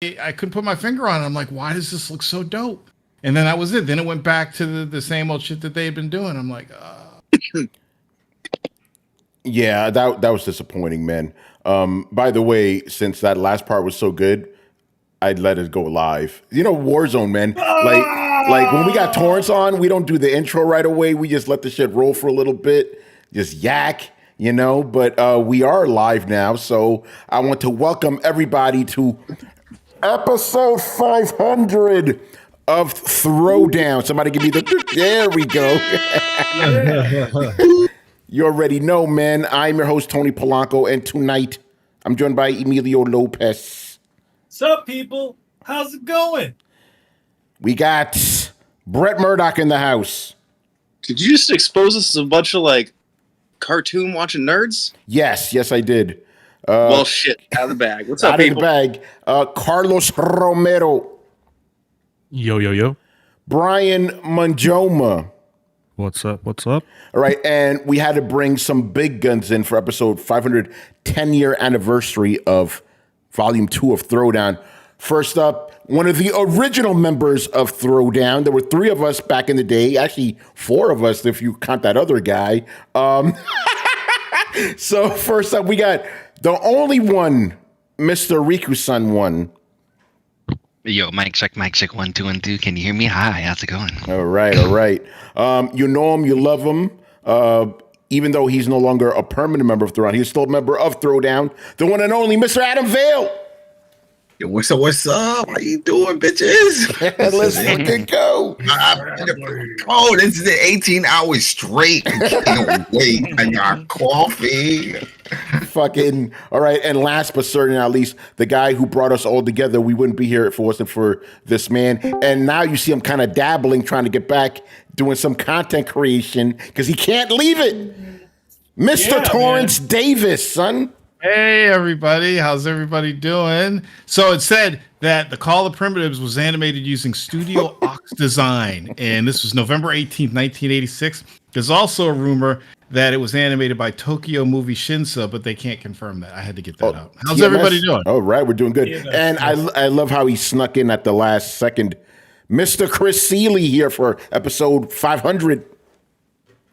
I couldn't put my finger on it. I'm like, why does this look so dope? And then that was it. Then it went back to the same old shit that they had been doing. I'm like, Yeah, that was disappointing, man. By the way, since that last part was so good, I'd let it go live. You know, Warzone, man. Like when we got Torrence on, we don't do the intro right away. We just let the shit roll for a little bit, just yak, you know. But we are live now, so I want to welcome everybody to episode 500 of Throwdown. Somebody give me the there we go. You already know, man. I'm your host, Tony Polanco, and tonight I'm joined by Emilio Lopez. What's up, people? How's it going? We got Brett Murdoch in the house. Did you just expose us as a bunch of, like, cartoon watching nerds? Yes, I did. Well, shit, out of the bag. What's up, out people? Out of the bag. Carlos Romero. Yo. Brian Manjoma. What's up? All right, and we had to bring some big guns in for episode 500, 10-year anniversary of Volume 2 of Throwdown. First up, one of the original members of Throwdown. There were 3 of us back in the day. Actually, 4 of us if you count that other guy. So first up, we got the only one, Mr. Riku-san one. Yo, mic check, 1, 2, and 2. Can you hear me? Hi, how's it going? All right. You know him, you love him. Even though he's no longer a permanent member of Throwdown, he's still a member of Throwdown. The one and only Mr. Adam Vale. Yo, what's up? How you doing, bitches? Let's fucking go. Oh, this is an 18 hours straight. I can't wait. I got coffee. Fucking all right. And last but certainly not least, the guy who brought us all together. We wouldn't be here if it wasn't for this man. And now you see him kind of dabbling, trying to get back, doing some content creation because he can't leave it. Mr. Torrence Davis, son. hey, everybody. How's everybody doing? So it said that the Call of Primitives was animated using Studio Ox Design. And this was November 18th, 1986. There's also a rumor that it was animated by Tokyo Movie Shinsa, but they can't confirm that. I had to get that out. How's everybody doing? All right, we're doing good. And I love how he snuck in at the last second. Mr. Chris Seeley here for episode 500.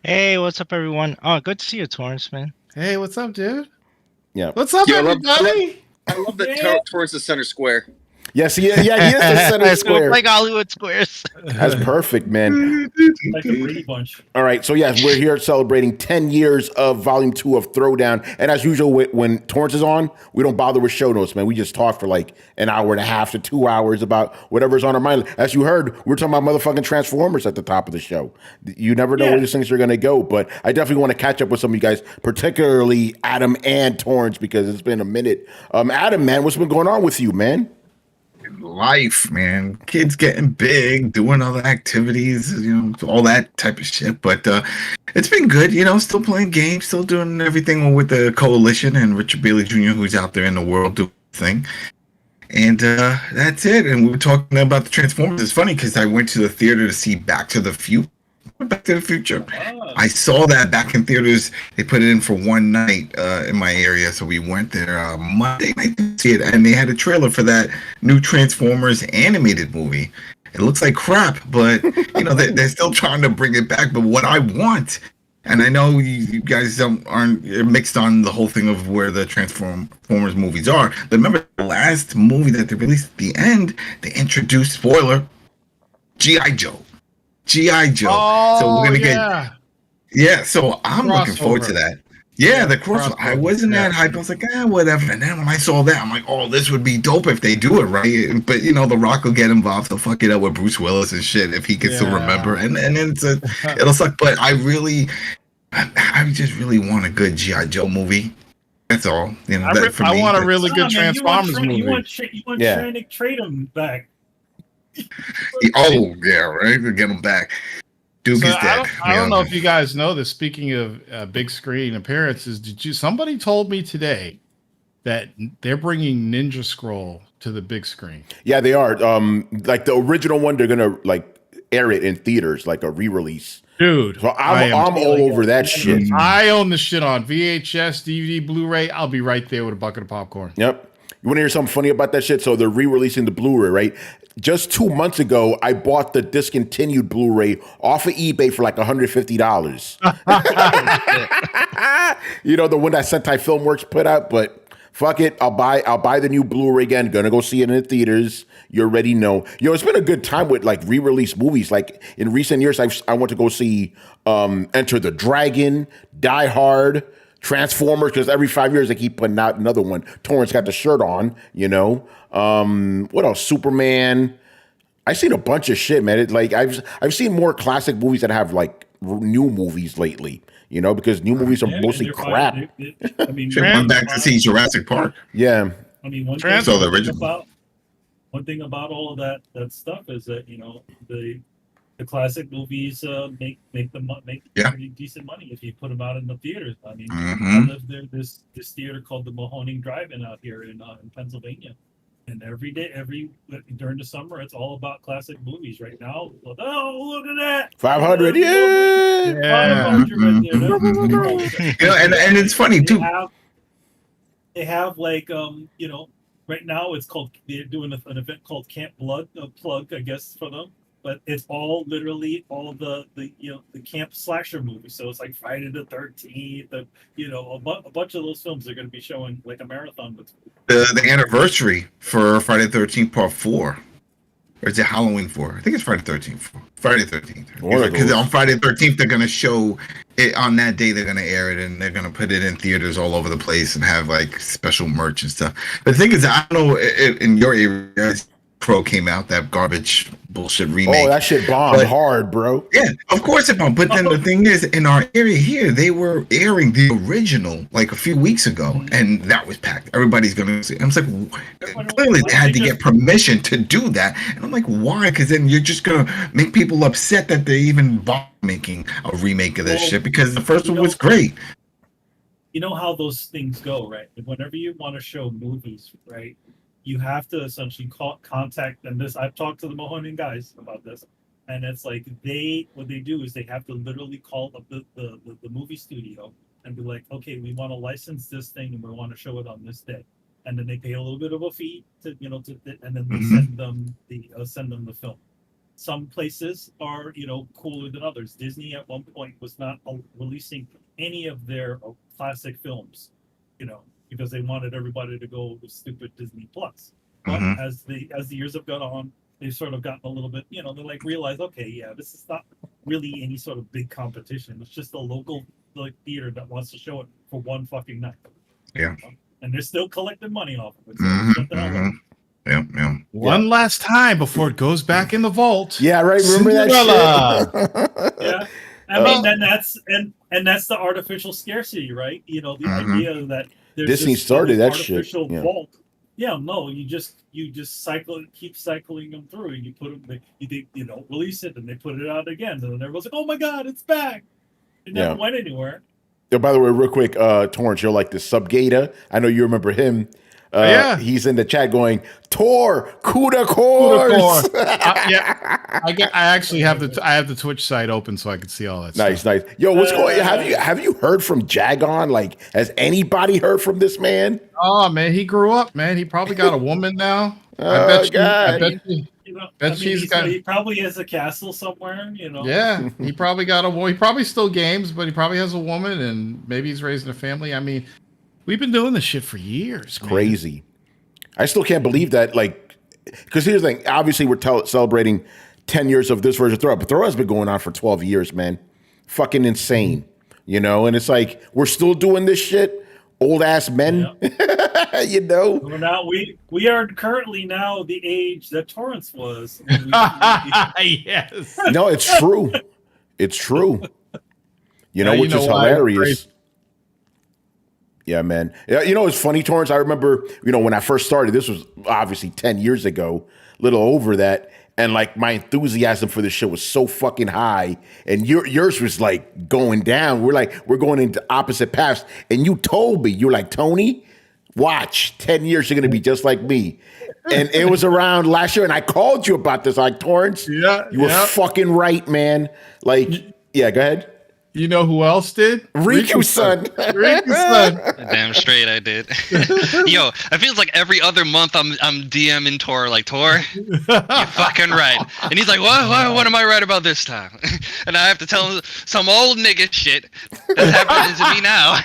Hey, what's up, everyone? Oh, good to see you, Torrence, man. Hey, what's up, dude? Yeah. What's up, everybody? I love that Torrance is center square. Yes, he is the center square. Like Hollywood Squares. That's perfect, man. Like a Brady Bunch. All right, so yes, we're here celebrating 10 years of Volume 2 of Throwdown. And as usual, when Torrence is on, we don't bother with show notes, man. We just talk for like an hour and a half to 2 hours about whatever's on our mind. As you heard, we're talking about motherfucking Transformers at the top of the show. You never know where these things are going to go, but I definitely want to catch up with some of you guys, particularly Adam and Torrence, because it's been a minute. Adam, man, what's been going on with you, man? Life, man. Kids getting big, doing other activities, all that type of shit. But it's been good, still playing games, still doing everything with the Coalition and Richard Bailey Jr., who's out there in the world doing the thing. And that's it. And we were talking about the Transformers. It's funny because I went to the theater to see Back to the Future. I saw that back in theaters. They put it in for one night in my area, so we went there Monday night to see it, and they had a trailer for that new Transformers animated movie. It looks like crap, but they're still trying to bring it back. But what I want, and I know you guys aren't mixed on the whole thing of where the Transformers movies are, but remember the last movie that they released at the end, they introduced, spoiler, G.I. Joe. Oh, so we're gonna get so I'm looking forward to that. The crossover. I wasn't that hype. I was like, whatever. And then when I saw that, I'm like, oh, this would be dope if they do it right. But The Rock will get involved. They'll fuck it up with Bruce Willis and shit if he can still remember. And then it'll suck. But I just really want a good G.I. Joe movie. That's all. I want a really good Transformers movie. You want Channing Tatum back. Oh yeah, right. We'll get him back. Duke is dead. I don't know if you guys know this. Speaking of big screen appearances, somebody told me today that they're bringing Ninja Scroll to the big screen. Yeah, they are. Like the original one, they're gonna like air it in theaters, like a re-release. Dude, so I'm all over that shit. I own the shit on VHS, DVD, Blu-ray. I'll be right there with a bucket of popcorn. Yep. You want to hear something funny about that shit? So they're re-releasing the Blu-ray, right? Just 2 months ago, I bought the discontinued Blu-ray off of eBay for like $150. You know, the one that Sentai Filmworks put out, but fuck it. I'll buy the new Blu-ray again. Gonna go see it in the theaters. You already know. Yo, it's been a good time with like re-release movies. Like in recent years, I went to go see Enter the Dragon, Die Hard, Transformers, because every 5 years they keep putting out another one. Torrence got the shirt on, you know. What else? Superman. I've seen a bunch of shit, man. I've seen more classic movies that have like new movies lately, you know, because new movies are mostly crap. I mean, Went back to see Jurassic Park. Yeah. I mean, one thing about all of that stuff is that, you know, the classic movies make pretty decent money if you put them out in the theaters. I mean, I live there. This theater called the Mahoning Drive-In out here in Pennsylvania, and during the summer, it's all about classic movies. Right now, oh, look at that, 500, yeah. 500 right there. You know, and it's funny too. They have like you know, right now they're doing an event called Camp Blood, a plug, I guess, for them. But it's all literally all of the you know, the camp slasher movies. So it's like Friday the 13th, you know, a bunch of those films they're going to be showing like a marathon. The anniversary for Friday the 13th Part 4. Or is it Halloween 4? I think it's Friday the 13th. Friday the 13th. Because on Friday the 13th, they're going to show it on that day. They're going to air it and they're going to put it in theaters all over the place and have like special merch and stuff. But the thing is, I don't know, in your area, Pro came out, that garbage bullshit remake. Oh, that shit bombed hard, bro. Yeah, of course it bombed. But then the thing is, in our area here, they were airing the original like a few weeks ago, and that was packed. Everybody's gonna see. I was like, clearly they had to get permission to do that, and I'm like, why? Because then you're just gonna make people upset that they even bother making a remake of this shit, because the first one was great. You know how those things go, right? Whenever you want to show movies, right? You have to essentially contact them. I've talked to the Mahoning guys about this, and it's like what they do is they have to literally call up the movie studio and be like, okay, we want to license this thing and we want to show it on this day, and then they pay a little bit of a fee and then they send them the film. Some places are, you know, cooler than others. Disney at one point was not releasing any of their classic films, you know, because they wanted everybody to go with stupid Disney Plus. But as the years have gone on, they've sort of gotten a little bit, you know, they like realize, okay, yeah, this is not really any sort of big competition. It's just a local like theater that wants to show it for one fucking night. Yeah. And they're still collecting money off of it. So One last time before it goes back in the vault. Yeah, right. Remember that shit? Yeah. I mean, that's the artificial scarcity, right? You know, the idea that Disney started that shit. Vault. Yeah, no, you just keep cycling them through, and you put them, you know, release it, and they put it out again, and then everyone's like, "Oh my god, it's back!" It never went anywhere. Yeah, by the way, real quick, Torrence, you're like the Subgator. I know you remember him. Yeah, he's in the chat going, "Tor, Kuda Course." I actually have the Twitch site open so I can see all that. Nice. Yo, what's going? Have you heard from Jagon? Like, has anybody heard from this man? Oh man, he grew up, man. He probably got a woman now. God. He probably has a castle somewhere, you know. Yeah, he probably got he probably still games, but he probably has a woman, and maybe he's raising a family. I mean, we've been doing this shit for years. Man. Crazy. I still can't believe that. Like, because here's the thing. Obviously, we're celebrating 10 years of this version of Throw, but Throw has been going on for 12 years, man. Fucking insane, you know. And it's like we're still doing this shit. Old ass men, you know. Well, now we are currently now the age that Torrance was. Yes. No, it's true. It's true. You know, which is hilarious. Yeah, man. You know, it's funny, Torrance. I remember, you know, when I first started, this was obviously 10 years ago, a little over that. And like my enthusiasm for this shit was so fucking high, and yours was like going down. We're going into opposite paths. And you told me, you're like, Tony, watch, 10 years you're gonna be just like me. And it was around last year, and I called you about this, like, Torrance. Yeah, you were fucking right, man. Like, yeah, go ahead. You know who else did? Riku-san. Riku-san. Damn straight I did. Yo, it feels like every other month I'm DMing Tor like, Tor, you're fucking right. And he's like, what am I right about this time? And I have to tell him some old nigga shit that's happening to me now.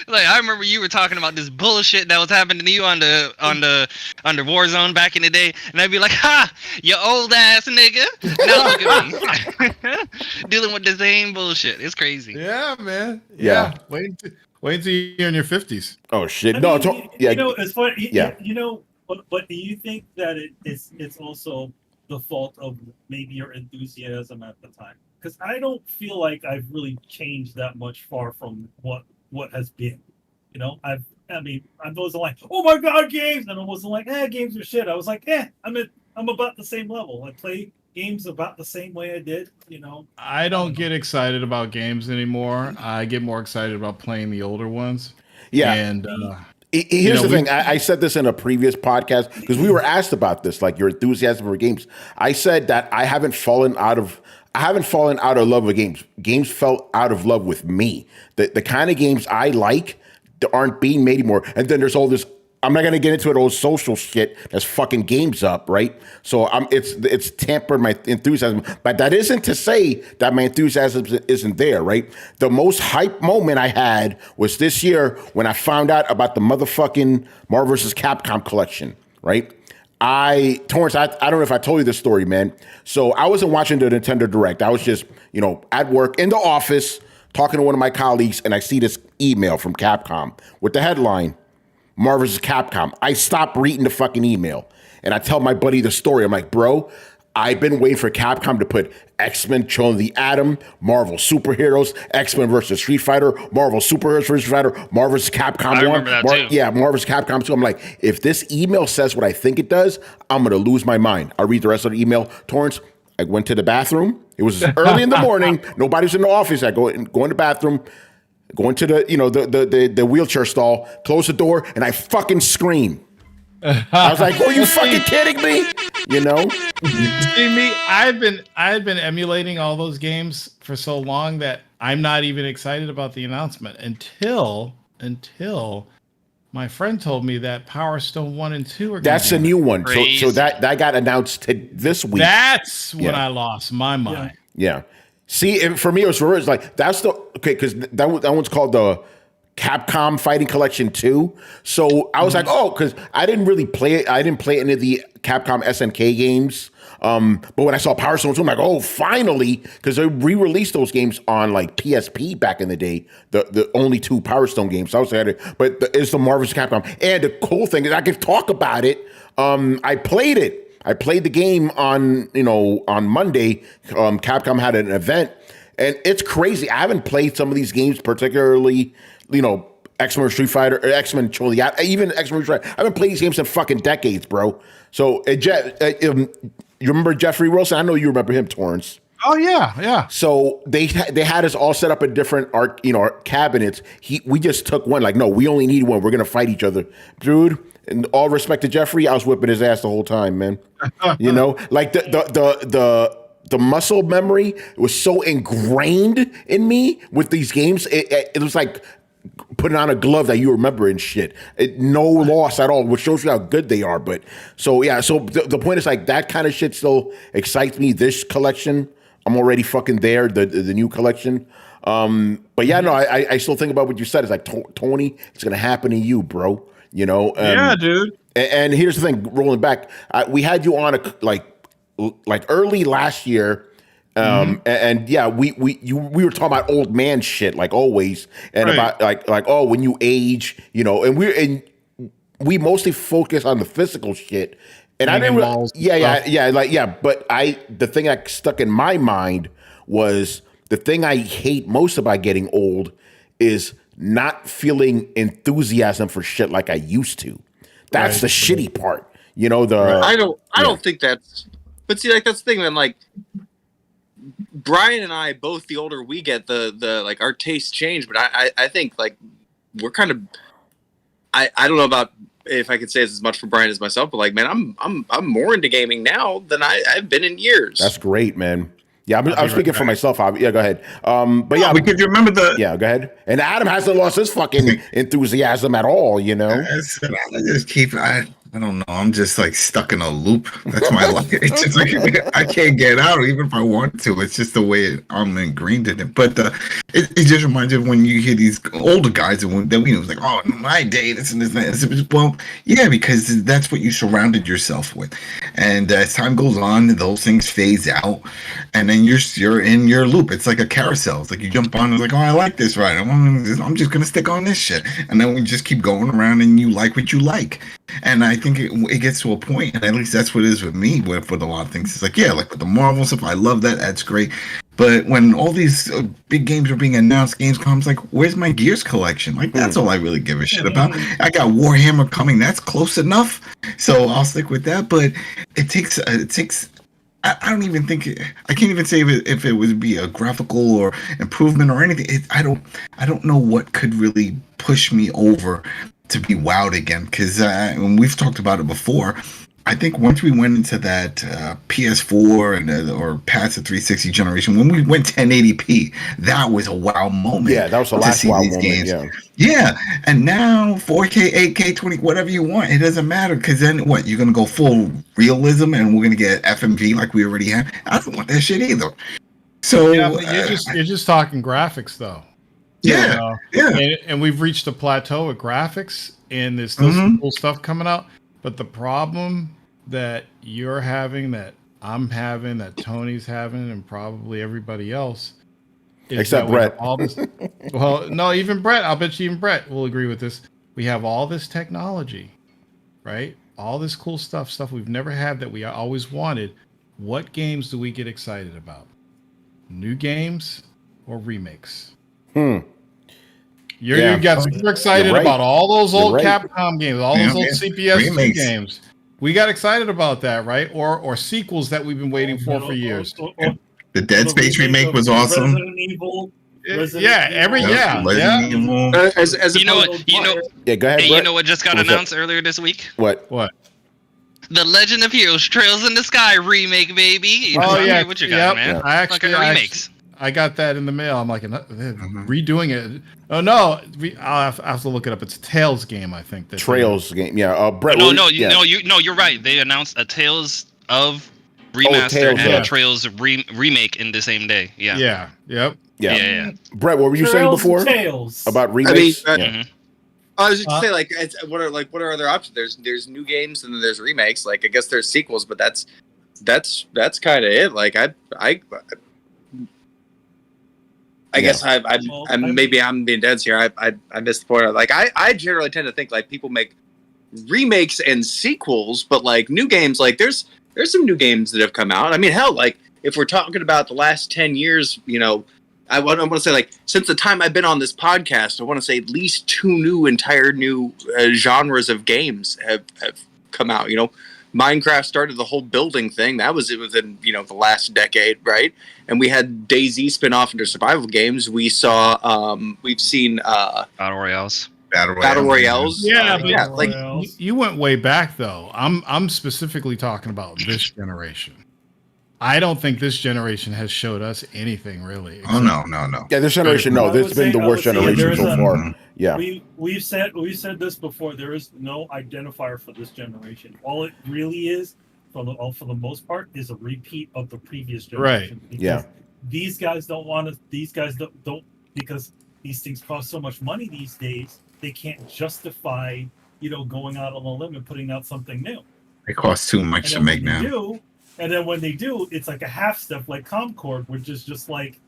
Like, I remember you were talking about this bullshit that was happening to you on the Warzone back in the day, and I'd be like, ha, you old ass nigga. Now look at me. Dealing with the same bullshit. It's crazy. Yeah, man. Yeah. Wait until you're in your 50s. Oh shit! I No, mean, yeah. you know, it's funny. Yeah. You know, but do you think that it's also the fault of maybe your enthusiasm at the time? Because I don't feel like I've really changed that much far from what has been. You know, I wasn't like, oh my god, games, and I wasn't like, games are shit. I was like, I'm about the same level. I play games about the same way I did, you know. I don't get excited about games anymore. I get more excited about playing the older ones. Yeah. And here's the thing. I said this in a previous podcast because we were asked about this, like your enthusiasm for games. I said that I haven't fallen out of love with games. Games fell out of love with me. The kind of games I like aren't being made anymore. And then there's all this. I'm not gonna get into it, all social shit that's fucking games up, right? So it's tampered my enthusiasm, but that isn't to say that my enthusiasm isn't there, right? The most hype moment I had was this year when I found out about the motherfucking Marvel vs. Capcom collection, right? Torrence, I don't know if I told you this story, man. So I wasn't watching the Nintendo Direct. I was just, at work in the office talking to one of my colleagues, and I see this email from Capcom with the headline, Marvel vs. Capcom. I stop reading the fucking email and I tell my buddy the story. I'm like, bro, I've been waiting for Capcom to put X-Men Children of the Atom, Marvel Superheroes, X-Men versus Street Fighter, Marvel Superheroes versus Street Fighter, Marvel vs. Capcom 1. Remember that too. Yeah, Marvel vs. Capcom 2. I'm like, if this email says what I think it does, I'm going to lose my mind. I read the rest of the email. Torrence, I went to the bathroom. It was early in the morning. Nobody's in the office. I go in the bathroom. Go into the wheelchair stall, close the door, and I fucking scream. I was like, "Are you fucking kidding me?" See me, I've been emulating all those games for so long that I'm not even excited about the announcement until my friend told me that Power Stone 1 and 2 are That's a new one. So that got announced this week. That's when I lost my mind. Yeah. See, for me, it was reversed. Like that's because that one's called the Capcom Fighting Collection 2. So I was like, because I didn't really play it. I didn't play any of the Capcom SNK games. But when I saw Power Stone 2, I'm like, oh, finally, because they re-released those games on like PSP back in the day. The only 2 Power Stone games. So I was excited. But it's the Marvel vs. Capcom, and the cool thing is I could talk about it. I played it. I played the game on Monday. Capcom had an event, and it's crazy. I haven't played some of these games, particularly, X-Men Street Fighter, or X-Men even X-Men Street Fighter. I haven't played these games in fucking decades, bro. So, you remember Jeffrey Wilson? I know you remember him, Torrence. Oh yeah. So they had us all set up in different cabinets. We just took one. Like, no, we only need one. We're gonna fight each other, dude. And all respect to Jeffrey, I was whipping his ass the whole time, man. Like the muscle memory was so ingrained in me with these games. It was like putting on a glove that you remember and shit. No loss at all, which shows you how good they are. But so the point is, like, that kind of shit still excites me. This collection, I'm already fucking there. The new collection. But yeah, no, I still think about what you said. It's like, Tony, it's gonna happen to you, bro. Yeah, dude. And here's the thing, rolling back, we had you on like early last year, and yeah, we were talking about old man shit like always, and about like when you age, and we mostly focus on the physical shit, and I didn't but the thing that stuck in my mind was the thing I hate most about getting old is not feeling enthusiasm for shit like I used to. That's the shitty part. I don't think that's, but see, like, that's the thing, man. Like, Brian and I, both, the older we get, the like, our tastes change, but I think, like, we're kind of, I don't know about if I could say as much for Brian as myself, but, like, man, I'm more into gaming now than I've been in years. That's great, man. Yeah, I'm speaking for myself. Yeah, go ahead. But yeah, because you remember the yeah, go ahead. And Adam hasn't lost his fucking enthusiasm at all. You know. I just keep. I don't know. I'm just like stuck in a loop. That's my life. It's just like I can't get out, even if I want to. It's just the way I'm ingrained in it. But it just reminds me of when you hear these older guys and then we was like, oh, in my day, this and this and that. Well, yeah, because that's what you surrounded yourself with, and as time goes on, those things phase out, and then you're in your loop. It's like a carousel. It's like you jump on, it's like, oh, I like this, right? I'm just gonna stick on this shit, and then we just keep going around, and you like what you like. And I think it gets to a point, and at least that's what it is with me with a lot of things. It's like, yeah, like with the Marvel stuff, I love that. That's great. But when all these big games are being announced, Gamescom's like, where's my Gears collection? Like, that's all I really give a shit about. I got Warhammer coming. That's close enough. So I'll stick with that. But it takes I don't even think I can't even say if it would be a graphical or improvement or anything. I don't know what could really push me over to be wowed again, because when we've talked about it before, I think once we went into that PS4 and or past the 360 generation, when we went 1080p, that was a wow moment. Yeah, that was the last wow moment. Games. Yeah, and now 4K, 8K, 20, whatever you want, it doesn't matter, because then what? You're gonna go full realism, and we're gonna get FMV like we already have. I don't want that shit either. So yeah, but you're just talking graphics though. Yeah, and we've reached a plateau with graphics, and there's still some cool stuff coming out. But the problem that you're having, that I'm having, that Tony's having, and probably everybody else, is except Brett. All this, well, no, even Brett. I'll bet you even Brett will agree with this. We have all this technology, right? All this cool stuff we've never had that we always wanted. What games do we get excited about? New games or remakes? You got super excited about all those old Capcom games, all those old CPS games. We got excited about that, right? Or sequels that we've been waiting for years. The Dead Space remake was awesome. Resident Evil. As you know what? Yeah, go ahead. Hey, Brett. you know what just got announced earlier this week? What? The Legend of Heroes Trails in the Sky remake, baby. Oh yeah, what you got, man? Yeah. Remakes. I got that in the mail. I'm like, redoing it. Oh no, I'll have to look it up. It's a Tales game, I think. Trails game, yeah. Brett, you're right. They announced a Tales of remaster and a Trails remake in the same day. Yeah. Yeah. Brett, what were you saying before? Tales. About remakes? I mean, I was just gonna say, what are other options? There's new games and then there's remakes. Like, I guess there's sequels, but that's kind of it. Like, I guess maybe I'm being dense here. I missed the point. Like, I generally tend to think like people make remakes and sequels, but like new games, like there's some new games that have come out. I mean, hell, like if we're talking about the last 10 years, you know, I want to say like since the time I've been on this podcast, I want to say at least two entire new genres of games have come out. You know, Minecraft started the whole building thing. That was within, you know, the last decade, right? And we had DayZ spin off into survival games. We've seen Battle Royales. Battle Royales. Yeah, like you went way back though. I'm specifically talking about this generation. I don't think this generation has showed us anything really. Oh no. Yeah, this generation, no. This has been the worst generation so far. Yeah. We've said this before. There is no identifier for this generation. All it really is, for the most part, is a repeat of the previous generation. Right. Yeah. These guys don't want to. These guys don't because these things cost so much money these days. They can't justify, you know, going out on a limb and putting out something new. It costs too much to make now. And then when they do, it's like a half step, like Concord, which is just like,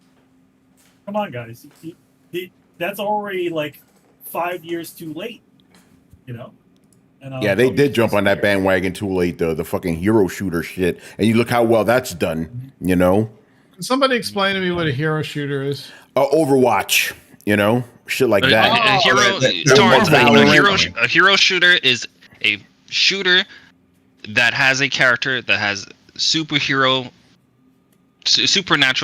come on, guys, that's already like 5 years too late, you know. And yeah, they did jump on that bandwagon too late. The fucking hero shooter shit, and you look how well that's done. You know. Can somebody explain to me what a hero shooter is? Overwatch. You know, shit like that. A hero shooter is a shooter that has a character that has supernatural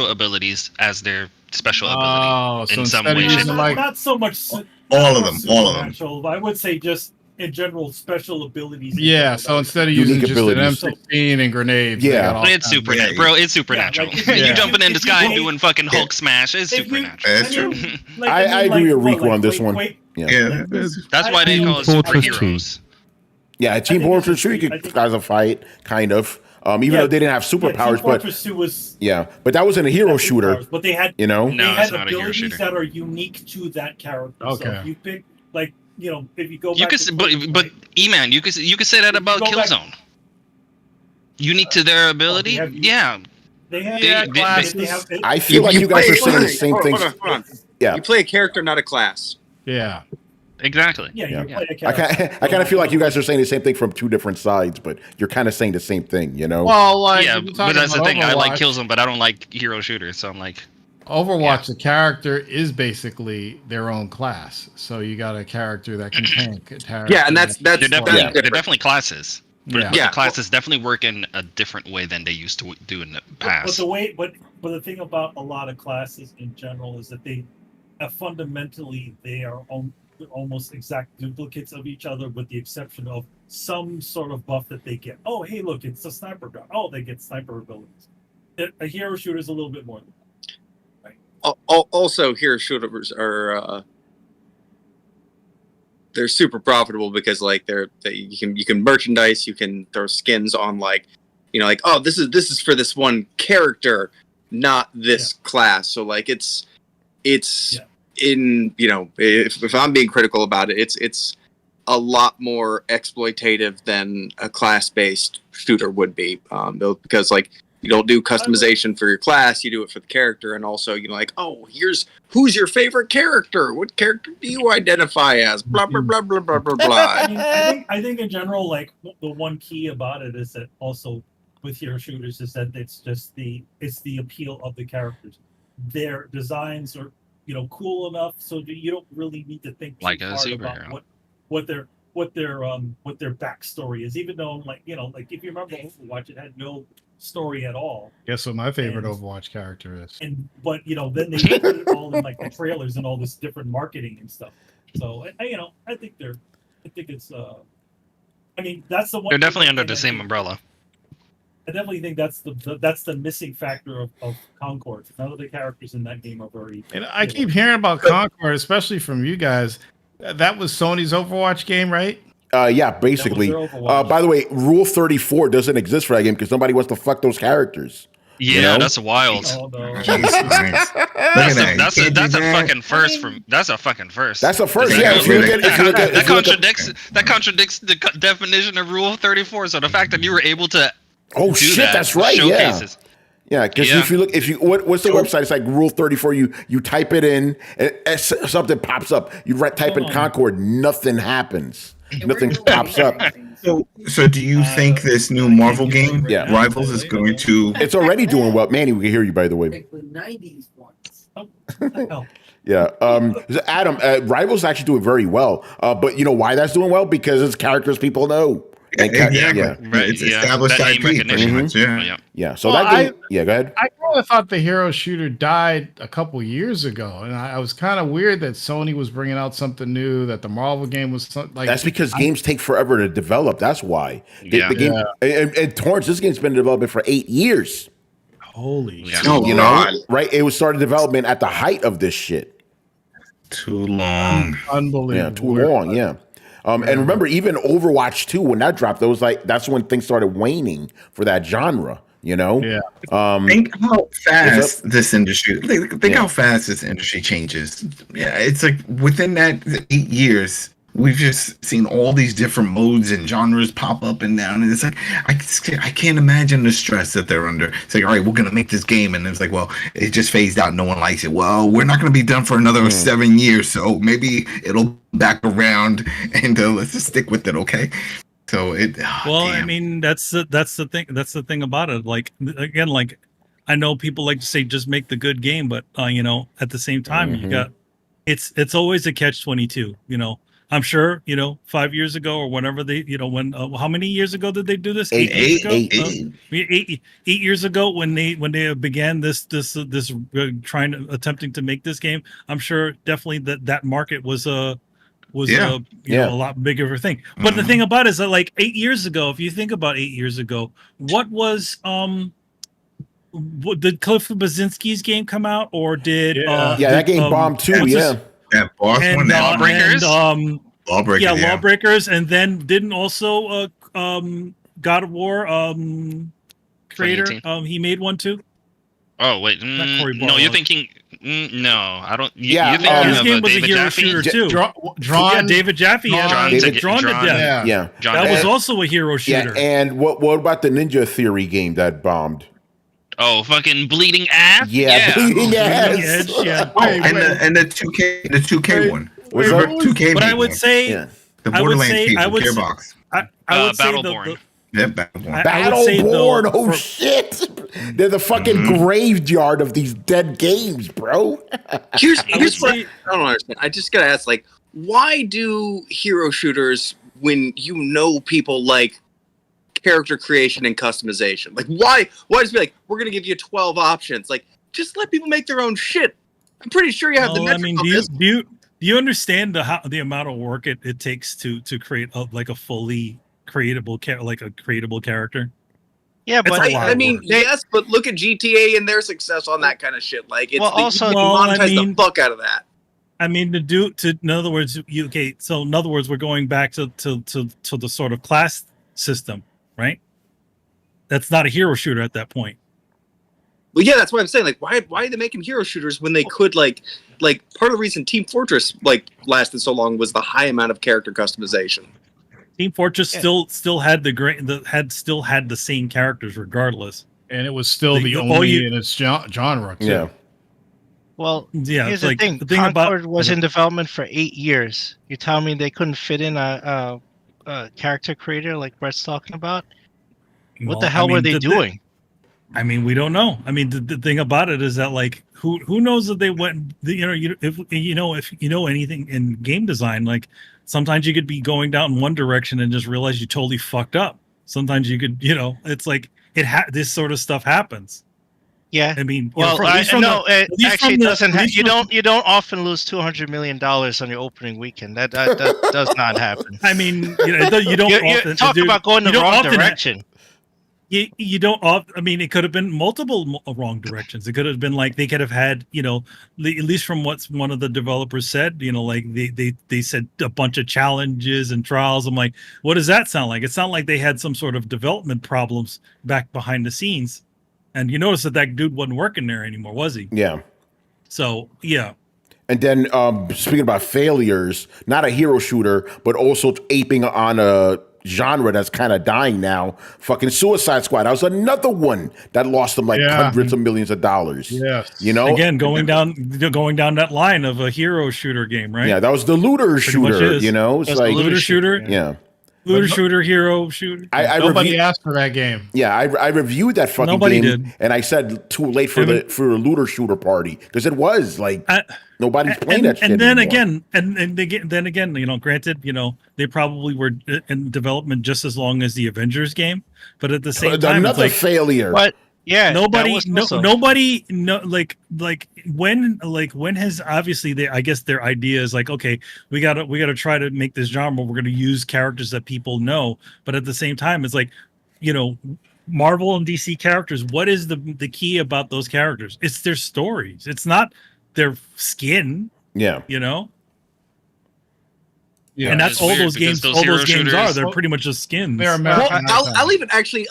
abilities as their special ability so in some way. Not so much all of them. I would say just in general special abilities. Yeah, so instead of Unique using just abilities. an M16 and grenades, they Yeah. got all It's kinds of- supernatural, bro. It's supernatural. like, you yeah. jumping in the if you sky and play- doing fucking Hulk smash. It's If you- supernatural. That's true. I agree with Rico on this one. Yeah. Yeah, That's why they Team call it Fortress superheroes. Yeah, Team think Fortress it's 2, you just- I could think- guys a fight, kind of. Even though they didn't have superpowers, Team but Fortress 2 was yeah, but that wasn't a hero shooter, superpowers, but they had you know. No, they it's had not a hero abilities shooter. that are unique to that character. So Okay. if you pick like if you go You back could, to but E-Man, you could say that about go back- Killzone. Unique to their ability, have- yeah. they have Yeah, they have I feel like you guys are saying the same hold things. on, hold on. Yeah. You play a character, not a class. Yeah. Exactly. yeah, Yeah. you play a I character. kind of feel like you guys are saying the same thing from two different sides, but you're kind of saying the same thing, you know? Well, like, Yeah, if you're but talking that's the about thing. I like Overwatch- Killzone, but I don't like hero shooters. So I'm like, Overwatch, the character is basically their own class. So you got a character that can tank. A character Yeah, and that's that they're can definitely fly. they're definitely classes. But Yeah. the Yeah. classes definitely work in a different way than they used to do in the But past. the way, but the thing about a lot of classes in general is that they fundamentally they are almost exact duplicates of each other, with the exception of some sort of buff that they get. Oh, hey, look, it's a sniper gun. Oh, they get sniper abilities. A hero shooter is a little bit more than that. Also, hero shooters are they're super profitable because like you can merchandise, you can throw skins on like like, oh, this is for this one character, not this class. So like it's in if I'm being critical about it, it's a lot more exploitative than a class-based shooter would be, because like you don't do customization for your class, you do it for the character, and also like, oh, who's your favorite character? What character do you identify as? Blah blah blah blah blah blah blah. I think in general, like the one key about it is that also with hero shooters is that it's the appeal of the characters. Their designs are cool enough so you don't really need to think too Like a hard superhero. about what their backstory is. Even though like if you remember Overwatch, it had no story at all. Guess what my favorite And- Overwatch character is? But then they put it all in like the trailers and all this different marketing and stuff. So I think it's I mean that's the one. They're definitely thing under the I same think- umbrella. I definitely think that's the missing factor of Concord. None of the characters in that game are very. And I keep hearing about Concord, especially from you guys. That was Sony's Overwatch game, right? Yeah, basically. their Overwatch. By the way, Rule 34 doesn't exist for that game because nobody wants to fuck those characters. Yeah, know? that's wild. Oh, no. Jesus Christ. Look at that. That's You a can't do that's a that. fucking first from that's a fucking first. That's a first. That Yeah, goes- if you look at if you look at that if you look at- contradicts the definition of Rule 34. So the fact that you were able to oh do shit, that that's right. Yeah. showcases. Yeah, because Yeah. if you what's the website? It's like Rule 34. You type it in, and something pops up. You type in Concord, nothing happens. Nothing pops up. So do you think this new Marvel game, Yeah. Rivals, is going to? It's already doing well. Manny, we can hear you, by the way. Like the 90s ones. Hell, Yeah. Adam, Rivals actually doing very well. But you know why that's doing well? Because it's characters people know. And Exactly. Yeah. Right, It's yeah, established that IP, name pretty recognition. much. Yeah. Yeah. Yeah. So Well, that game, yeah, go ahead. I kind of thought the hero shooter died a couple years ago, and I was kind of weird that Sony was bringing out something new. That the Marvel game was like That's because games take forever to develop. That's why. Yeah. The game, and Torrance, this game's been in development for 8 years. holy. Yeah. shit. Oh, You God. know, right? It was started development at the height of this shit. Too long. Unbelievable. Yeah, too long. Yeah. And remember, even Overwatch 2, when that dropped, that's when things started waning for that genre. You know. Yeah. Think how What's fast this industry. Think Yeah. how fast this industry changes. Yeah, it's like within that 8 years, we've just seen all these different modes and genres pop up and down, and it's like I can't imagine the stress that they're under. It's like, all right, we're gonna make this game, and it's like, well, it just phased out. No one likes it. Well, we're not gonna be done for another 7 years, so maybe it'll back around, and let's just stick with it, okay? So it. Well, I damn. mean, that's the thing. That's the thing about it. Like again, like I know people like to say just make the good game, but at the same time, you got it's always a catch-22. I'm sure 5 years ago or whenever they when how many years ago did they do this? 8 years ago. 8 years ago when they began this attempting to make this game. I'm sure definitely that market was was Yeah. a lot bigger of a thing. But the thing about it is that like 8 years ago, if you think about 8 years ago, what was did Cliff Bazinski's game come out, or did that game bombed too. That boss one, Lawbreakers. Lawbreakers, Lawbreakers, and then didn't also God of War creator 2018. he made one too. Oh wait, Not Cory no, Barlog. you're thinking. No, I don't. Yeah, you're thinking his of game was a David hero Jaffe? shooter too. Drawn. David Jaffe had David- drawn to death. Yeah. John That was Davis. also a hero shooter. Yeah, and what about the Ninja Theory game that bombed? Oh, fucking bleeding ass. Yeah, bleeding ass. Edge, yeah. and the 2K one. Wait, Remember what? 2K? But I made would one. say, Yeah. The I would Borderlands say- game, I would say- Gearbox. I would say Battleborn. Yeah, Battleborn. I would say, though, Battleborn, oh for- shit! They're the fucking graveyard of these dead games, bro. Here's I would what say- I don't understand. I just gotta ask, like, why do hero shooters, when you know people like character creation and customization, like why just be like, we're gonna give you 12 options? Like, just let people make their own shit. I'm pretty sure you have the Well, I metric mean, on this. do you understand the amount of work it takes to create a fully creatable creatable character? Yeah, It's but a lot I of mean, work. yes, but look at GTA and their success on that kind of shit. Like, it's Well, also- you can Well, I monetize mean- the fuck out of that. I mean, in other words, so in other words, we're going back to the sort of class system, right? That's not a hero shooter at that point. Well, yeah, that's what I'm saying. Like, why are they making hero shooters when they could like part of the reason Team Fortress like lasted so long was the high amount of character customization. Team Fortress still had the same characters regardless. And it was still the all only you- in its genre. Too. Yeah. well, Yeah, here's it's the like thing. the thing Concord about was in development for 8 years. You tell me they couldn't fit in a character creator like Brett's talking about? What Well, the hell I mean, were they the- doing? I mean, we don't know. I mean, the thing about it is that like who knows that they went. If you know anything in game design, like sometimes you could be going down in one direction and just realize you totally fucked up. Sometimes you could, it's like this sort of stuff happens. Yeah. I mean, Well, it actually from the- doesn't. at least You from- don't often lose $200 million on your opening weekend. That does not happen. I mean, you don't You often talk dude, about going the you don't wrong often- direction. You don't. I mean, it could have been multiple wrong directions. It could have been like they could have had, at least from what one of the developers said, like they said a bunch of challenges and trials. I'm like, what does that sound like? It sounded like they had some sort of development problems back behind the scenes, and you notice that dude wasn't working there anymore, was he? Yeah. So yeah. And then speaking about failures, not a hero shooter, but also aping on a genre that's kind of dying now. Fucking Suicide Squad. That was another one that lost them like hundreds of millions of dollars. Yes. Again, going down that line of a hero shooter game, right? Yeah, that was the looter much shooter. is. It's That's like the Looter shooter, yeah. looter shooter, hero shooter. I Nobody asked for that game. Yeah, I reviewed that fucking Nobody game, did. and I said too late for the looter shooter party because it was like nobody's playing that shit and then anymore. again, granted, they probably were in development just as long as the Avengers game, but at the same time, it's another like failure. But yeah, nobody, that was also- nobody, no, like when has obviously I guess their idea is like, okay, we gotta try to make this genre. We're gonna use characters that people know, but at the same time, it's like, Marvel and DC characters. What is the key about those characters? It's their stories. It's not their skin. Yeah. Yeah, And that's it's all weird those because games. those All hero those games shooters- are. They're pretty much just skins. They're Well, American.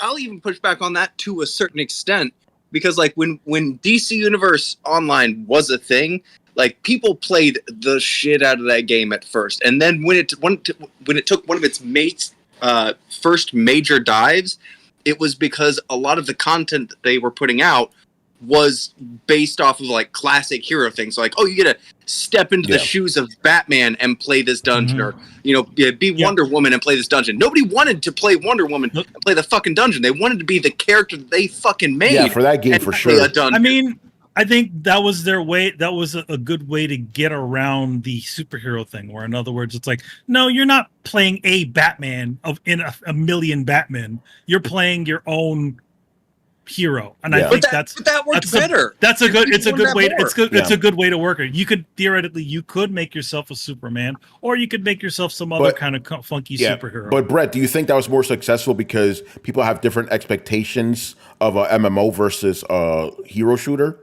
I'll even push back on that to a certain extent because like when DC Universe Online was a thing, like people played the shit out of that game at first, and then when it took one of its first major dives, it was because a lot of the content that they were putting out was based off of like classic hero things, like, oh, you get to step into the shoes of Batman and play this dungeon, or be Wonder Woman and play this dungeon. Nobody wanted to play Wonder Woman and play the fucking dungeon. They wanted to be the character that they fucking made. Yeah, for that game and for play sure. a dungeon. I mean, I think that was their way. That was a good way to get around the superhero thing. Where, in other words, it's like, no, you're not playing a Batman in a million Batman. You're playing your own hero, and Yeah. I think but that worked that's a- better. that's a good. It's a People good want way. that more. It's good. It's Yeah. a good way to work it. You could theoretically, you could make yourself a Superman, or you could make yourself some other But- kind of funky Yeah, superhero. but Brett, do you think that was more successful because people have different expectations of a MMO versus a hero shooter?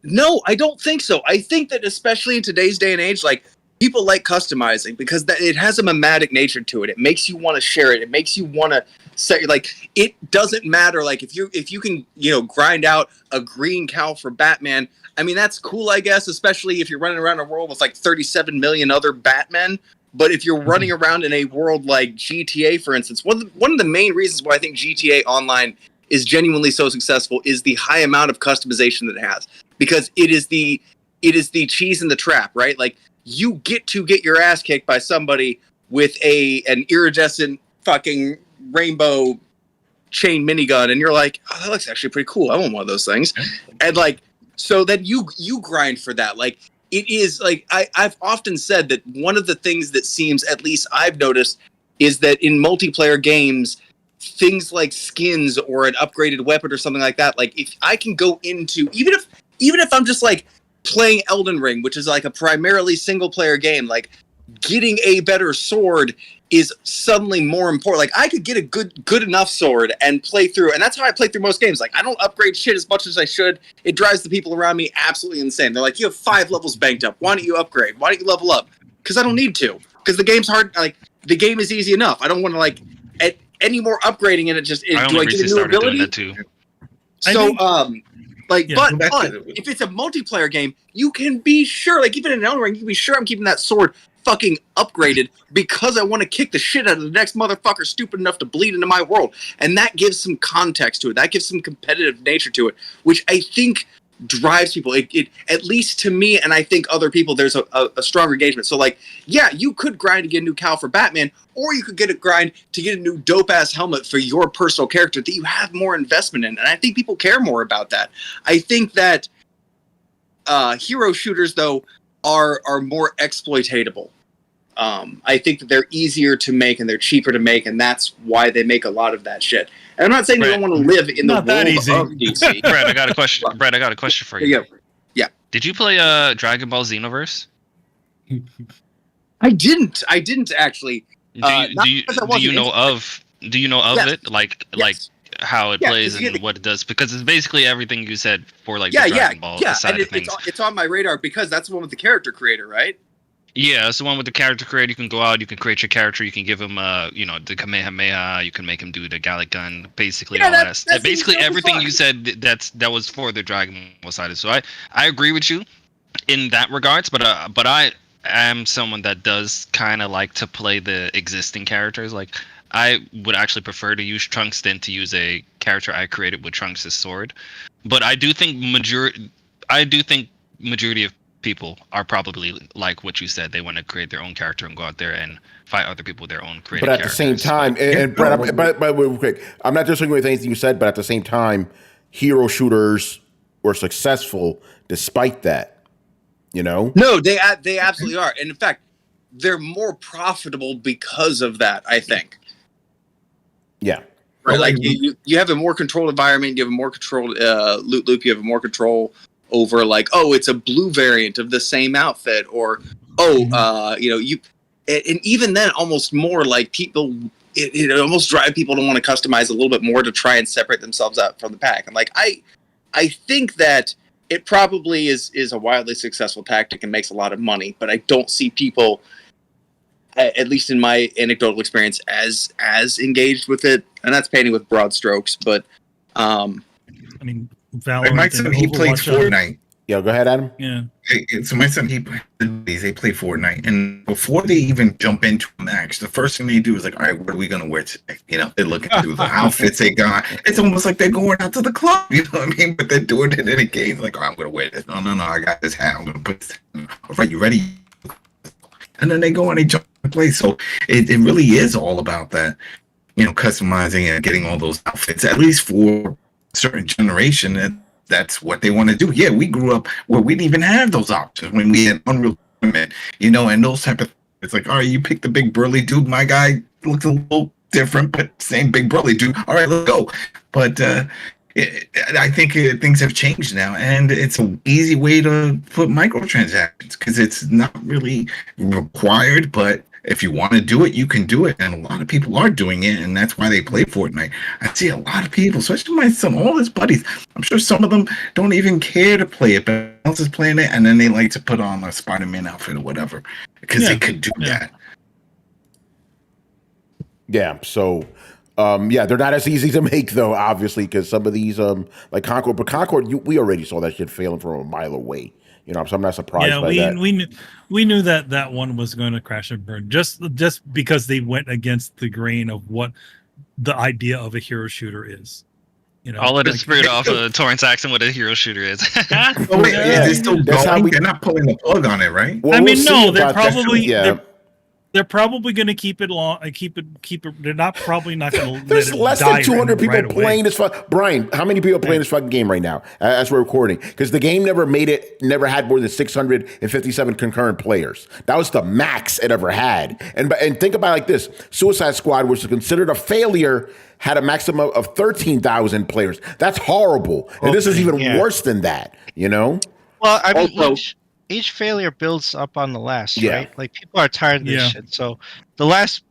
No, I don't think so. I think that especially in today's day and age, like people like customizing because it has a mimetic nature to it. It makes you want to share it. It makes you want to set like it doesn't matter. Like if you can grind out a green cow for Batman. I mean that's cool, I guess, especially if you're running around a world with like 37 million other Batmen. But if you're running around in a world like GTA, for instance, one of the main reasons why I think GTA Online is genuinely so successful is the high amount of customization that it has. Because it is the cheese in the trap, right? Like you get to get your ass kicked by somebody with an iridescent fucking rainbow chain minigun, and you're like, oh, that looks actually pretty cool. I want one of those things. And like, so then you grind for that. Like it is like I've often said that one of the things that seems, at least I've noticed, is that in multiplayer games, things like skins or an upgraded weapon or something like that. Like if I can go into even if I'm just like playing Elden Ring, which is like a primarily single player game, like getting a better sword is suddenly more important. Like I could get a good enough sword and play through, and that's how I play through most games. Like I don't upgrade shit as much as I should. It drives the people around me absolutely insane. They're like, you have 5 levels banked up. Why don't you upgrade? Why don't you level up? Because I don't need to. Because the game's hard. Like the game is easy enough. I don't want to like any more upgrading in it. Just do I get a new ability? That too. I So think- like, Yeah, but if it's a multiplayer game, you can be sure, like even in Elden Ring, you can be sure I'm keeping that sword fucking upgraded because I want to kick the shit out of the next motherfucker stupid enough to bleed into my world. And that gives some context to it. That gives some competitive nature to it, which I think drives people. It at least to me, and I think other people, there's a strong engagement. So like, yeah, you could grind to get a new cowl for Batman, or you could get a grind to get a new dope ass helmet for your personal character that you have more investment in. And I think people care more about that. I think that hero shooters though are more exploitatable. I think that they're easier to make and they're cheaper to make, and that's why they make a lot of that shit. And I'm not saying you don't want to live in the Not that world easy. of DC. Brett, I got a question. Brett, I got a question for you. Yeah. Did you play Dragon Ball Xenoverse? I didn't actually. Do you know of Yes. it? Like Yes. how it Yeah, plays 'cause you and get what it does? Because it's basically everything you said for like Yeah, the yeah, Dragon Ball yeah. side And of things. it's on my radar because that's the one with the character creator, right? Yeah, it's the one with the character creator. You can go out, you can create your character, you can give him the Kamehameha, you can make him do the Gallic Gun, basically Yeah, all that seems basically totally everything fun. you said that was for the Dragon Ball side. So I agree with you in that regards, but I am someone that does kind of like to play the existing characters. Like I would actually prefer to use Trunks than to use a character I created with Trunks' sword. But I do think majority of people are probably like what you said. They want to create their own character and go out there and fight other people with their own creative But at the same characters. time, and Brett, but real quick, I'm not disagreeing with anything you said, but at the same time, hero shooters were successful despite that. You know? No, they absolutely are, and in fact, they're more profitable because of that. I think. Yeah. Right, like you have a more controlled environment, you have a more controlled loot loop, you have a more control over like, oh, it's a blue variant of the same outfit, or and even then, almost more like people, it almost drive people to want to customize a little bit more to try and separate themselves out from the pack. And like, I think that it probably is a wildly successful tactic and makes a lot of money, but I don't see people, at least in my anecdotal experience, as engaged with it, and that's painting with broad strokes. But I mean, Valorant. My and son, he plays Overwatch are- Fortnite. Yeah, go ahead, Adam. Yeah. So my son, they play Fortnite, and before they even jump into a match, the first thing they do is like, all right, what are we gonna wear today? You know, they're looking through the outfits they got. It's almost like they're going out to the club, you know what I mean? But they're doing it in a game, like, oh, I'm gonna wear this. No, I got this hat. I'm gonna put this. All right, you ready? And then they go and they jump and play. So it really is all about that, you know, customizing and getting all those outfits, at least for a certain generation. And that's what they want to do. Yeah, we grew up where we didn't even have those options when we had Unreal Tournament, you know, and those type of. It's like, all right, you pick the big burly dude. My guy looks a little different, but same big brother dude. All right, let's go. But I think things have changed now, and it's an easy way to put microtransactions because it's not really required, but if you want to do it, you can do it, and a lot of people are doing it, and that's why they play Fortnite. I see a lot of people, especially all his buddies. I'm sure some of them don't even care to play it, but else is playing it, and then they like to put on a Spider-Man outfit or whatever because they could do that. Yeah. So, they're not as easy to make though, obviously, because some of these, like Concord, but Concord, we already saw that shit failing from a mile away. You know, so I'm not surprised by that. We knew that one was going to crash and burn just because they went against the grain of what the idea of a hero shooter is. You know, I'll let it spirit off of Torrance accent what a hero shooter is. Oh, wait, is it still going? They're not pulling the plug on it, right? Well, I mean, we'll no, they're probably they're probably going to keep it long. Keep it. They're probably not going to. There's less than 200 people right playing this. Brian, how many people playing this fucking game right now as we're recording? Because the game never had more than 657 concurrent players. That was the max it ever had. And think about it like this: Suicide Squad, which was considered a failure, had a maximum of 13,000 players. That's horrible. And this is even worse than that. You know. Well, I mean, each failure builds up on the last, right? Like people are tired of this shit. So the last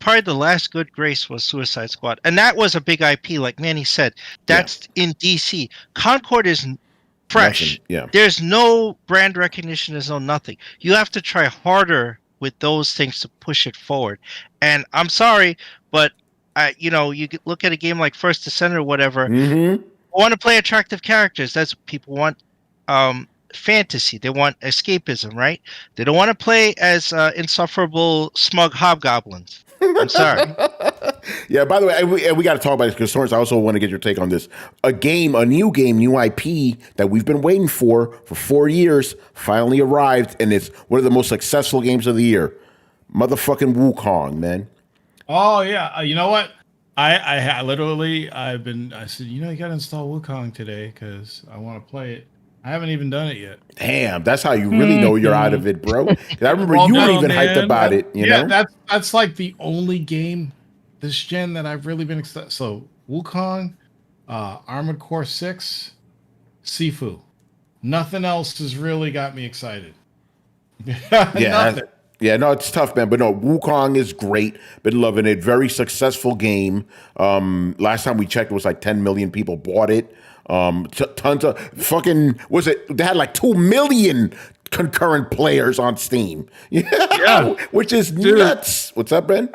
good grace was Suicide Squad, and that was a big IP. Like Manny said, that's in DC. Concord is fresh. There's no brand recognition. There's no nothing. You have to try harder with those things to push it forward. And I'm sorry, but you could look at a game like First Descent or whatever. Mm-hmm. Want to play attractive characters. That's what people want. Fantasy. They want escapism, right? They don't want to play as insufferable, smug hobgoblins. I'm sorry. Yeah, by the way, we got to talk about this because, Torrance, I also want to get your take on this. A new IP that we've been waiting for 4 years finally arrived, and it's one of the most successful games of the year. Motherfucking Wukong, man. Oh, yeah. You know what? I said, you got to install Wukong today because I want to play it. I haven't even done it yet. Damn, that's how you really know you're out of it, bro. I remember you were even hyped about it. You know? That's like the only game this gen that I've really been excited. So Wukong, Armored Core 6, Sifu. Nothing else has really got me excited. Yeah, no, it's tough, man. But no, Wukong is great. Been loving it. Very successful game. Last time we checked, it was like 10 million people bought it. Tons of fucking they had like 2 million concurrent players on Steam. Yeah, which is nuts. What's up, Ben?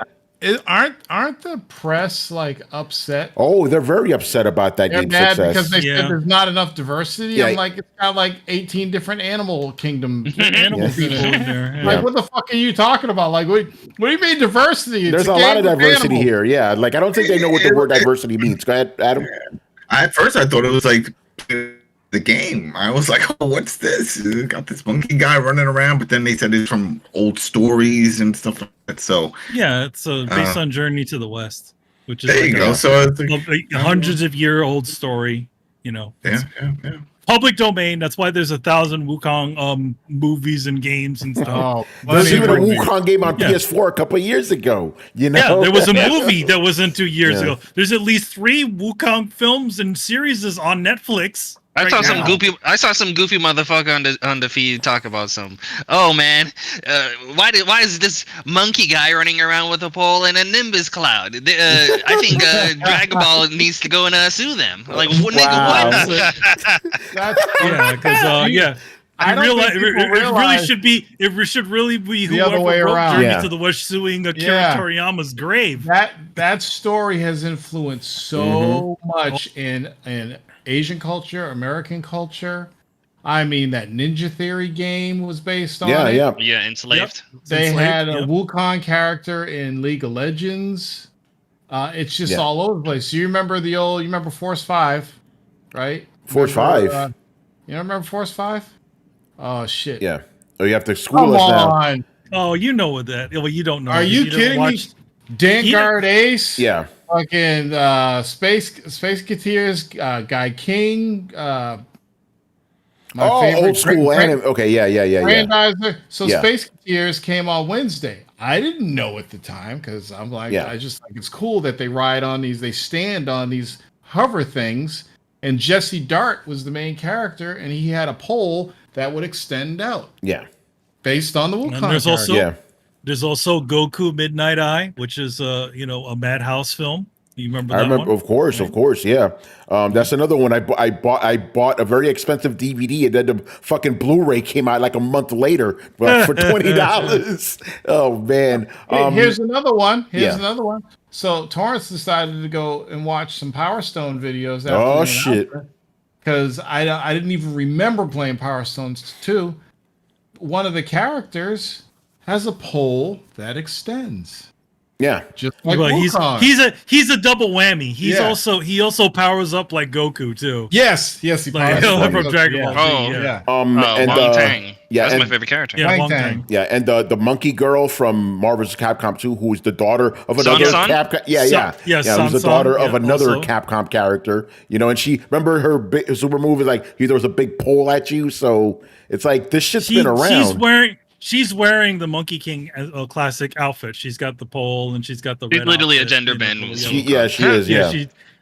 Aren't the press like upset? Oh, they're very upset about that They're game mad success because they said there's not enough diversity. Yeah. I'm like, it's got like 18 different animal kingdom animal people in there. Like, what the fuck are you talking about? Like, what do you mean diversity? There's a lot of diversity here. Yeah, like I don't think they know what the word diversity means. Go ahead, Adam. At first, I thought it was like the game. I was like, "Oh, what's this? It got this monkey guy running around," but then they said it's from old stories and stuff like that. So yeah, it's based on Journey to the West, which is there you go. So it's a hundreds of year old story. You know, yeah. Public domain. That's why there's 1,000 Wukong movies and games and stuff. There's even a Wukong game on PS4 a couple of years ago. You know, yeah, there was a movie that was in 2 years ago. There's at least 3 Wukong films and series on Netflix. I saw some goofy motherfucker on the feed talk about some. Oh man, why is this monkey guy running around with a pole and a Nimbus cloud? I think Dragon Ball needs to go and sue them. Like, nigga, what? Because I realize it should really be the other way whoever wrote around. Journey to the West suing Akira Toriyama's grave. That story has influenced so much in Asian culture, American culture. I mean, that Ninja Theory game was based on it. Yeah, Enslaved. They had a Wukong character in League of Legends. It's just all over the place. You remember Force 5, right? Force 5? You don't remember Force 5? Oh, shit. Yeah. Oh, you have to school us now. On. Oh, you know what that. Well, you don't know. Are you kidding me? Vanguard Ace? Yeah. Fucking Space Cateers, Guy King, my favorite old school anime. Okay, yeah. Grandizer. So Space Cateers came on Wednesday. I didn't know at the time because I'm like, Yeah. I just think it's cool that they ride on these, they stand on these hover things. And Jesse Dart was the main character, and he had a pole that would extend out. Yeah. Based on the Wukong. And there's also Yeah. there's also Goku Midnight Eye, which is a Madhouse film. You remember I that remember, one? of course, yeah. That's another one. I bought a very expensive DVD, and then the fucking Blu-ray came out like a month later, but for $20. Oh man! Here's another one. yeah. Another one. So Torrance decided to go and watch some Power Stone videos. Oh shit! Because I didn't even remember playing Power Stones 2. One of the characters has a pole that extends. Yeah, just like well, Wukong. he's a double whammy. He Yeah. also powers up like Goku too. Yes, he like powers up from Dragon Ball Z. Oh, yeah. And Wang Tang. yeah, That's and, my favorite character. Yeah, Wang Wang Tang. Tang. Yeah, and the monkey girl from Marvel's Capcom 2, who is the daughter of another Son? Capcom. Son, who's the daughter Son, of another also. Capcom character. You know, and she remember her big super move is like there was a big pole at you. So it's like this shit's been around. She's wearing the Monkey King classic outfit. She's got the pole and she's got the. She's red literally outfit, a gender you know, bend. She is. Yeah.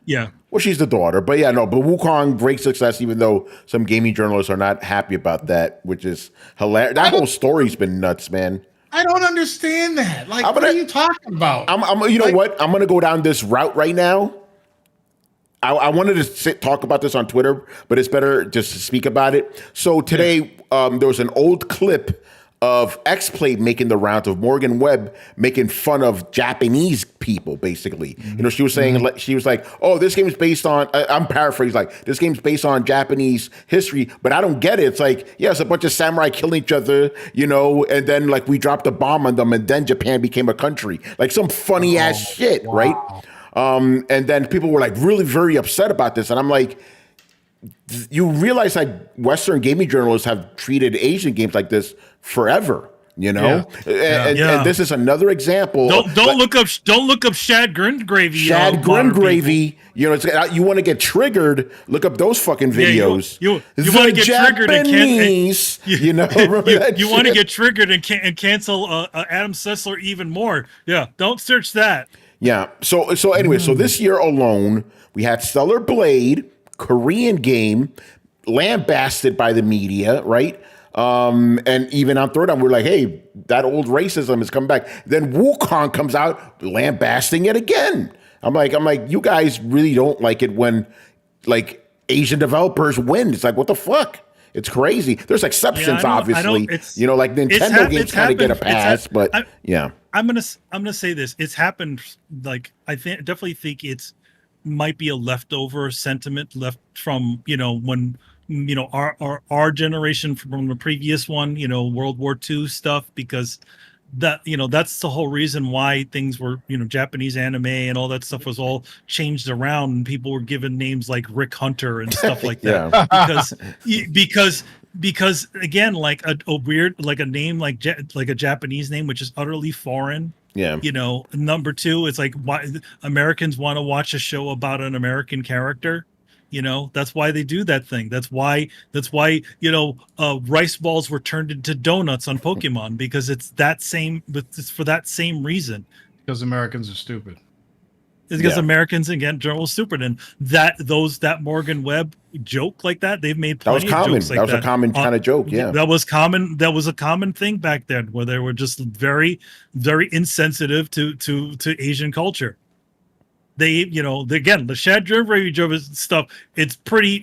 Yeah. Well, she's the daughter, but yeah, no. But Wukong great success, even though some gaming journalists are not happy about that, which is hilarious. That whole story's been nuts, man. I don't understand that. Like, what are you talking about? You know what? I'm gonna go down this route right now. I wanted to talk about this on Twitter, but it's better just to speak about it. So today, there was an old clip of X-Play making the rounds of Morgan Webb making fun of Japanese people, basically. Mm-hmm. You know, she was saying, she was like, oh, this game is based on, I'm paraphrasing, like, this game's based on Japanese history, but I don't get it. It's like, yeah, it's a bunch of samurai killing each other, you know, and then, like, we dropped a bomb on them, and then Japan became a country. Like, some funny-ass shit, right? And then people were, like, really very upset about this, and I'm like, you realize like Western gaming journalists have treated Asian games like this forever, you know, and this is another example. Don't look up Shad Gringravy. Shad Gringravy. You know, you want to get triggered? Look up those fucking videos. You want to get triggered and can't. You know, you want to get triggered and cancel Adam Sessler even more. Yeah, don't search that. Yeah. So anyway, so this year alone, we had Stellar Blade, Korean game, lambasted by the media, right? And even on Throwdown, we're like, hey, that old racism has come back. Then Wukong comes out lambasting it again. I'm like, you guys really don't like it when like Asian developers win. It's like, what the fuck? It's crazy. There's exceptions, obviously. You know, like Nintendo games kind of get a pass, but yeah. I'm gonna say this. It's happened. Like definitely think it's might be a leftover sentiment left from when our generation from the previous one, World War II stuff, because that's the whole reason why things were Japanese anime and all that stuff was all changed around, and people were given names like Rick Hunter and stuff like that because again, like a weird, like a name like a Japanese name which is utterly foreign. Yeah. Number two, it's like why Americans want to watch a show about an American character. That's why they do that thing. That's why rice balls were turned into donuts on Pokemon, because it's for that same reason. Because Americans are stupid. It's because Americans again general stupid, and that Morgan Webb joke like that, they've made plenty of jokes like that. That was a common kind of joke. Yeah, that was common. That was a common thing back then, where they were just very, very insensitive to Asian culture. They, again, the Shad Gringravy stuff. It's pretty.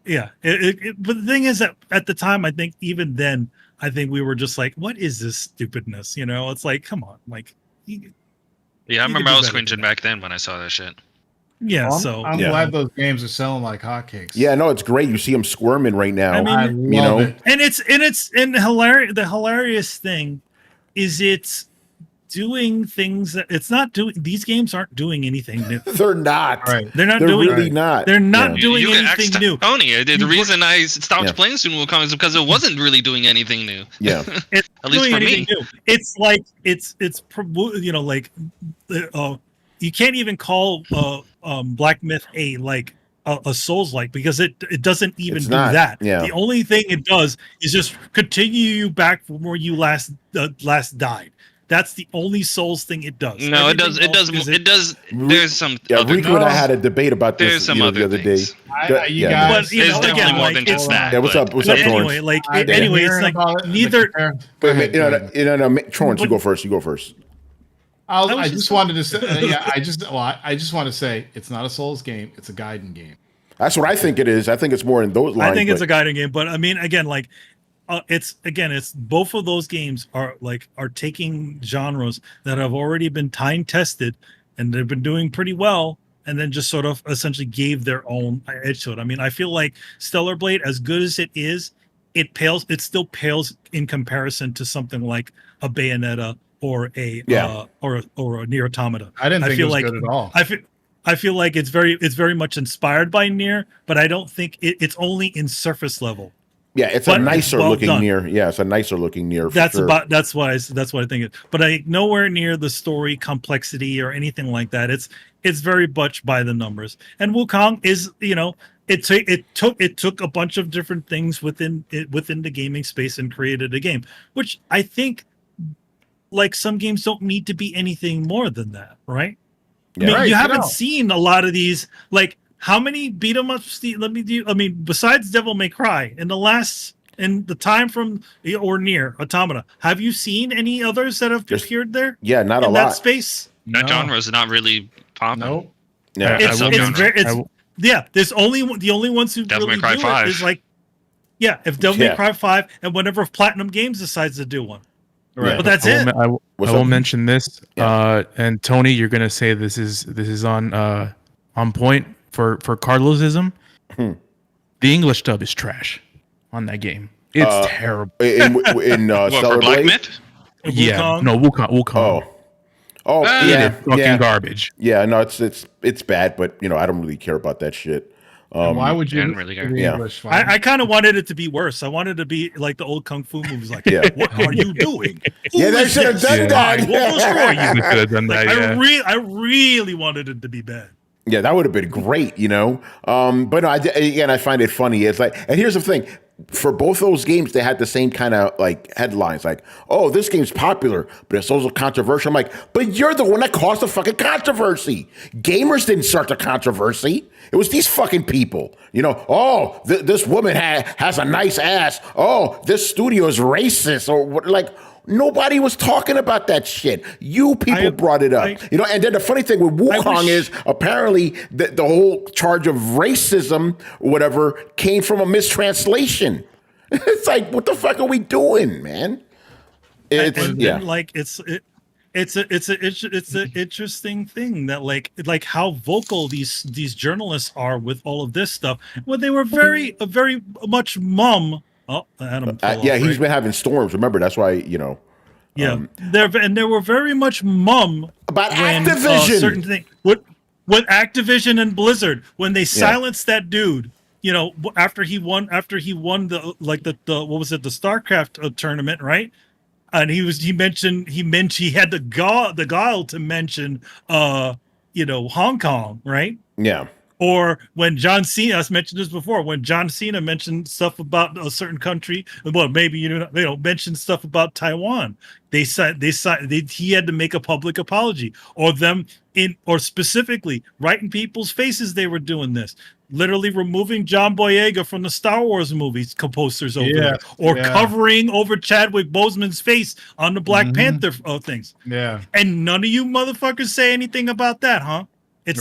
Yeah. But the thing is that at the time, I think even then, we were just like, what is this stupidness? It's like, come on, like. Yeah, I remember I was cringing back then when I saw that shit. Yeah, well, I'm glad those games are selling like hotcakes. Yeah, no, it's great. You see them squirming right now. I love it. And the hilarious thing is it's doing things that it's not doing. These games aren't doing anything new. They're not. Right. They're doing really not. They're not doing anything new. Tony, the reason I stopped playing Soon Will Come is because it wasn't really doing anything new. Yeah. It's at least for me. New. It's like it's like you can't even call Black Myth a like a Souls-like, because it doesn't even It's do not, that. yeah. The only thing it does is just continue you back from where you last died. That's the only Souls thing it does. No, it does. Everything It else does. It does. There's some. Yeah, other Rico and I No. had a debate about There's this some the other other day. things. You Yeah. guys, But, you There's know, definitely again, more like, than it's- just that. Yeah, what's but- up? What's But up, anyway, Torrance? like I've been anyway, it's hearing like about it, neither. Go ahead, Wait, go ahead. no, Torrance, you go first. You go first. I was I just just wanted to say, I just want to say it's not a Souls game; it's a Gaiden game. That's what I think it is. I think it's more in those lines. I think it's but- a guiding game, but I mean, again, like it's both of those games are taking genres that have already been time tested and they've been doing pretty well, and then just sort of essentially gave their own edge to it. I mean, I feel like Stellar Blade, as good as it is, it still pales in comparison to something like a Bayonetta or a or a Nier Automata. I didn't think feel it was like good at all. I feel like it's very much inspired by Nier, but I don't think it's only in surface level. Yeah, it's But a it's nicer well looking done. Nier. Yeah, it's a nicer looking Nier. For That's sure. that's what I think it. But nowhere near the story complexity or anything like that. It's very much by the numbers. And Wukong is, it took a bunch of different things within the gaming space and created a game, which I think, like, some games don't need to be anything more than that, right? Yeah. I mean, Right, you you haven't don't. seen a lot of these. Like, how many beat 'em ups? Besides Devil May Cry, in the time from or near Automata, have you seen any others that have Just- appeared there? Yeah, not a in lot. that space? That No. genre is not really popping. Nope. Yeah. It's subgenre. very there's the only ones who Devil May really Cry do 5. it is like, if Devil May Yeah. Cry 5 and whenever Platinum Games decides to do one. Right. But that's I it. will, What's I will up? mention this. Yeah. And Tony, you're gonna say this is on point for Carlosism. Hmm. The English dub is trash on that game. It's terrible. In What, Stellar for Black Blade. Myth? Yeah, Wukong? no Wukong. Oh, Ah. yeah, Fucking garbage. yeah. No, it's bad, but I don't really care about that shit. Why would you? didn't really care. the Yeah. English one? I kind of wanted it to be worse. I wanted it to be like the old kung fu movies, like, Yeah. what are you doing? Who Yeah, they is should have this? done that. I will destroy We you. could have done Like, that. Yeah. I really wanted it to be bad. Yeah, that would have been great, But no, I find it funny. It's like, and here's the thing: for both those games, they had the same kind of like headlines, like, "Oh, this game's popular, but it's also controversial." I'm like, but you're the one that caused the fucking controversy. Gamers didn't start the controversy. It was these fucking people. Oh, this woman has a nice ass. Oh, this studio is racist, or what? Like, nobody was talking about that shit. You people brought it up. And then the funny thing with Wukong is apparently the whole charge of racism or whatever came from a mistranslation. It's like, what the fuck are we doing, man? And then, like, it's an interesting thing that like how vocal these journalists are with all of this stuff when they were very much mum. Oh, Adam. He's been having storms. Remember, that's why Yeah, they were very much mum about when, Activision. Certain thing with Activision and Blizzard when they silenced that dude. After he won the what was it, the StarCraft tournament, right? And he had the guile to mention Hong Kong, right? Yeah. Or when John Cena, I mentioned this before, when John Cena mentioned stuff about a certain country, well, maybe mention stuff about Taiwan. He had to make a public apology, or specifically right in people's faces. They were doing this, literally removing John Boyega from the Star Wars movies posters over there, or covering over Chadwick Boseman's face on the Black Panther things. Yeah, and none of you motherfuckers say anything about that, huh? It's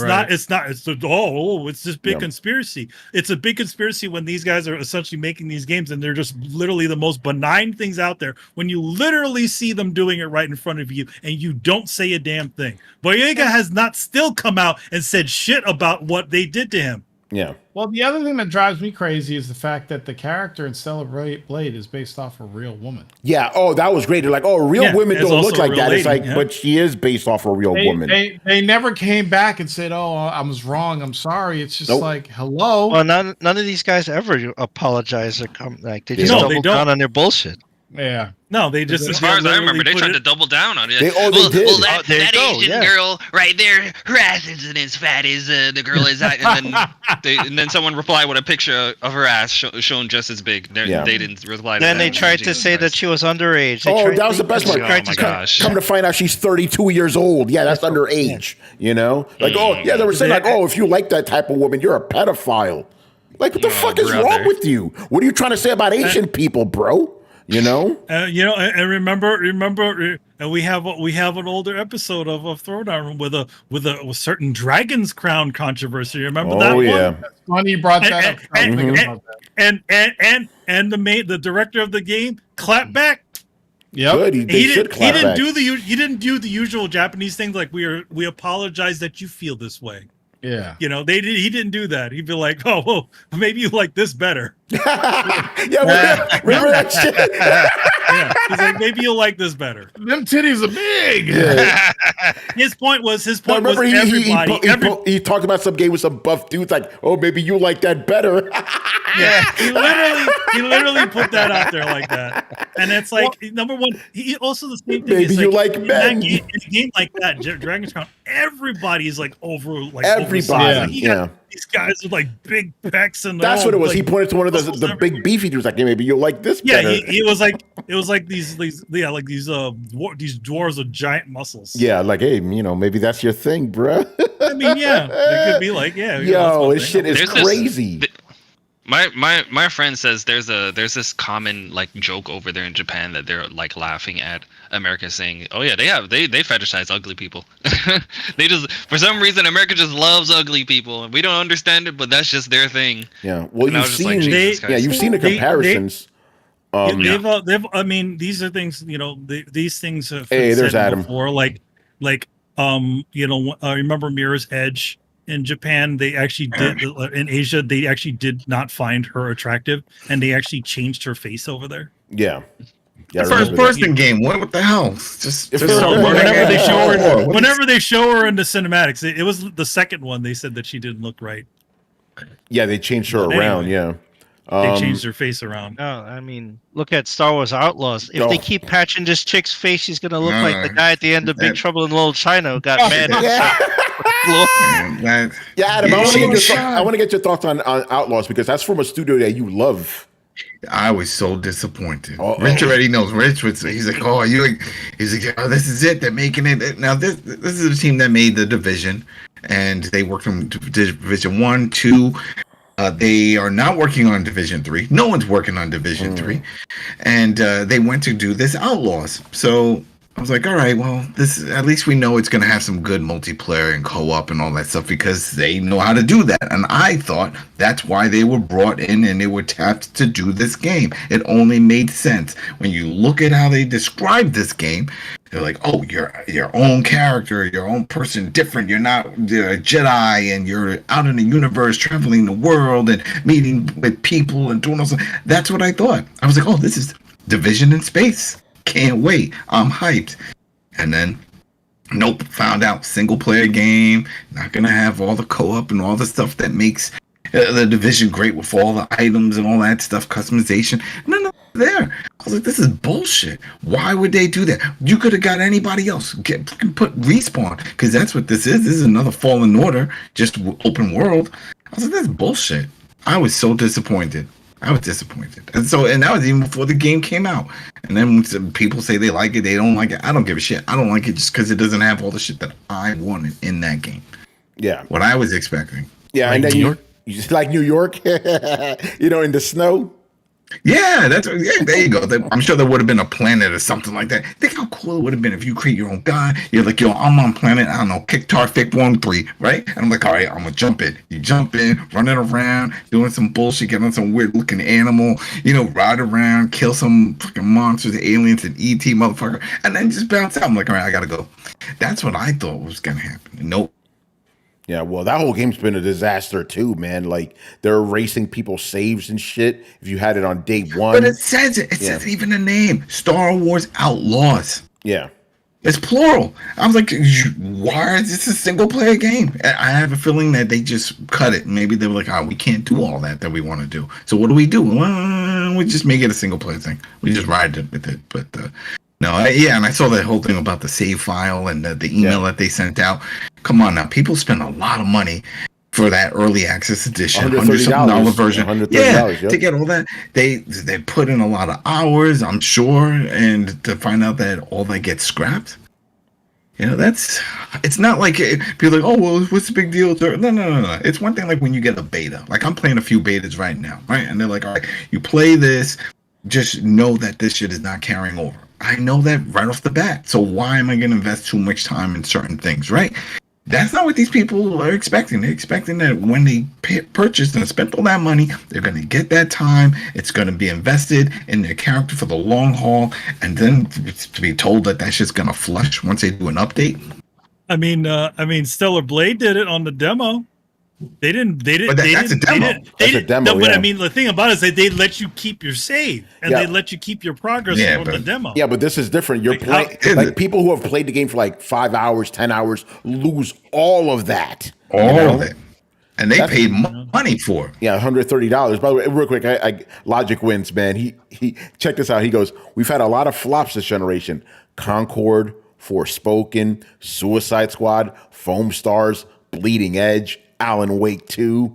this big conspiracy. It's a big conspiracy when these guys are essentially making these games and they're just literally the most benign things out there when you literally see them doing it right in front of you and you don't say a damn thing. Boyega has not still come out and said shit about what they did to him. Yeah. Well, the other thing that drives me crazy is the fact that the character in Stellar Blade is based off a real woman. Yeah. Oh, that was great. They're like, real women don't look like that. It's like, but she is based off a real woman. They never came back and said, "Oh, I was wrong. I'm sorry." It's just like, hello. Well, none of these guys ever apologize or come. Like, they just double down on their bullshit. Yeah. No, they just. As far as I remember, they put tried it- to double down on it. They did. Well, that, there you that go, Asian yeah. girl right there, her ass isn't as fat as the girl is, and then someone replied with a picture of her ass shown just as big. Yeah. They didn't reply. To Then that. they tried to Jesus say that Christ. she was underage. They Oh, tried that was to- the best they part. tried Oh my to- gosh. Come to find out she's 32 years old. Yeah, that's underage. You know, like they were saying like, if you like that type of woman, you're a pedophile. Like, what the fuck is brother. wrong with you? What are you trying to say about Asian people, bro? You know, and remember, and we have an older episode of Throwdown with a certain Dragon's Crown controversy. Remember that one? yeah. Funny you brought that up. I was thinking about that. And the director of the game clapped back. Yep. Good. They should clap back. He didn't do the usual Japanese things like we apologize that you feel this way. Yeah. He didn't do that. He'd be like, oh, well, maybe you like this better. Yeah, remember that shit? Yeah. He's like, maybe you'll like this better. Them titties are big. Yeah. His point was Remember everybody. he talked about some game with some buff dudes like, oh, maybe you like that better. Yeah, he literally put that out there like that, and it's like number one. He also the same thing. Maybe is you like like in, men. in a game like that, Dragon's Crown. Everybody's like oversized. Everybody, Like, he got these guys with like big pecs and That's what it was. like, He pointed to one of the muscles big beefy dudes like, hey, maybe you'll like this Yeah, better. it was like these dwarves with giant muscles. Yeah, like, hey, maybe that's your thing, bruh. I mean, yeah, it could be like, yeah. Yo, this shit is There's crazy. My friend says there's this common like joke over there in Japan that they're like laughing at America saying, oh yeah, they fetishize ugly people. They just, for some reason, America just loves ugly people, and we don't understand it, but that's just their thing. Yeah, well, And I you've was just like, seen, Jesus Christ. you've seen the comparisons. They've I mean, these are things, these things have been Hey, there's said Adam. before, remember Mirror's Edge in Japan, they actually did, in Asia, they actually did not find her attractive, and they actually changed her face over there. Yeah. Yeah, I First remember that. person game. What the hell? Just Whenever they show her in the cinematics, it was the second one. They said that she didn't look right. Yeah, they changed her But around. anyway, Yeah. They changed her face around. No, I mean, look at Star Wars Outlaws. If they keep patching this chick's face, she's gonna look like the guy at the end of Big Trouble in Little China who got mad. Yeah, Adam, I want to get your thoughts on Outlaws because that's from a studio that you love. I was so disappointed. Rich already knows. He's like, oh, he's like, oh, this is it. They're making it. Now this is the team that made the Division, and they worked from Division 1, 2. They are not working on Division 3. No one's working on Division 3, and they went to do this Outlaws. So I was like, all right, well, this at least we know it's going to have some good multiplayer and co-op and all that stuff because they know how to do that. And I thought that's why they were brought in and they were tapped to do this game. It only made sense when you look at how they describe this game. They're like, oh, you're your own character, your own person, different. You're not a Jedi, and you're out in the universe, traveling the world, and meeting with people and doing all stuff. That's what I thought. I was like, oh, this is Division in space. Can't wait. I'm hyped. And then, nope, found out single player game, not going to have all the co-op and all the stuff that makes the Division great with all the items and all that stuff, customization. None of that there. I was like, this is bullshit. Why would they do that? You could have got anybody else. Put Respawn, because that's what this is. This is another Fallen Order, just open world. I was like, that's bullshit. I was so disappointed. And that was even before the game came out. And then when some people say they like it, they don't like it. I don't give a shit. I don't like it just because it doesn't have all the shit that I wanted in that game. Yeah. What I was expecting. Yeah, like and then New York. You just like New York, in the snow. Yeah, there you go. I'm sure there would have been a planet or something like that. Think how cool it would have been if you create your own guy. You're like, yo, I'm on planet, I don't know, Kicktar Fick 1-3, right? And I'm like, all right, I'm gonna jump in. You jump in, running around, doing some bullshit, getting on some weird looking animal, ride around, kill some fucking monsters, aliens, and ET motherfucker, and then just bounce out. I'm like, all right, I gotta go. That's what I thought was gonna happen. Nope. Yeah, well, that whole game's been a disaster too, man. Like they're erasing people's saves and shit. If you had it on day one, But it says it. It says even the name Star Wars Outlaws. Yeah, it's plural. I was like, why is this a single player game? I have a feeling that they just cut it. Maybe they were like, oh, we can't do all that we want to do. So what do? Well, we just make it a single player thing. We just ride it with it. But no, and I saw that whole thing about the save file and the email that they sent out. Come on now, people spend a lot of money for that early access edition, $130 version. To get all that, they put in a lot of hours, I'm sure, and to find out that all that gets scrapped. It's not like people are like, oh, well, what's the big deal? No. It's one thing like when you get a beta. Like I'm playing a few betas right now, right? And they're like, all right, you play this, just know that this shit is not carrying over. I know that right off the bat. So why am I going to invest too much time in certain things, right? That's not what these people are expecting. They're expecting that when they purchased and spent all that money, they're going to get that time. It's going to be invested in their character for the long haul, and then to be told that that's just going to flush once they do an update. I mean, Stellar Blade did it on the demo. They didn't. But that's a demo. That's a demo. No, but I mean, the thing about it is they let you keep your save and they let you keep your progress on the demo. Yeah, but this is different. You're playing like people who have played the game for like 5 hours, 10 hours lose all of that. All of it. And they paid money for it. Yeah, $130. By the way, real quick, I Logic wins, man. He check this out. He goes, we've had a lot of flops this generation. Concord, Forspoken, Suicide Squad, Foam Stars, Bleeding Edge, Alan Wake 2.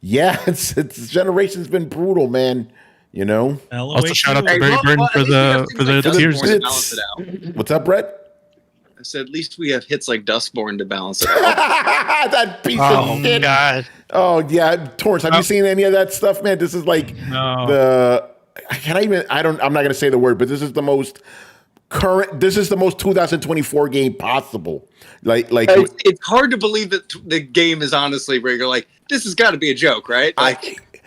Yeah, it's generation's been brutal, man. Also, shout out to Barry Burton for the tears. What's up, Brett? I said, at least we have hits like Dustborn to balance it out. That piece of shit. God. Oh yeah, Torrence, have you seen any of that stuff, man? This is like I'm not gonna say the word, but this is the most current. This is the most 2024 game possible. Like it's hard to believe that the game is honestly where you're like, this has got to be a joke, right?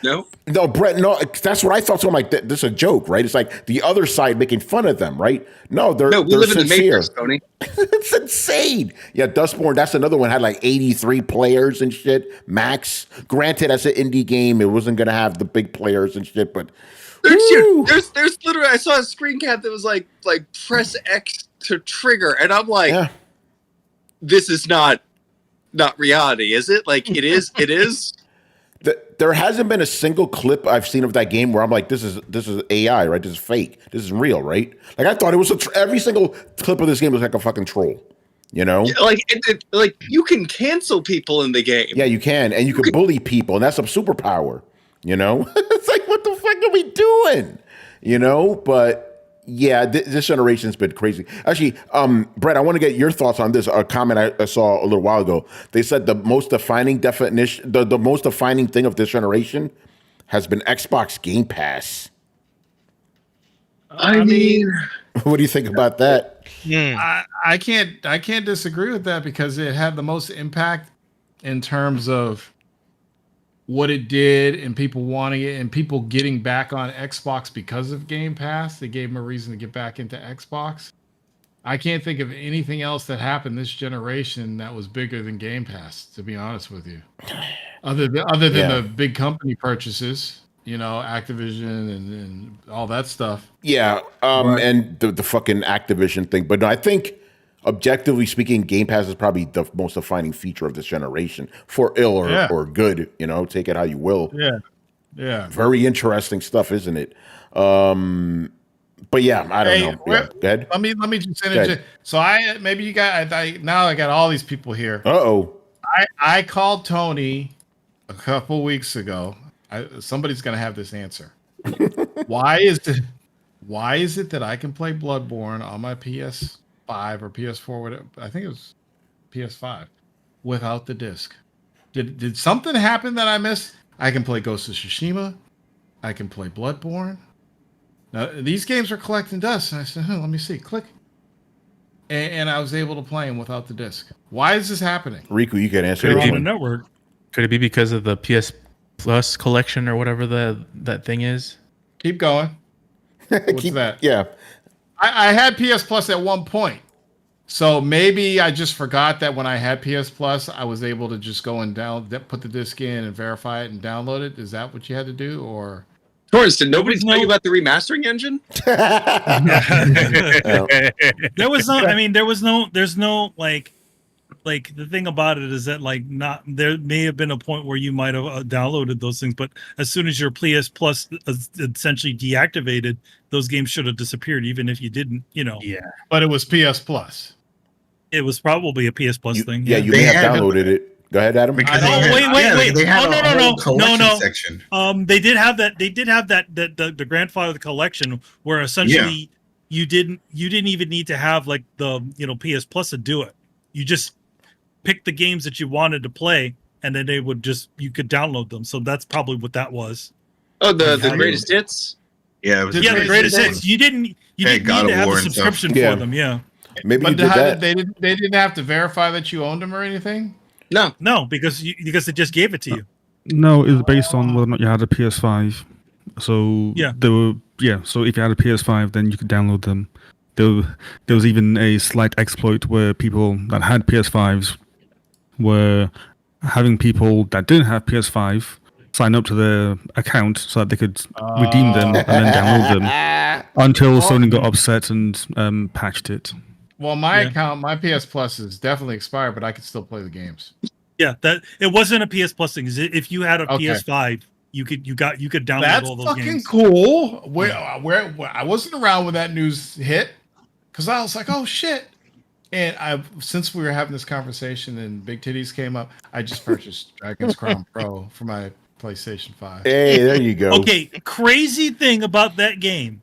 No, Brett, no, that's what I thought. So I'm like, this is a joke, right? It's like the other side making fun of them, right? No, we live sincere. in the Matrix, Tony. It's insane. Yeah, Dustborn, that's another one, had like 83 players and shit. Max. Granted, as an indie game, it wasn't gonna have the big players and shit, but there's literally, I saw a screen cap that was like press X to trigger, and I'm like, this is not reality, is it? Like it is. There hasn't been a single clip I've seen of that game where I'm like, this is AI, right? This is fake. This is real, right? Like I thought it was every single clip of this game was like a fucking troll, Like you can cancel people in the game. Yeah, you can, and you can bully people, and that's a superpower. It's like, what the fuck are we doing? But yeah, this generation's been crazy. Actually, Brett, I want to get your thoughts on this. A comment I saw a little while ago. They said the most defining definition, the most defining thing of this generation has been Xbox Game Pass. I mean, what do you think about that? I can't disagree with that because it had the most impact in terms of what it did and people wanting it and people getting back on Xbox because of Game Pass. They gave them a reason to get back into Xbox. I can't think of anything else that happened this generation that was bigger than Game Pass, to be honest with you. Other than the big company purchases, Activision and all that stuff. Yeah, and the fucking Activision thing. But no, I think objectively speaking, Game Pass is probably the most defining feature of this generation, for ill or good. Take it how you will. Yeah. Very interesting stuff, isn't it? But yeah, I don't know. Yeah, go ahead. Let me just interject. So I got all these people here. I called Tony a couple weeks ago. Somebody's gonna have this answer. Why is it that I can play Bloodborne on my PS5 or PS4, whatever? I think it was PS5 without the disc? Did something happen that I missed? I can play Ghost of Tsushima. I can play Bloodborne. Now, these games are collecting dust. And I said, let me see. Click. And I was able to play them without the disc. Why is this happening? Riku, you can answer Could that it be one. the network? Could it be because of the PS Plus collection or whatever that thing is? Keep going. What's that? Yeah. I had PS Plus at one point. So maybe I just forgot that when I had PS Plus, I was able to just go and put the disc in and verify it and download it. Is that what you had to do? Or Torrence, did nobody tell you about the remastering engine? There was no, there's no like like the thing about it is that like not there may have been a point where you might have downloaded those things, but as soon as your PS Plus essentially deactivated, those games should have disappeared, even if you didn't. Yeah, but it was PS Plus. It was probably a PS Plus thing. Yeah, you may have downloaded it. Go ahead, Adam. Wait. They had Oh, a whole collection no. section. They did have that. They did have that. The grandfather collection where essentially you didn't even need to have like the PS Plus to do it. You just pick the games that you wanted to play, and then you could download them. So that's probably what that was. Oh, the greatest hits. Yeah, it was the greatest hits. You didn't need God to of have War a and subscription stuff. for them. Yeah. Maybe But you did that. they didn't have to verify that you owned them or anything. No, because they just gave it to you. No, it was based on whether or not you had a PS5. So So if you had a PS5, then you could download them. There was even a slight exploit where people that had PS5s were having people that didn't have PS5 sign up to their account so that they could redeem them and then download them until Sony got upset and patched it. Well, my account, my PS Plus is definitely expired, but I can still play the games. Yeah, that it wasn't a PS Plus thing. If you had a PS5, you could download That's all those fucking games. cool. Where I wasn't around when that news hit, because I was like, oh shit. And since we were having this conversation and Big Titties came up, I just purchased Dragon's Crown Pro for my PlayStation 5. Hey, there you go. Okay, crazy thing about that game,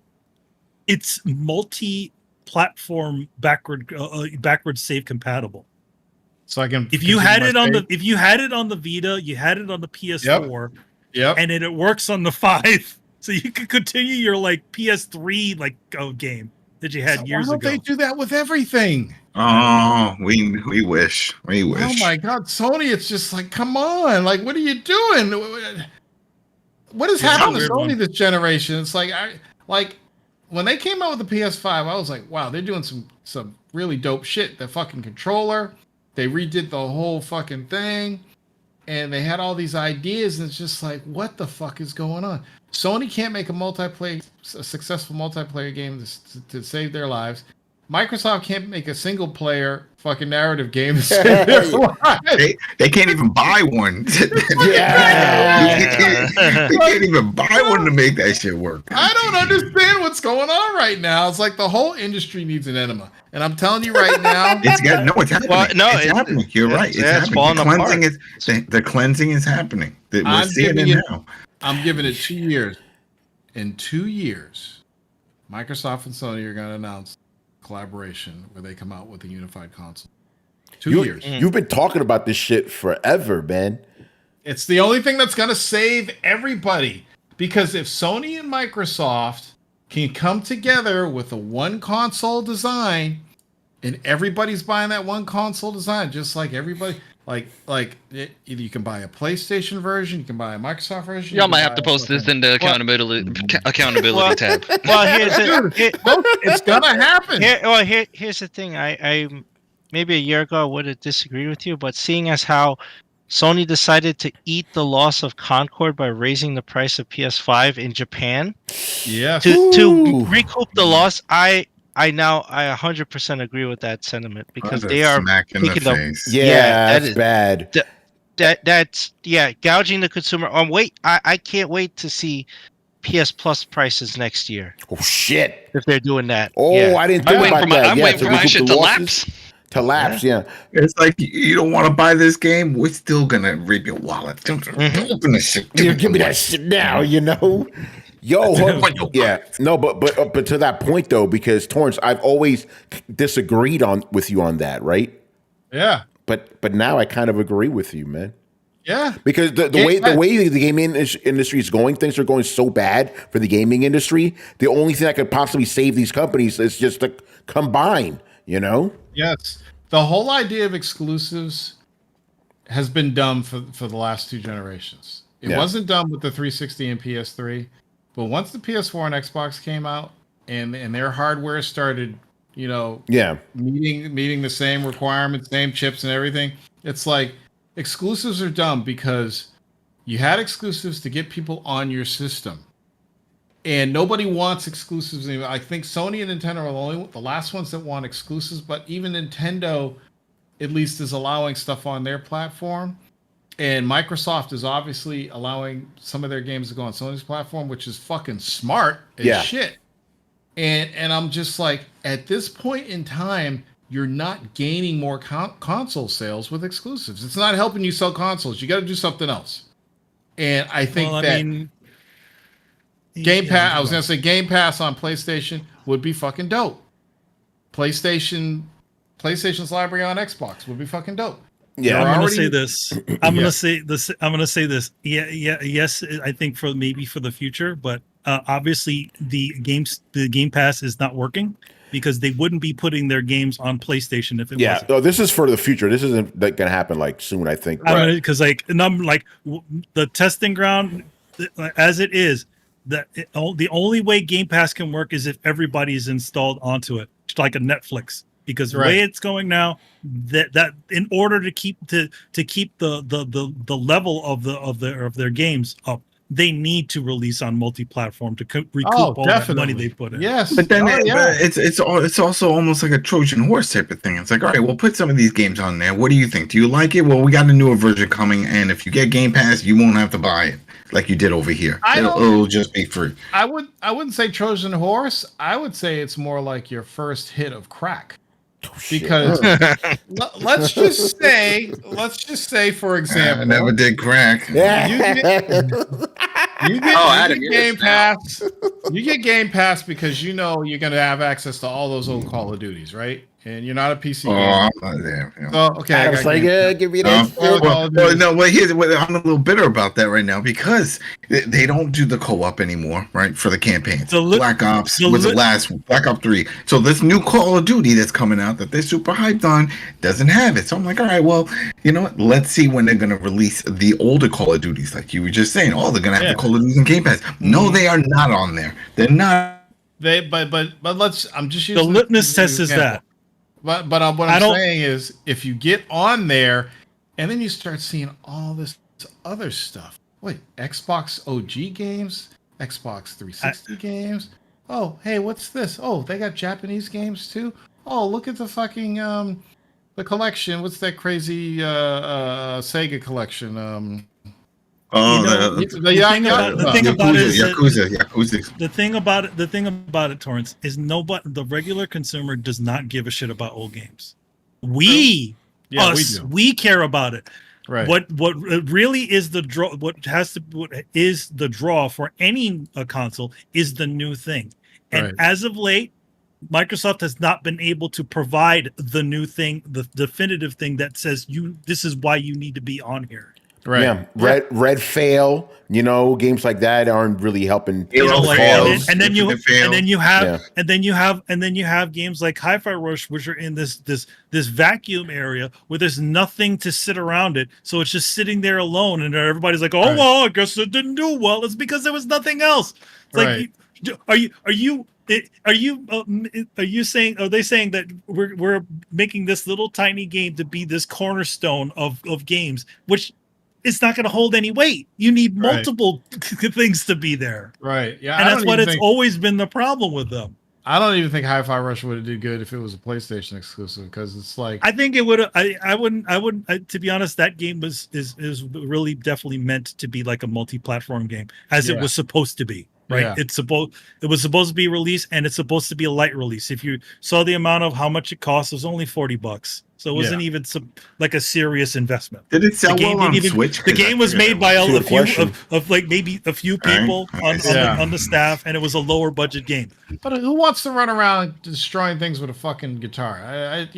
it's multi-platform backward save compatible. So I can if you had it on the Vita, you had it on the PS4, and then it works on the 5, so you could continue your like PS3 game that you had years ago. Why don't they do that with everything? Oh, we wish. Oh my God, Sony! It's just like, come on! Like, what are you doing? What has happened to Sony this generation? It's like, when they came out with the PS5, I was like, wow, they're doing some really dope shit. The fucking controller, they redid the whole fucking thing, and they had all these ideas, and it's just like, what the fuck is going on? Sony can't make a successful multiplayer game to save their lives. Microsoft can't make a single player fucking narrative game to save their lives. They can't even buy one. They can't even buy one to make that shit work. I don't understand what's going on right now. It's like the whole industry needs an enema. And I'm telling you right now, it's happening. It's happening. You're right. It's happening. The cleansing is happening. We're seeing it now. I'm giving it 2 years. In 2 years, Microsoft and Sony are going to announce collaboration where they come out with a unified console. 2 years. You've been talking about this shit forever, man. It's the only thing that's going to save everybody. Because if Sony and Microsoft can come together with a one console design, and everybody's buying that one console design, just like everybody, either you can buy a PlayStation version, you can buy a Microsoft version. Y'all might have to post this in the accountability tab. Well, it's gonna happen. Here's the thing. I maybe a year ago I would have disagreed with you, but seeing as how Sony decided to eat the loss of Concord by raising the price of PS5 in Japan, to recoup the loss, I 100% agree with that sentiment because they are making the face. That's bad. That's gouging the consumer. I can't wait to see PS Plus prices next year. Oh shit! If they're doing that. I didn't think about that. I'm waiting for my shit to lapse. It's like you don't want to buy this game. We're still gonna rip your wallet. Open the shit. Give me that shit now. Yo, but to that point though, because Torrence, I've always disagreed with you on that, right? Yeah. But now I kind of agree with you, man. Yeah. Because the way the gaming industry is going, things are going so bad for the gaming industry. The only thing that could possibly save these companies is just to combine. Yes. The whole idea of exclusives has been dumb for the last two generations. It wasn't dumb with the 360 and PS3. But once the PS4 and Xbox came out and their hardware started, meeting the same requirements, same chips and everything, it's like exclusives are dumb because you had exclusives to get people on your system. And nobody wants exclusives anymore. I think Sony and Nintendo are the last ones that want exclusives, but even Nintendo at least is allowing stuff on their platform. And Microsoft is obviously allowing some of their games to go on Sony's platform, which is fucking smart as shit. And I'm just like, at this point in time, you're not gaining more console sales with exclusives. It's not helping you sell consoles. You got to do something else. And I think Game Pass, I was going to say Game Pass on PlayStation would be fucking dope. PlayStation's library on Xbox would be fucking dope. Yeah, I'm going to say this. I'm going to say this. Yeah, yes. I think for the future, but obviously the Game Pass is not working because they wouldn't be putting their games on PlayStation if it wasn't. Yeah, this is for the future. This isn't going to happen like soon. I think because the testing ground as it is. The only way Game Pass can work is if everybody's installed onto it, like a Netflix. Because the way it's going now, that in order to keep the level of their games up, they need to release on multi-platform to recoup all that money they put in. Yes, but then it's also almost like a Trojan horse type of thing. It's like, all right, we'll put some of these games on there. What do you think? Do you like it? Well, we got a newer version coming, and if you get Game Pass, you won't have to buy it like you did over here. It'll just be free. I wouldn't say Trojan horse. I would say it's more like your first hit of crack. Because let's just say, for example, I never did crack. You get Game Pass. You get Game Pass because you know you're going to have access to all those old Call of Duties, right? And you're not a PC gamer. I'm not there. So, okay, I was like, give me that. I'm a little bitter about that right now because they don't do the co-op anymore, right? For the campaigns. Black Ops was the last Black Ops 3. So this new Call of Duty that's coming out that they're super hyped on doesn't have it. So I'm like, all right, well, you know what? Let's see when they're going to release the older Call of Duties, like you were just saying. Oh, they're going to have the Call of Duties in Game Pass. No, they are not on there. They're not. But let's. I'm just using the litmus test is that. But what I'm saying is, if you get on there, and then you start seeing all this other stuff. Wait, Xbox OG games, Xbox 360 games. Oh, hey, what's this? Oh, they got Japanese games too. Oh, look at the fucking the collection. What's that crazy Sega collection? Yakuza. The thing about it, Torrence, is the regular consumer does not give a shit about old games. We care about it. Right. What really is the draw? What is the draw for any console is the new thing, and as of late, Microsoft has not been able to provide the new thing, the definitive thing that says this is why you need to be on here. Right. Yeah. Red Fail, games like that aren't really helping. And then you have games like Hi-Fi Rush, which are in this vacuum area where there's nothing to sit around it, so it's just sitting there alone, and everybody's like, "Oh well, I guess it didn't do well." It's because there was nothing else. It's like, are you saying? Are they saying that we're making this little tiny game to be this cornerstone of games, which it's not going to hold any weight? You need multiple things to be there. Right. Yeah. And that's what it's always been the problem with them. I don't even think Hi-Fi Rush would have did good if it was a PlayStation exclusive, because it's like, I think it would have. I wouldn't. To be honest, that game is really definitely meant to be like a multi-platform game, as it was supposed to be. Right. Yeah. It was supposed to be released, and it's supposed to be a light release. If you saw the amount of how much it cost, it was only $40. So it wasn't even like a serious investment. Did it sell well on Switch? The game was made by a few of like maybe a few people on the staff, and it was a lower budget game. But who wants to run around destroying things with a fucking guitar? It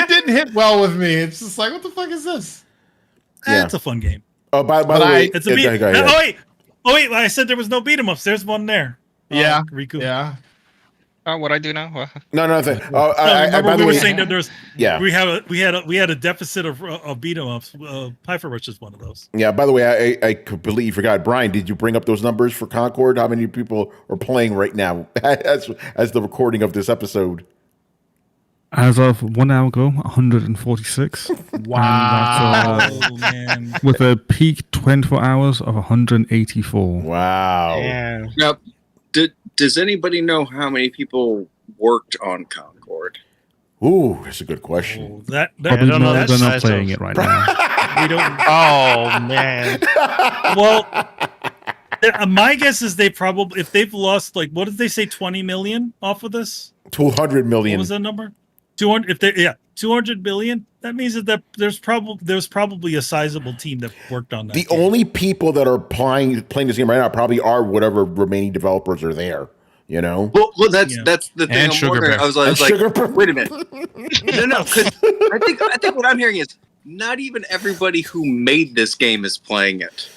didn't hit well with me. It's just like, what the fuck is this? It's a fun game. Oh, by the way, it's a beat. Oh wait! I said there was no beat 'em ups. There's one there. Yeah, Riku. Yeah. What I do now? What? No. Remember we were saying that there's we had a deficit of beat 'em ups. Hi-Fi Rush is one of those. Yeah. By the way, I completely forgot. Brian, did you bring up those numbers for Concord? How many people are playing right now as the recording of this episode? As of 1 hour ago, 146. Wow. Man. With a peak 24 hours of 184. Wow. Yeah. Now, does anybody know how many people worked on Concord? Ooh, that's a good question. Oh, that Probably don't know not, that they're not size playing of- it right now. we don't. Oh man. Well, my guess is they probably, if they've lost, like, what did they say, 20 million off of this? 200 What million. was that number? 200. If they 200 billion. That means that there's probably a sizable team that worked on that. The game. only people that are playing this game right now probably are whatever remaining developers are there. You know. Well, that's the thing. And I'm Sugar wondering. Bear. I was like, Sugar Bear. wait a minute. No, because I think what I'm hearing is not even everybody who made this game is playing it.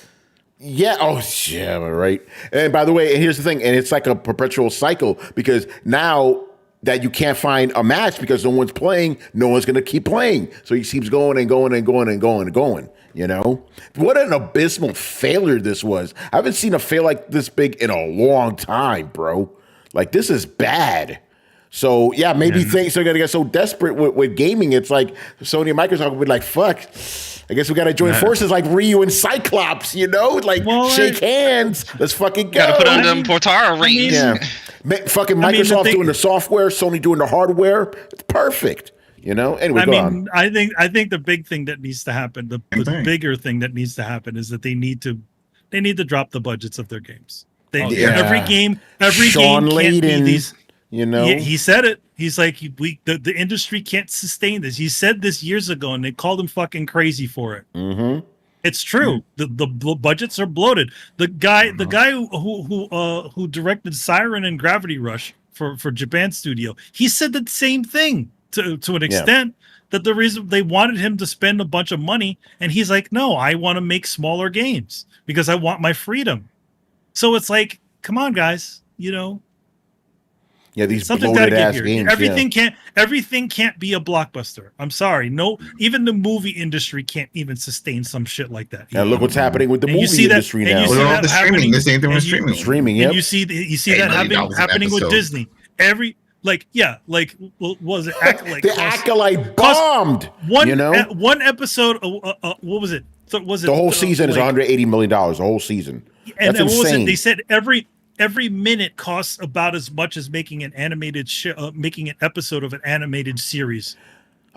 Yeah. Oh, yeah. Right. And by the way, here's the thing, and it's like a perpetual cycle because now that you can't find a match because no one's playing, no one's going to keep playing. So he keeps going and going and going and going and going. You know, what an abysmal failure this was. I haven't seen a fail like this big in a long time, bro. Like, this is bad. So, yeah, maybe things are going to get so desperate with gaming. It's like Sony and Microsoft will be like, fuck, I guess we got to join forces like Ryu and Cyclops, you know? Like, shake hands. Let's fucking go. Gotta put on them Portara rings. Yeah. Fucking Microsoft doing the software, Sony doing the hardware. It's perfect. You know? Anyway, go on. I think the big thing that needs to happen, the bigger thing that needs to happen is that they need to drop the budgets of their games. Every game Sean can't Layden, be these. You know, he said it. He's like, the industry can't sustain this. He said this years ago, and they called him fucking crazy for it. Mm-hmm. It's true. The budgets are bloated. The guy who directed Siren and Gravity Rush for Japan Studio, he said the same thing to an extent. That the reason they wanted him to spend a bunch of money, and he's like, no, I want to make smaller games because I want my freedom. So it's like, come on, guys, you know. Yeah, these bloated ass games. Everything can't be a blockbuster. I'm sorry. No, even the movie industry can't even sustain some shit like that. Now look what's happening with the movie industry now. Well, the streaming, the same thing with streaming. Streaming, yeah. And you see that happening with Disney. What was it? Acolyte. The Acolyte bombed. One episode. What was it? So was it the whole season is $180 million? The whole season. And That's what was insane. it? They said every minute costs about as much as making an animated making an episode of an animated series.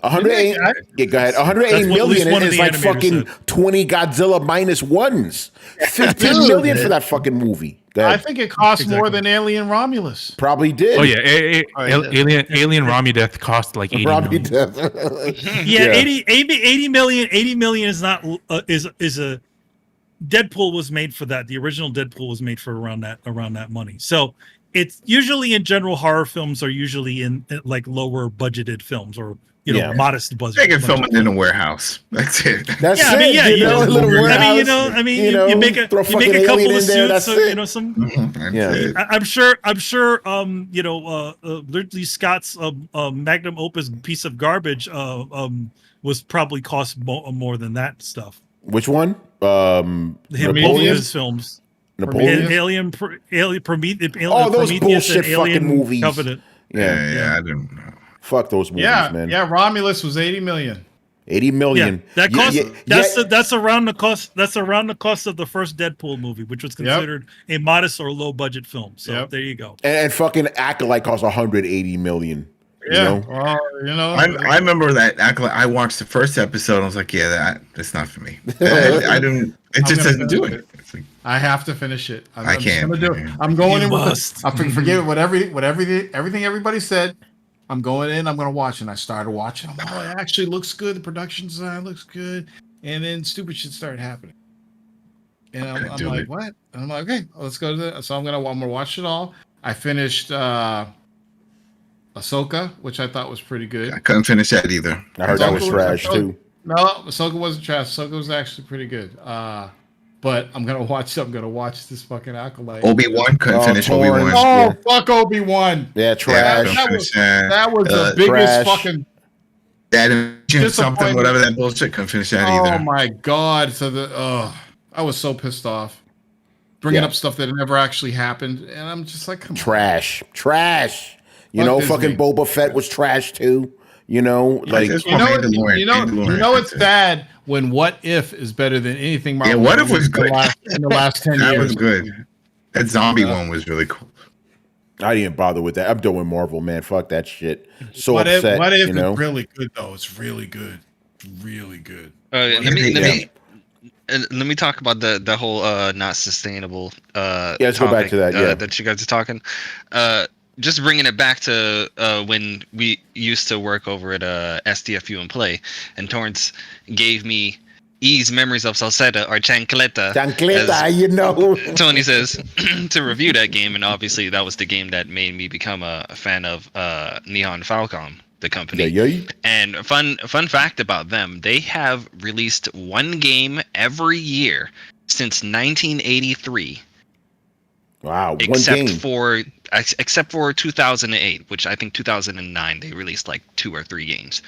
180. Yeah, go ahead. 180 million is like fucking 20 Godzilla minus ones. 15 million for that fucking movie. I think it costs more than Alien Romulus. Probably did. Oh yeah, Alien Romulus cost like 80 million. Yeah, 80 million. 80 million is not is a Deadpool was made for that. The original Deadpool was made for around that money. So it's usually in general horror films are usually in like lower budgeted films or modest budget. They can film it in a warehouse. That's it. That's it. You make a couple of suits. So, some. I'm sure. Ridley Scott's magnum opus piece of garbage was probably cost more than that stuff. Which one? His films. Napoleon? Prometheus. Those bullshit fucking movies. Covenant. Yeah, I didn't know. Fuck those movies, man. Yeah, Romulus was 80 million. 80 million. Yeah, that cost. That's around the cost. That's around the cost of the first Deadpool movie, which was considered a modest or low budget film. So there you go. And fucking Acolyte cost 180 million. Yeah, I remember that Acolyte. I watched the first episode. And I was like, that's not for me. I didn't. It just doesn't do it. Like, I have to finish it. I can't. Gonna do it. I'm going in with this. I forget everything everybody said. I'm going in. I'm going to watch, and I started watching. I'm like, oh, it actually looks good. The production design looks good, and then stupid shit started happening. And I'm like, what? And I'm like, okay, let's go to the. So I'm gonna watch it all. I finished Ahsoka, which I thought was pretty good. I couldn't finish that either. I heard that was trash too. No, Ahsoka wasn't trash. Ahsoka was actually pretty good. But I'm gonna watch this fucking Acolyte. Obi-Wan couldn't finish Obi-Wan. Oh, fuck Obi-Wan. Yeah, trash. That was the biggest fucking that something, whatever that bullshit. Couldn't finish that either. Oh my god! So I was so pissed off. Bringing up stuff that never actually happened, and I'm just like, come on. Trash. You know, fucking Boba Fett was trash too. You know, like it's bad when What If is better than anything Marvel. Yeah, What If was good in the last 10 years. That was good. That zombie one was really cool. I didn't bother with that. I'm doing Marvel, man. Fuck that shit. So what upset. What if you know? it's really good though? It's really good, really good. Let me talk about the whole not sustainable let's go back to that. that you guys are talking. Just bringing it back to when we used to work over at SDFU and play, and Torrence gave me E's memories of Salsetta or Chancleta. Chancleta, you know. Tony says to review that game, and obviously that was the game that made me become a fan of Neon Falcom, the company. Yeah. And fun fact about them, they have released one game every year since 1983. Wow, except for 2008, which I think 2009 they released like 2 or 3 games.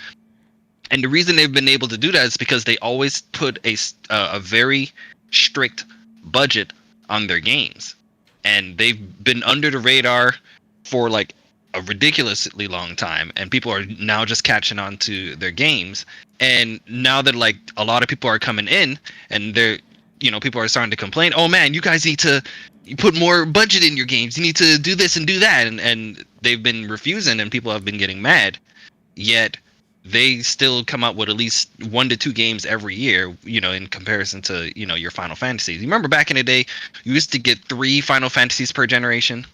And the reason they've been able to do that is because they always put a very strict budget on their games, and they've been under the radar for like a ridiculously long time, and people are now just catching on to their games. And now that like a lot of people are coming in, and they're, people are starting to complain, oh man, you guys need to put more budget in your games, you need to do this and do that, and they've been refusing, and people have been getting mad. Yet they still come out with at least 1 to 2 games every year, in comparison to, your Final Fantasies. You remember back in the day, you used to get 3 Final Fantasies per generation?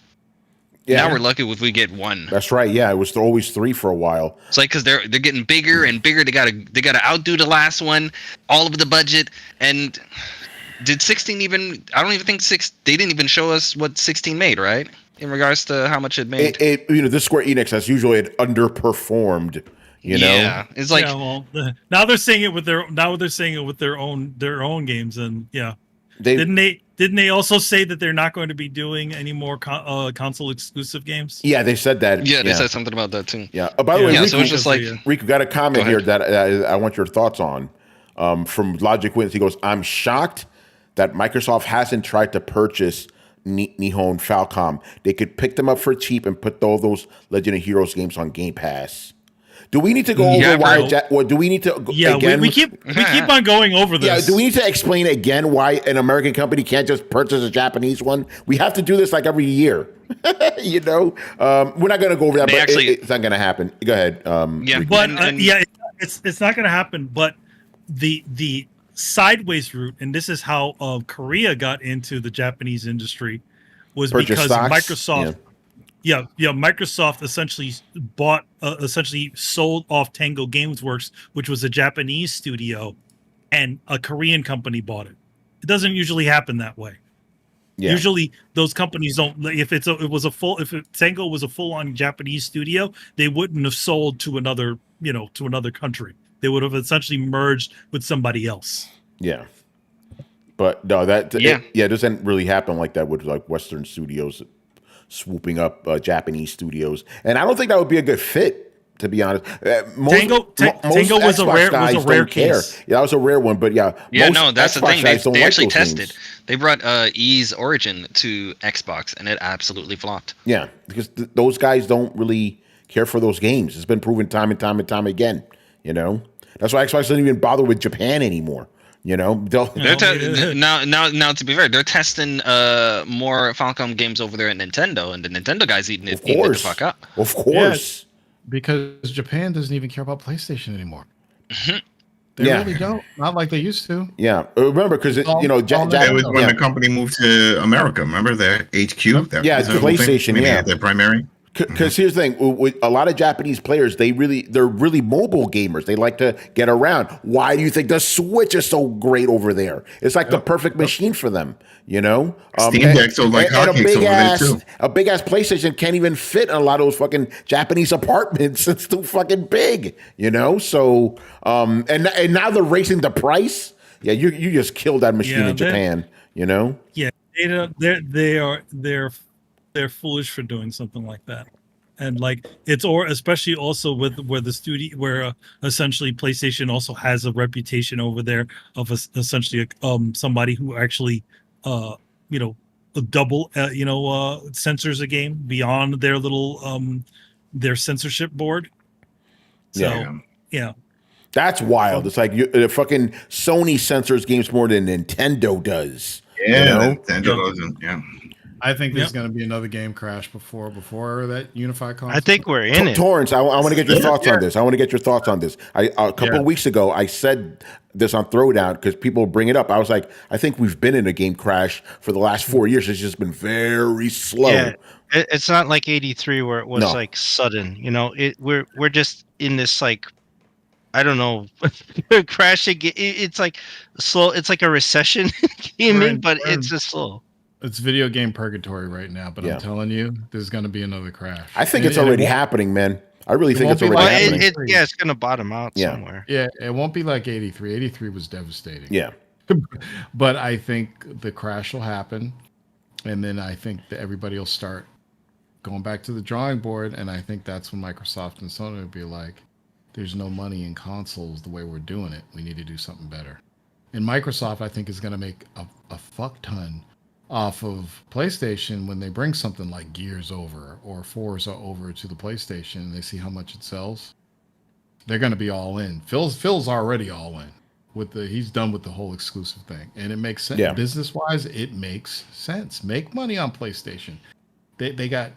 Yeah. Now we're lucky if we get 1. That's right. Yeah, it was always 3 for a while. It's like because they're getting bigger and bigger. They gotta outdo the last one, all of the budget. And did 16 even? I don't even think they didn't even show us what 16 made, right? In regards to how much it made. This Square Enix, as usual, it underperformed. Yeah, it's like now they're saying it with their own games, and didn't they also say that they're not going to be doing any more console exclusive games? Yeah, they said that. Yeah, they said something about that too. Yeah. By the way, Riku, so it's just like Riku got a comment here that I want your thoughts on. From Logic Wins, he goes, "I'm shocked that Microsoft hasn't tried to purchase Nihon Falcom. They could pick them up for cheap and put all those Legend of Heroes games on Game Pass." Do we need to go over why? Or do we need to? Again? We keep on going over this. Yeah, do we need to explain again why an American company can't just purchase a Japanese one? We have to do this like every year. We're not going to go over that, but it's not going to happen. Go ahead. It's not going to happen. But the sideways route, and this is how Korea got into the Japanese industry, was because Microsoft. Yeah. Microsoft essentially sold off Tango Games Works, which was a Japanese studio, and a Korean company bought it. It doesn't usually happen that way. Yeah. Usually, those companies don't. If Tango was a full-on Japanese studio, they wouldn't have sold to another country. They would have essentially merged with somebody else. Yeah. But no, it doesn't really happen like that with like Western studios swooping up Japanese studios, and I don't think that would be a good fit, to be honest. Tango was a rare case. Yeah, that was a rare one, but that's Xbox the thing. They actually tested. Games. They brought E's Origin to Xbox, and it absolutely flopped. Yeah, because those guys don't really care for those games. It's been proven time and time and time again. That's why Xbox doesn't even bother with Japan anymore. Now to be fair, they're testing more Falcom games over there at Nintendo, and the Nintendo guys eating it the fuck up. Of course, because Japan doesn't even care about PlayStation anymore. They really don't. Not like they used to. Yeah, remember because it was when the company moved to America. Remember their HQ? It's PlayStation. Yeah, their primary. Because here's the thing, with a lot of Japanese players, they're really mobile gamers. They like to get around. Why do you think the Switch is so great over there? It's like the perfect machine for them, Steam Deck sold like hotcakes over there too. A big ass PlayStation can't even fit in a lot of those fucking Japanese apartments. It's too fucking big, So and now they're raising the price. Yeah, you just killed that machine in Japan, Yeah, they're foolish for doing something like that, and like especially also with where the studio essentially PlayStation also has a reputation over there of essentially somebody who actually censors a game beyond their little their censorship board. So yeah. That's wild. It's like the fucking Sony censors games more than Nintendo does. Yeah, Nintendo doesn't. Yeah. I think there's going to be another game crash before that unified console. I think we're in it. Torrence, I want to get your thoughts on this. A couple of weeks ago, I said this on Throwdown because people bring it up. I was like, I think we've been in a game crash for the last 4 years. It's just been very slow. Yeah, it's not like 83 where it was like sudden. You know, we're just in this like, I don't know, crashing. It's like slow. It's like a recession gaming, but it's just slow. It's video game purgatory right now, but I'm telling you, there's going to be another crash. I think it's already happening, man. I really think it's already happening. It's going to bottom out somewhere. Yeah, it won't be like 83. 83 was devastating. Yeah. But I think the crash will happen, and then I think that everybody will start going back to the drawing board, and I think that's when Microsoft and Sony will be like, there's no money in consoles the way we're doing it. We need to do something better. And Microsoft, I think, is going to make a fuck ton off of PlayStation when they bring something like Gears over or Forza over to the PlayStation and they see how much it sells. They're going to be all in. Phil's already all in he's done with the whole exclusive thing, and it makes sense. Yeah. Business wise, it makes sense. Make money on PlayStation. They got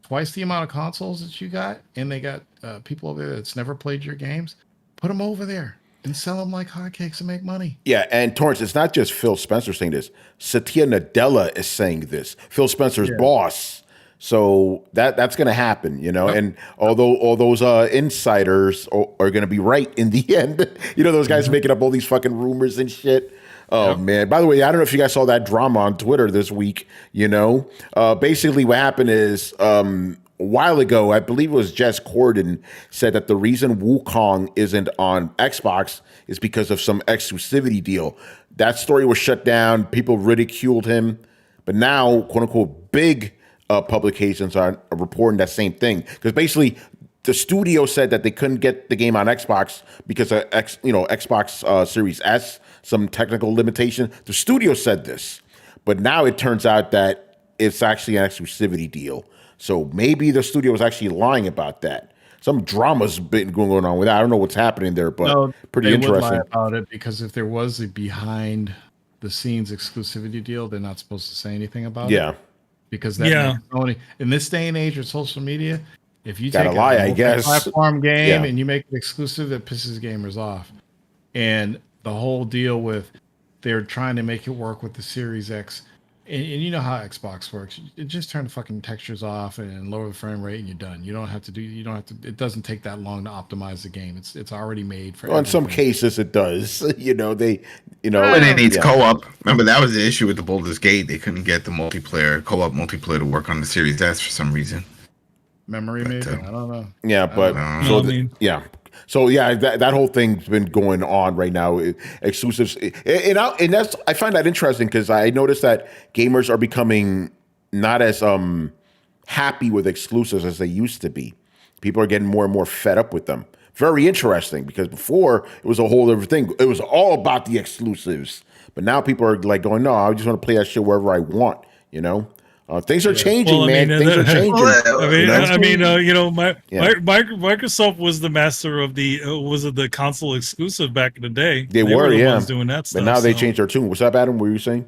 twice the amount of consoles that you got, and they got people over there that's never played your games. Put them over there and sell them like hotcakes and make money. Yeah, and Torrence, it's not just Phil Spencer saying this. Satya Nadella is saying this. Phil Spencer's boss. So that's going to happen, you know. Yep. And although all those insiders are going to be right in the end, you know, those guys making up all these fucking rumors and shit. Oh, man. By the way, I don't know if you guys saw that drama on Twitter this week, you know. Basically, what happened is a while ago, I believe it was Jess Corden, said that the reason Wukong isn't on Xbox is because of some exclusivity deal. That story was shut down. People ridiculed him. But now, quote unquote, big publications are reporting that same thing. Because basically, the studio said that they couldn't get the game on Xbox because of Xbox Series S, some technical limitation. The studio said this. But now it turns out that it's actually an exclusivity deal. So maybe the studio was actually lying about that. Some drama's been going on with that. I don't know what's happening there, but pretty interesting. Would lie about it because if there was a behind the scenes exclusivity deal, they're not supposed to say anything about it. Yeah. Because that only in this day and age with social media, if you take a platform game and you make it exclusive, it pisses gamers off. And the whole deal with they're trying to make it work with the Series X. And you know how Xbox works. You just turn the fucking textures off and lower the frame rate, and you're done. You don't have to. It doesn't take that long to optimize the game. It's already made for. Well, in some cases, it does. And it needs co-op. Remember, that was the issue with the Baldur's Gate. They couldn't get the co-op multiplayer to work on the Series S for some reason. Maybe. I don't know. Yeah, but So that whole thing's been going on right now. Exclusives, and I find that interesting because I noticed that gamers are becoming not as happy with exclusives as they used to be. People are getting more and more fed up with them. Very interesting because before it was a whole other thing. It was all about the exclusives, but now people are like going, "No, I just want to play that shit wherever I want." You know. Things are changing, man. Things are changing. Microsoft was the master of the console exclusive back in the day. They were the ones doing that stuff. But now they changed their tune. What's up, Adam? What were you saying?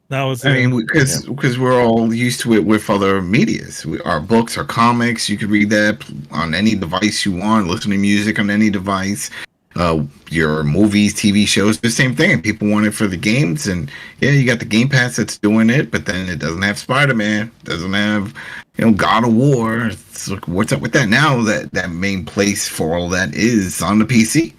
Because we're all used to it with other medias. Our books, our comics. You could read that on any device you want. Listen to music on any device. Your movies, TV shows, the same thing. People want it for the games, and you got the Game Pass that's doing it, but then it doesn't have Spider-Man, doesn't have God of War. It's like, what's up with that now? That main place for all that is on the PC.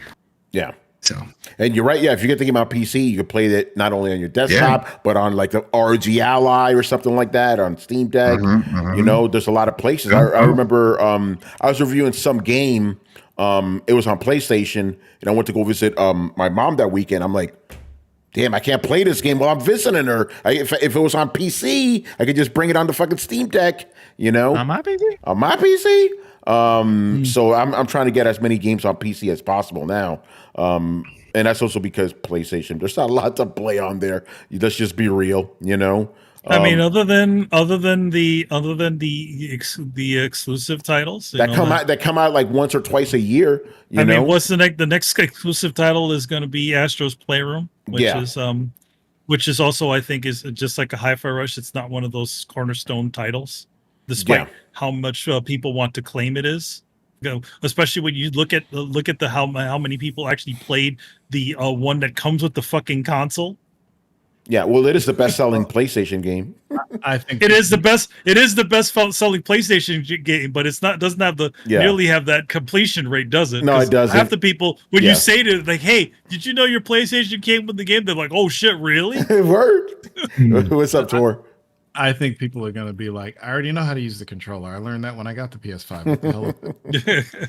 Yeah. So, and you're right. Yeah, if you get the game on PC, you can play it not only on your desktop, but on like the RG Ally or something like that on Steam Deck. There's a lot of places. I remember I was reviewing some game. It was on PlayStation, and I went to go visit my mom that weekend. I'm like, damn, I can't play this game while I'm visiting her. If it was on PC, I could just bring it on the fucking Steam Deck, On my PC? On my PC? So I'm trying to get as many games on PC as possible now. And that's also because PlayStation, there's not a lot to play on there. Let's just be real, other than the exclusive titles that come out like once or twice a year. What's the next exclusive title is going to be Astro's Playroom, which is which is also, I think, is just like a Hi-Fi Rush. It's not one of those cornerstone titles, despite how much people want to claim it is. Especially when you look at the how many people actually played the one that comes with the fucking console. Yeah, well, it is the best-selling PlayStation game. I think it is the best. It is the best-selling PlayStation game, but it's not. Doesn't have the nearly have that completion rate, does it? No, it doesn't. Half the people, when you say to like, "Hey, did you know your PlayStation came with the game?" They're like, "Oh shit, really?" Word. What's up, Tor? I think people are going to be like, I already know how to use the controller. I learned that when I got the PS5. What the hell?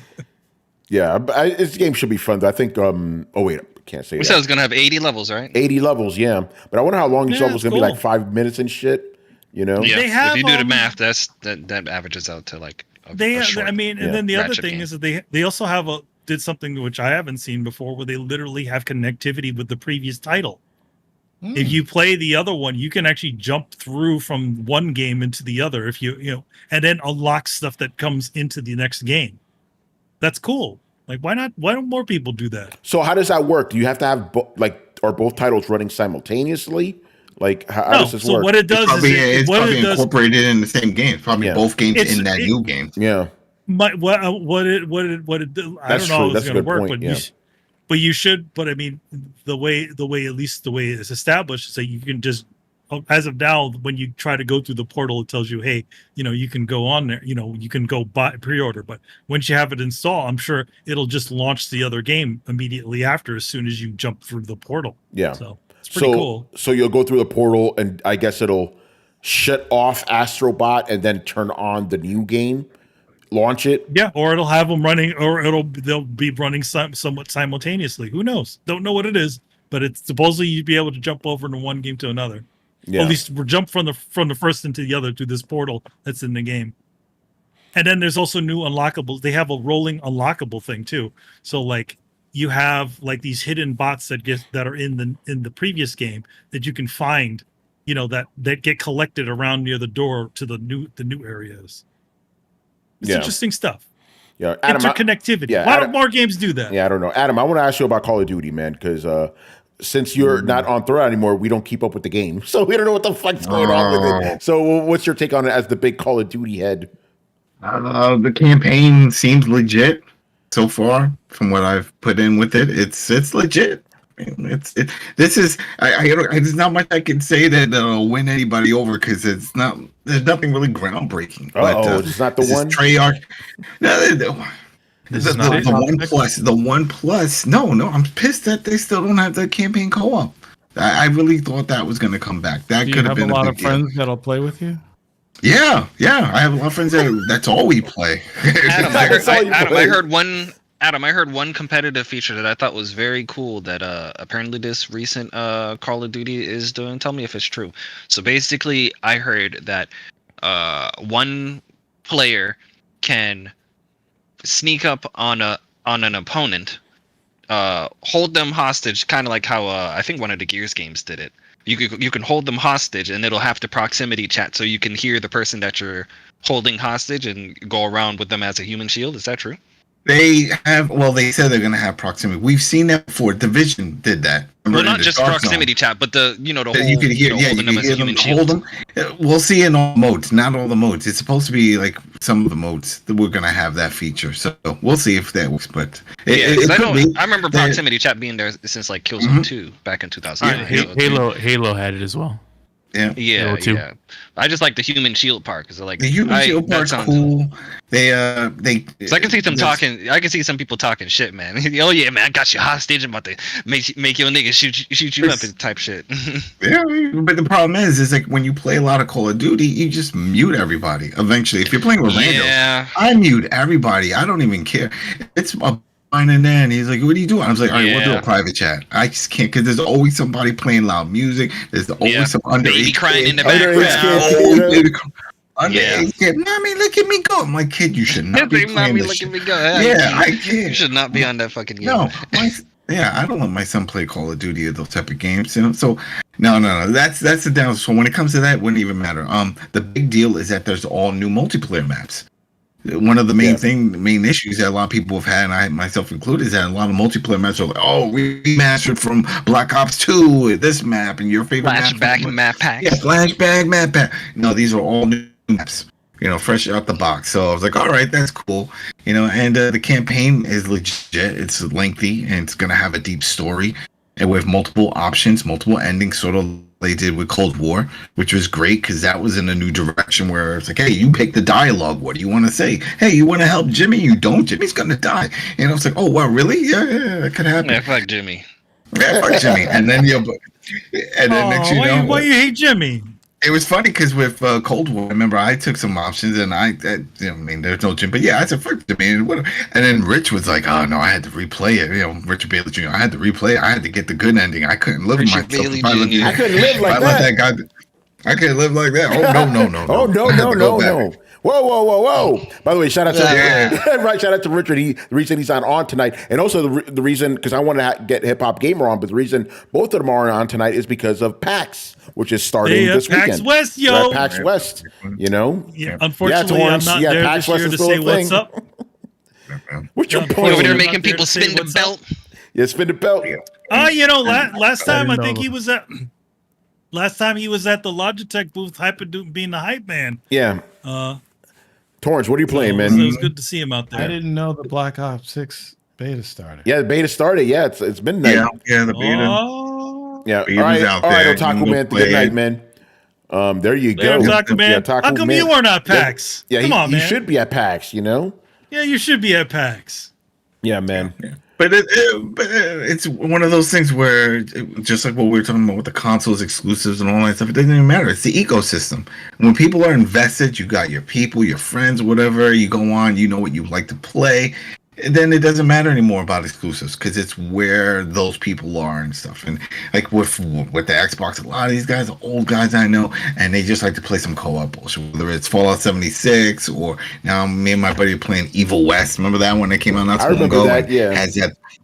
Yeah, this game should be fun. Though. I think. Oh wait, I can't say. We said it's going to have 80 levels, right? 80 levels, yeah. But I wonder how long each level's going to be. Like 5 minutes and shit. You know. Yeah. If you do the math, that averages out to like. I mean, and then the other thing is that they also have did something which I haven't seen before, where they literally have connectivity with the previous title. If you play the other one, you can actually jump through from one game into the other if you know, and then unlock stuff that comes into the next game. That's cool. Like, why not? Why don't more people do that? So how does that work? Do you have to have are both titles running simultaneously? Like, how does this work? So what it does it's probably incorporated in the same game. It's probably both games in that new game. Yeah. What it I don't know how it's going to work, but you should. But I mean, the way at least the way it's established is that you can just, as of now, when you try to go through the portal, it tells you, hey, you can go on there, you can go buy pre-order. But once you have it installed, I'm sure it'll just launch the other game immediately after, as soon as you jump through the portal. Yeah. So it's pretty cool. So you'll go through the portal, and I guess it'll shut off Astrobot and then turn on the new game. Launch it, or it'll have them running, or they'll be running somewhat simultaneously. Who knows? Don't know what it is, but it's supposedly you'd be able to jump over from one game to another. Yeah. At least we're jump from the first into the other through this portal that's in the game. And then there's also new unlockables. They have a rolling unlockable thing too. So like you have like these hidden bots that are in the previous game that you can find, that get collected around near the door to the new areas. It's interesting stuff. Yeah, Adam, interconnectivity. Why don't more games do that? Yeah, I don't know. Adam, I want to ask you about Call of Duty, man, because since you're not on Throwdown anymore, we don't keep up with the game. So we don't know what the fuck's going on with it. So what's your take on it as the big Call of Duty head? The campaign seems legit so far from what I've put in with it. It's legit. There's not much I can say that'll win anybody over, because there's nothing really groundbreaking. It's not the one. Treyarch. No, the one plus. No, I'm pissed that they still don't have the campaign co-op. I really thought that was going to come back. That could have been a lot of friends that'll play with you. Yeah, I have a lot of friends that's all we play. Adam, I heard one competitive feature that I thought was very cool that apparently this recent Call of Duty is doing. Tell me if it's true. So basically, I heard that one player can sneak up on an opponent, hold them hostage, kind of like how I think one of the Gears games did it. You can hold them hostage, and it'll have to proximity chat, so you can hear the person that you're holding hostage and go around with them as a human shield. Is that true? They said they're going to have proximity. We've seen that before. Division did that. Well, not just proximity chat, but the whole, you can hear, holding them as a human shield. Hold them. We'll see in all modes, not all the modes. It's supposed to be like some of the modes that we're going to have that feature. So we'll see if that works. But I remember proximity chat being there since like Killzone 2 back in 2000. Halo had it as well. Yeah. I just like the human shield part, because the human shield part's cool. So I can see them talking. I can see some people talking shit, man. Oh yeah, man, I got you hostage. I'm about to make your nigga shoot you up and type shit. Yeah, but the problem is like when you play a lot of Call of Duty, you just mute everybody. Eventually, if you're playing with randos, I mute everybody. I don't even care. It's a and then he's like, what are you doing? I was like, all right, we'll do a private chat. I just can't, because there's always somebody playing loud music. There's always some underage crying in the background. Underage kid, mommy, look at me go. I'm like, kid, you should not be playing this shit. Me go. I can't. You should not be on that fucking game. No, I don't let my son play Call of Duty or those type of games. So no. That's the down. So when it comes to that, it wouldn't even matter. The big deal is that there's all new multiplayer maps. one of the main issues that a lot of people have had, and I myself included, is that a lot of multiplayer maps are like, oh, remastered from Black Ops 2, this map, and your favorite flashback map packs. Yeah, flashback map pack. No, these are all new maps, fresh out the box. So I was like, all right, that's cool. And the campaign is legit. It's lengthy, and it's going to have a deep story, and with multiple options, multiple endings, sort of they did with Cold War, which was great because that was in a new direction where it's like, hey, you pick the dialogue. What do you want to say? Hey, you want to help Jimmy? You don't. Jimmy's gonna die. And I was like, oh wow, really? Yeah, that could happen. Yeah, fuck Jimmy. Yeah, fuck Jimmy. And then next why you hate Jimmy? It was funny because with Cold War, I remember I took some options and there's no Jim, but yeah, I said fuck Jimmy and whatever. And then Rich was like, oh no, I had to replay it. Richard Bailey Jr. I had to replay it. I had to get the good ending. I couldn't live with myself. I couldn't live like that. I couldn't live like that. Oh no. Oh no. Whoa. By the way, shout out to shout out to Richard. The reason he's not on tonight, and also the reason, because I want to get Hip Hop Gamer on, but the reason both of them are on tonight is because of PAX, which is starting this PAX weekend. West, yo. PAX West, Yeah, unfortunately, I'm not there PAX this year to say what's up. What's your point? Over there making people spin the belt. Yeah, spin the belt. Last time I think he was at. Last time he was at the Logitech booth, being the hype man. Yeah. Torrence, what are you playing, man? It was good to see him out there. I didn't know the Black Ops 6 beta started. Yeah, the beta started. Yeah, it's been nice. Yeah, the beta. Yeah. All right, Otaku Man. Good night, man. There you go. Otaku Man. How come you weren't at PAX? Yeah, come on, man. You should be at PAX. Yeah, you should be at PAX. Yeah, man. Yeah. But it's one of those things where, just like what we were talking about with the consoles, exclusives, and all that stuff, it doesn't even matter. It's the ecosystem. When people are invested, you got your people, your friends, whatever. You go on, you know what you like to play. Then it doesn't matter anymore about exclusives because it's where those people are and stuff. And like with the Xbox, a lot of these guys are old guys I know, and they just like to play some co-op bullshit. Whether it's Fallout 76 or now me and my buddy are playing Evil West. Remember that one that came out not so long ago? That, yeah. It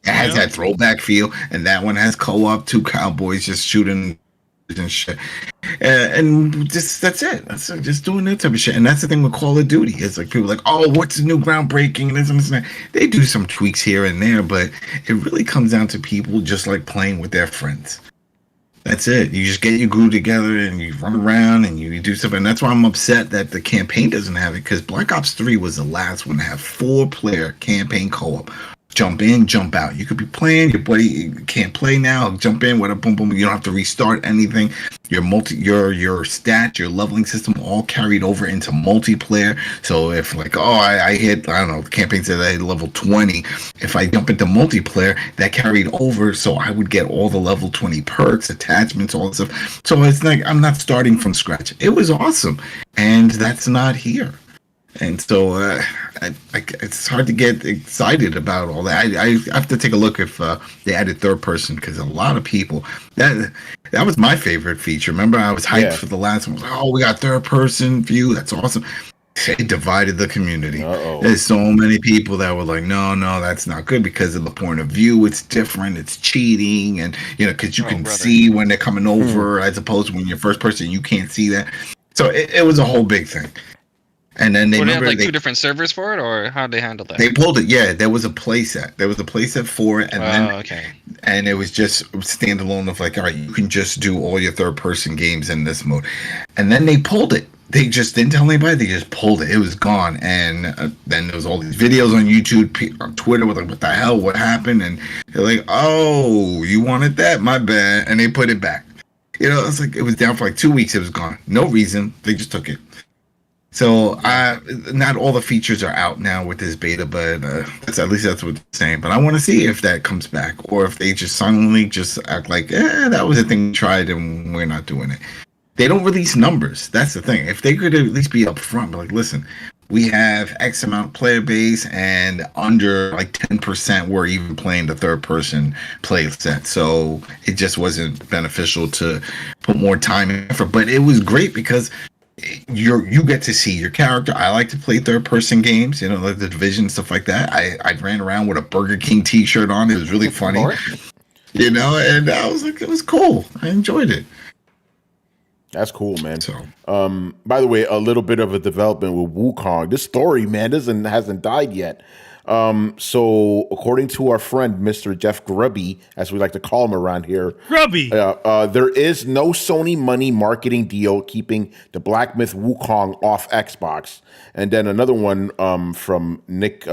has that throwback feel, and that one has co-op, two cowboys just shooting and shit. And just that's it. That's just doing that type of shit. And that's the thing with Call of Duty. It's like people are like, oh, what's the new groundbreaking? This and that. They do some tweaks here and there, but it really comes down to people just like playing with their friends. That's it. You just get your group together and you run around and you do stuff. And that's why I'm upset that the campaign doesn't have it, because Black Ops 3 was the last one to have 4-player campaign co-op. Jump in, jump out. You could be playing, your buddy can't play now, jump in, whatever, boom, boom. You don't have to restart anything. Your stats, your leveling system all carried over into multiplayer. So if like, I hit, I don't know, the campaign said I hit level 20. If I jump into multiplayer, that carried over, so I would get all the level 20 perks, attachments, all that stuff. So it's like, I'm not starting from scratch. It was awesome. And that's not here. And so it's hard to get excited about all that. I have to take a look if they added third person, because a lot of people, that was my favorite feature. Remember, I was hyped for the last one. Oh, we got third person view. That's awesome. It divided the community. There's so many people that were like, no, that's not good because of the point of view. It's different. It's cheating. And, because you can see when they're coming over as opposed to when you're first person, you can't see that. So it was a whole big thing. And then they have like two different servers for it, or how did they handle that? They pulled it. Yeah, there was a playset. There was a playset for it, and and it was just standalone of like, all right, you can just do all your third-person games in this mode. And then they pulled it. They just didn't tell anybody. They just pulled it. It was gone. And then there was all these videos on YouTube, on Twitter, with like, what the hell? What happened? And they're like, oh, you wanted that? My bad. And they put it back. It's like it was down for like 2 weeks. It was gone. No reason. They just took it. So not all the features are out now with this beta, but at least that's what they're saying. But I want to see if that comes back, or if they just suddenly just act like, that was a thing we tried and we're not doing it. They don't release numbers. That's the thing. If they could at least be upfront, like, listen, we have X amount player base, and under like 10% were even playing the third person play set. So it just wasn't beneficial to put more time and effort. But it was great because you get to see your character. I like to play third person games, like the Division, stuff like that. I ran around with a Burger King t-shirt on. It was really funny, and I was like, it was cool. I enjoyed it. That's cool, man. So By the way, a little bit of a development with Wukong. This story, man, hasn't died yet. So according to our friend Mr. Jeff Grubby, as we like to call him around here, Grubby. There is no Sony money marketing deal keeping the Black Myth Wukong off Xbox. And then another one from Nick.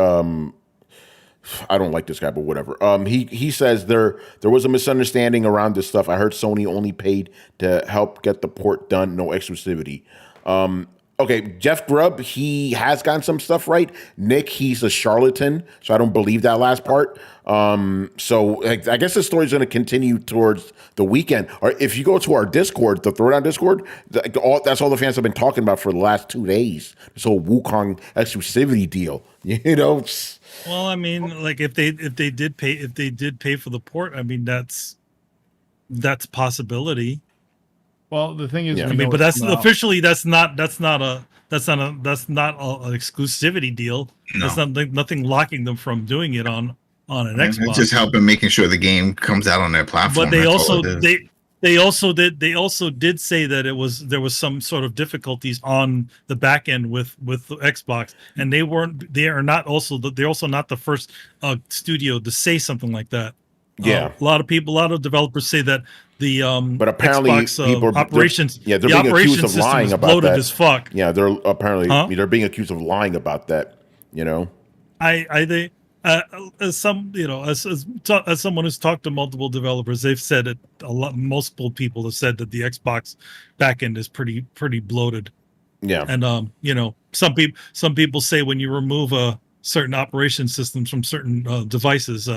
I don't like this guy, but whatever. He says there was a misunderstanding around this stuff. I heard Sony only paid to help get the port done, no exclusivity. Okay, Jeff Grubb, he has gotten some stuff right. Nick, he's a charlatan, so I don't believe that last part. So I guess the story's going to continue towards the weekend. Or if you go to our Discord, the Throwdown Discord, that's all the fans have been talking about for the last 2 days. This whole Wukong exclusivity deal, you know. Well, I mean, like if they did pay for the port, I mean that's a possibility. Well, the thing is, I mean, but that's officially that's not an exclusivity deal. No. That's nothing locking them from doing it on an Xbox. It's just helping making sure the game comes out on their platform. But they also did say that there was some sort of difficulties on the back end with the Xbox, and they're also not the first studio to say something like that. Yeah, a lot of developers say that the but apparently Xbox, people operations they're being accused of lying about that. As fuck. Yeah, they're being accused of lying about that. You know, as someone who's talked to multiple developers, they've said it multiple people have said that the Xbox backend is pretty bloated. Yeah, and some people say when you remove certain operation systems from certain devices,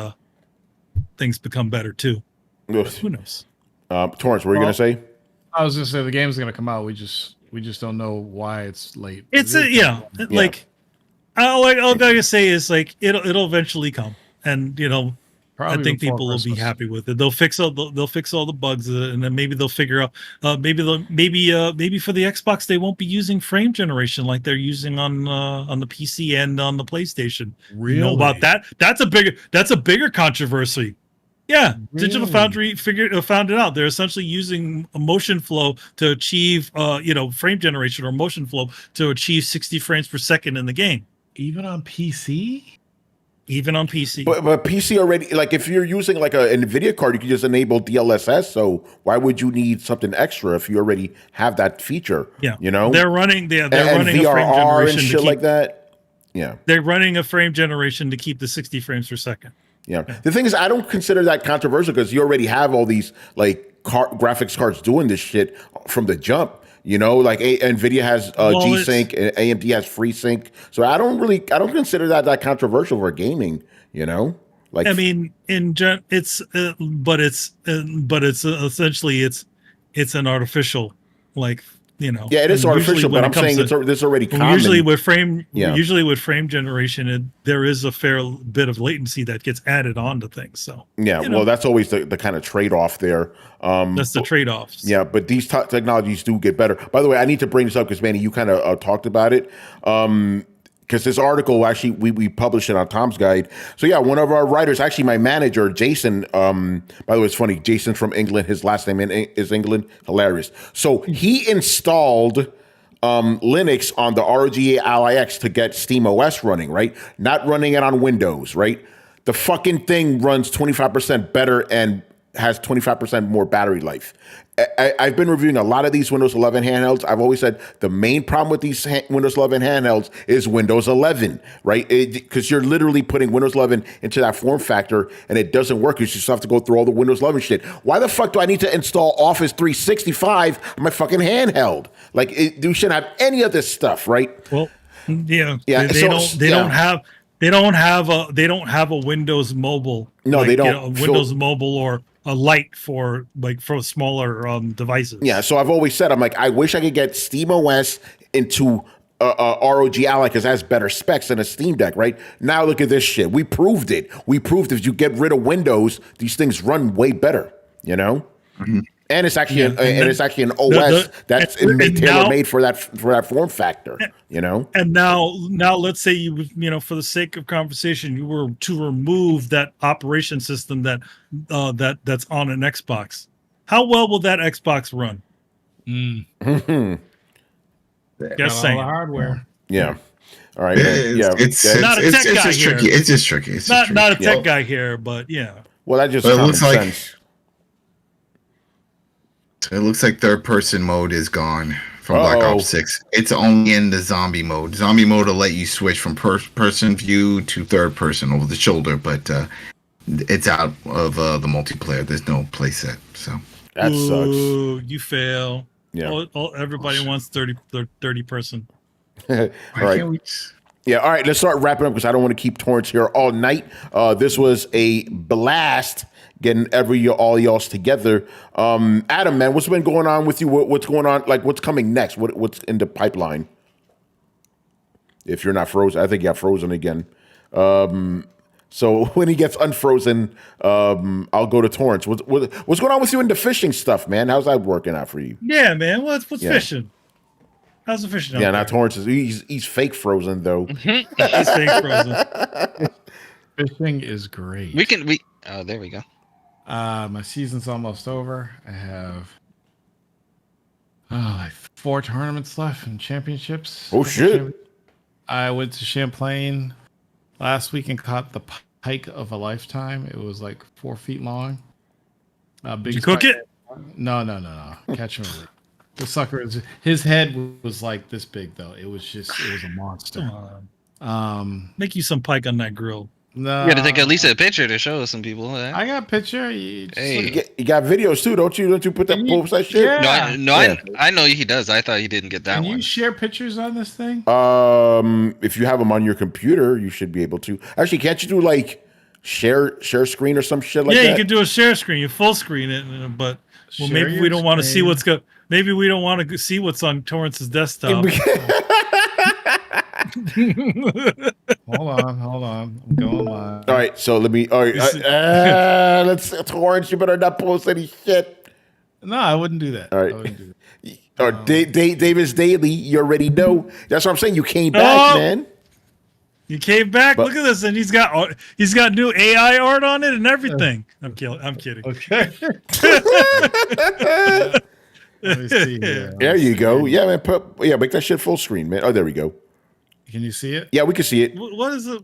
things become better too. Who knows? Torrence, what were you gonna say? I was gonna say the game's gonna come out. We just don't know why it's late. All I gotta say is like it'll eventually come, and Probably I think before people Christmas. will be happy with it. They'll fix all the bugs, and then maybe they'll figure out maybe for the Xbox they won't be using frame generation like they're using on the PC and on the PlayStation. Really? You know about that? That's a bigger controversy. Yeah, Really? Digital Foundry found it out. They're essentially using a motion flow to achieve frame generation or motion flow to achieve 60 frames per second in the game. Even on PC? Even on PC. But PC already, like if you're using like an NVIDIA card, you can just enable DLSS. So why would you need something extra if you already have that feature? Yeah, they're running VRR a frame generation and shit like that. Yeah, they're running a frame generation to keep the 60 frames per second. Yeah. The thing is, I don't consider that controversial because you already have all these like graphics cards doing this shit from the jump. Like NVIDIA has G-Sync and AMD has FreeSync. So I don't consider that controversial for gaming. Like I mean, but it's essentially it's an artificial Yeah, it is artificial, but I'm saying it's already common. Usually with frame generation, there is a fair bit of latency that gets added on to things. So well, that's always the kind of trade-off there. That's the trade-offs. Yeah, but these technologies do get better. By the way, I need to bring this up because Manny, you kind of talked about it. Because this article, actually, we published it on Tom's Guide. So yeah, one of our writers, actually my manager, Jason, by the way, it's funny, Jason from England, his last name is England, hilarious. So he installed Linux on the ROG Ally X to get SteamOS running, right? Not running it on Windows, right? The fucking thing runs 25% better and has 25% more battery life. I've been reviewing a lot of these Windows 11 handhelds. I've always said the main problem with these Windows 11 handhelds is Windows 11, right? Because you're literally putting Windows 11 into that form factor and it doesn't work. You just have to go through all the Windows 11 shit. Why the fuck do I need to install Office 365 on my fucking handheld? Like, you shouldn't have any of this stuff, right? Well, yeah. They don't have a Windows Mobile. No, they don't. Windows Mobile or a light for smaller devices. Yeah, so I've always said, I'm like, I wish I could get SteamOS into ROG Ally because it has better specs than a Steam Deck, right? Now look at this shit. We proved it. We proved if you get rid of Windows, these things run way better, Mm-hmm. And it's actually it's actually an OS that's tailor made for that form factor, And now let's say you for the sake of conversation, you were to remove that operation system that's on an Xbox. How well will that Xbox run? Just Got all saying. the hardware. Yeah. All right. It's Not a tech guy just here. tricky. It's just tricky. It's just Not a tricky. tech guy here, but yeah. Well, that just But it common looks like sense. third person mode is gone from Black Ops 6. It's only in the zombie mode. Zombie mode will let you switch from person view to third person over the shoulder, but it's out of the multiplayer. There's no playset, so that Ooh, sucks. You fail. Yeah. Everybody wants 30 person. All right. Yeah, all right, let's start wrapping up because I don't want to keep Torrence here all night. This was a blast getting all y'all's together. Adam, man, what's been going on with you? What's going on? Like, what's coming next? What's in the pipeline? If you're not frozen, I think you got frozen again. So when he gets unfrozen, I'll go to Torrence. What's going on with you in the fishing stuff, man? How's that working out for you? Yeah, man. What's fishing? How's the fishing? Yeah, not Torrance. He's fake frozen though. He's fake frozen. Fishing is great. Oh, there we go. My season's almost over. I have like 4 tournaments left and championships. Oh shit! I went to Champlain last week and caught the pike of a lifetime. It was like 4 feet long. Did you cook it? No. Catch and release. The sucker his head was like this big though. It was a monster. Come on. Make you some pike on that grill. No, You got to take at least a picture to show some people. I got a picture. You got videos too, don't you? Don't you put that post that shit? Yeah. I know he does. I thought he didn't get that Can one. you share pictures on this thing? If you have them on your computer, you should be able to. Actually, can't you do like share screen or some shit like that? Yeah, you can do a share screen. You full screen it, but maybe we don't want to see what's go. Maybe we don't want to see what's on Torrance's desktop. Hold on. I'm going live. All right, so let me. All right, let's Torrance. You better not post any shit. No, I wouldn't do that. All right. Or Davis Daily, you already know. That's what I'm saying. You came back, man. You came back. Look at this, and he's got new AI art on it and everything. I'm kidding. Okay. Let me see here. There you go. Yeah, man. Make that shit full screen, man. Oh, there we go. Can you see it? Yeah, we can see it. What is it?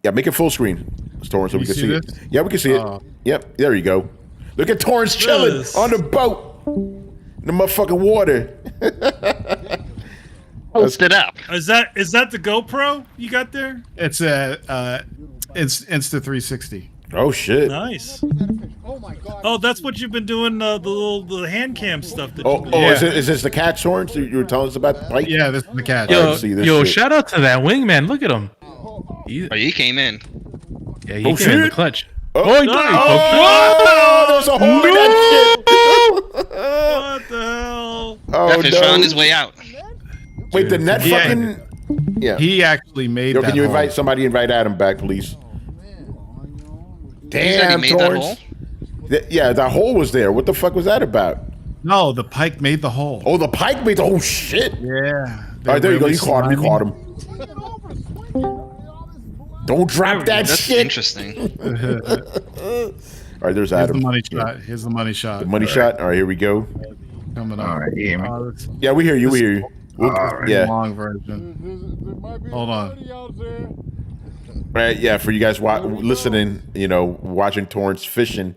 Yeah, make it full screen, Torrance, so we can see it. Yeah, we can see it. Yep, there you go. Look at Torrance chilling on the boat, in the motherfucking water. Post it up. Is that the GoPro you got there? It's a Insta 360. Oh shit! Nice. Oh, that's what you've been doing. The hand cam stuff. Is this the catch, Torrance? You were telling us about the pike? Yeah, this is the catch. Yo, shout out to that wingman. Look at him. He came in. Yeah, he came in the clutch. There's a hole in that shit. What the hell? Oh, Fish on his way out. Wait, the net fucking. Yeah. He actually made. Yo, can you invite Adam back, please? Damn, Torrance. That hole was there. What the fuck was that about? No, the pike made the hole. Oh, the pike made the whole shit. Yeah. All right, there you go. You caught him. Don't drop that That's shit. interesting. All right, there's Adam. Here's the money shot. The money shot. All right, here we go. Coming up. All right, Yeah, we hear you. We hear you. Yeah. Long version. Hold on. Right, yeah, for you guys listening, watching Torrance fishing.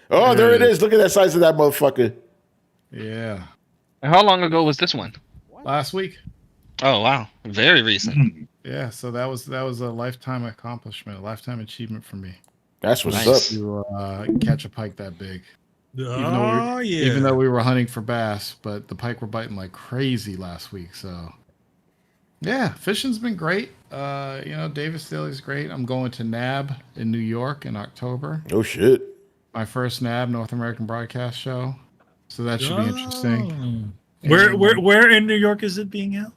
Oh, there it is. Look at that size of that motherfucker. Yeah. How long ago was this one? Last week. Oh wow, very recent. Yeah, so that was a lifetime accomplishment, a lifetime achievement for me. That's what's Nice. up. To catch a pike that big. Yeah. Even though we were hunting for bass, but the pike were biting like crazy last week. So yeah, fishing's been great. Davis Daly's great. I'm going to NAB in New York in October. Oh shit. My first NAB, North American Broadcast Show. So that should be interesting. Where in New York is it being held?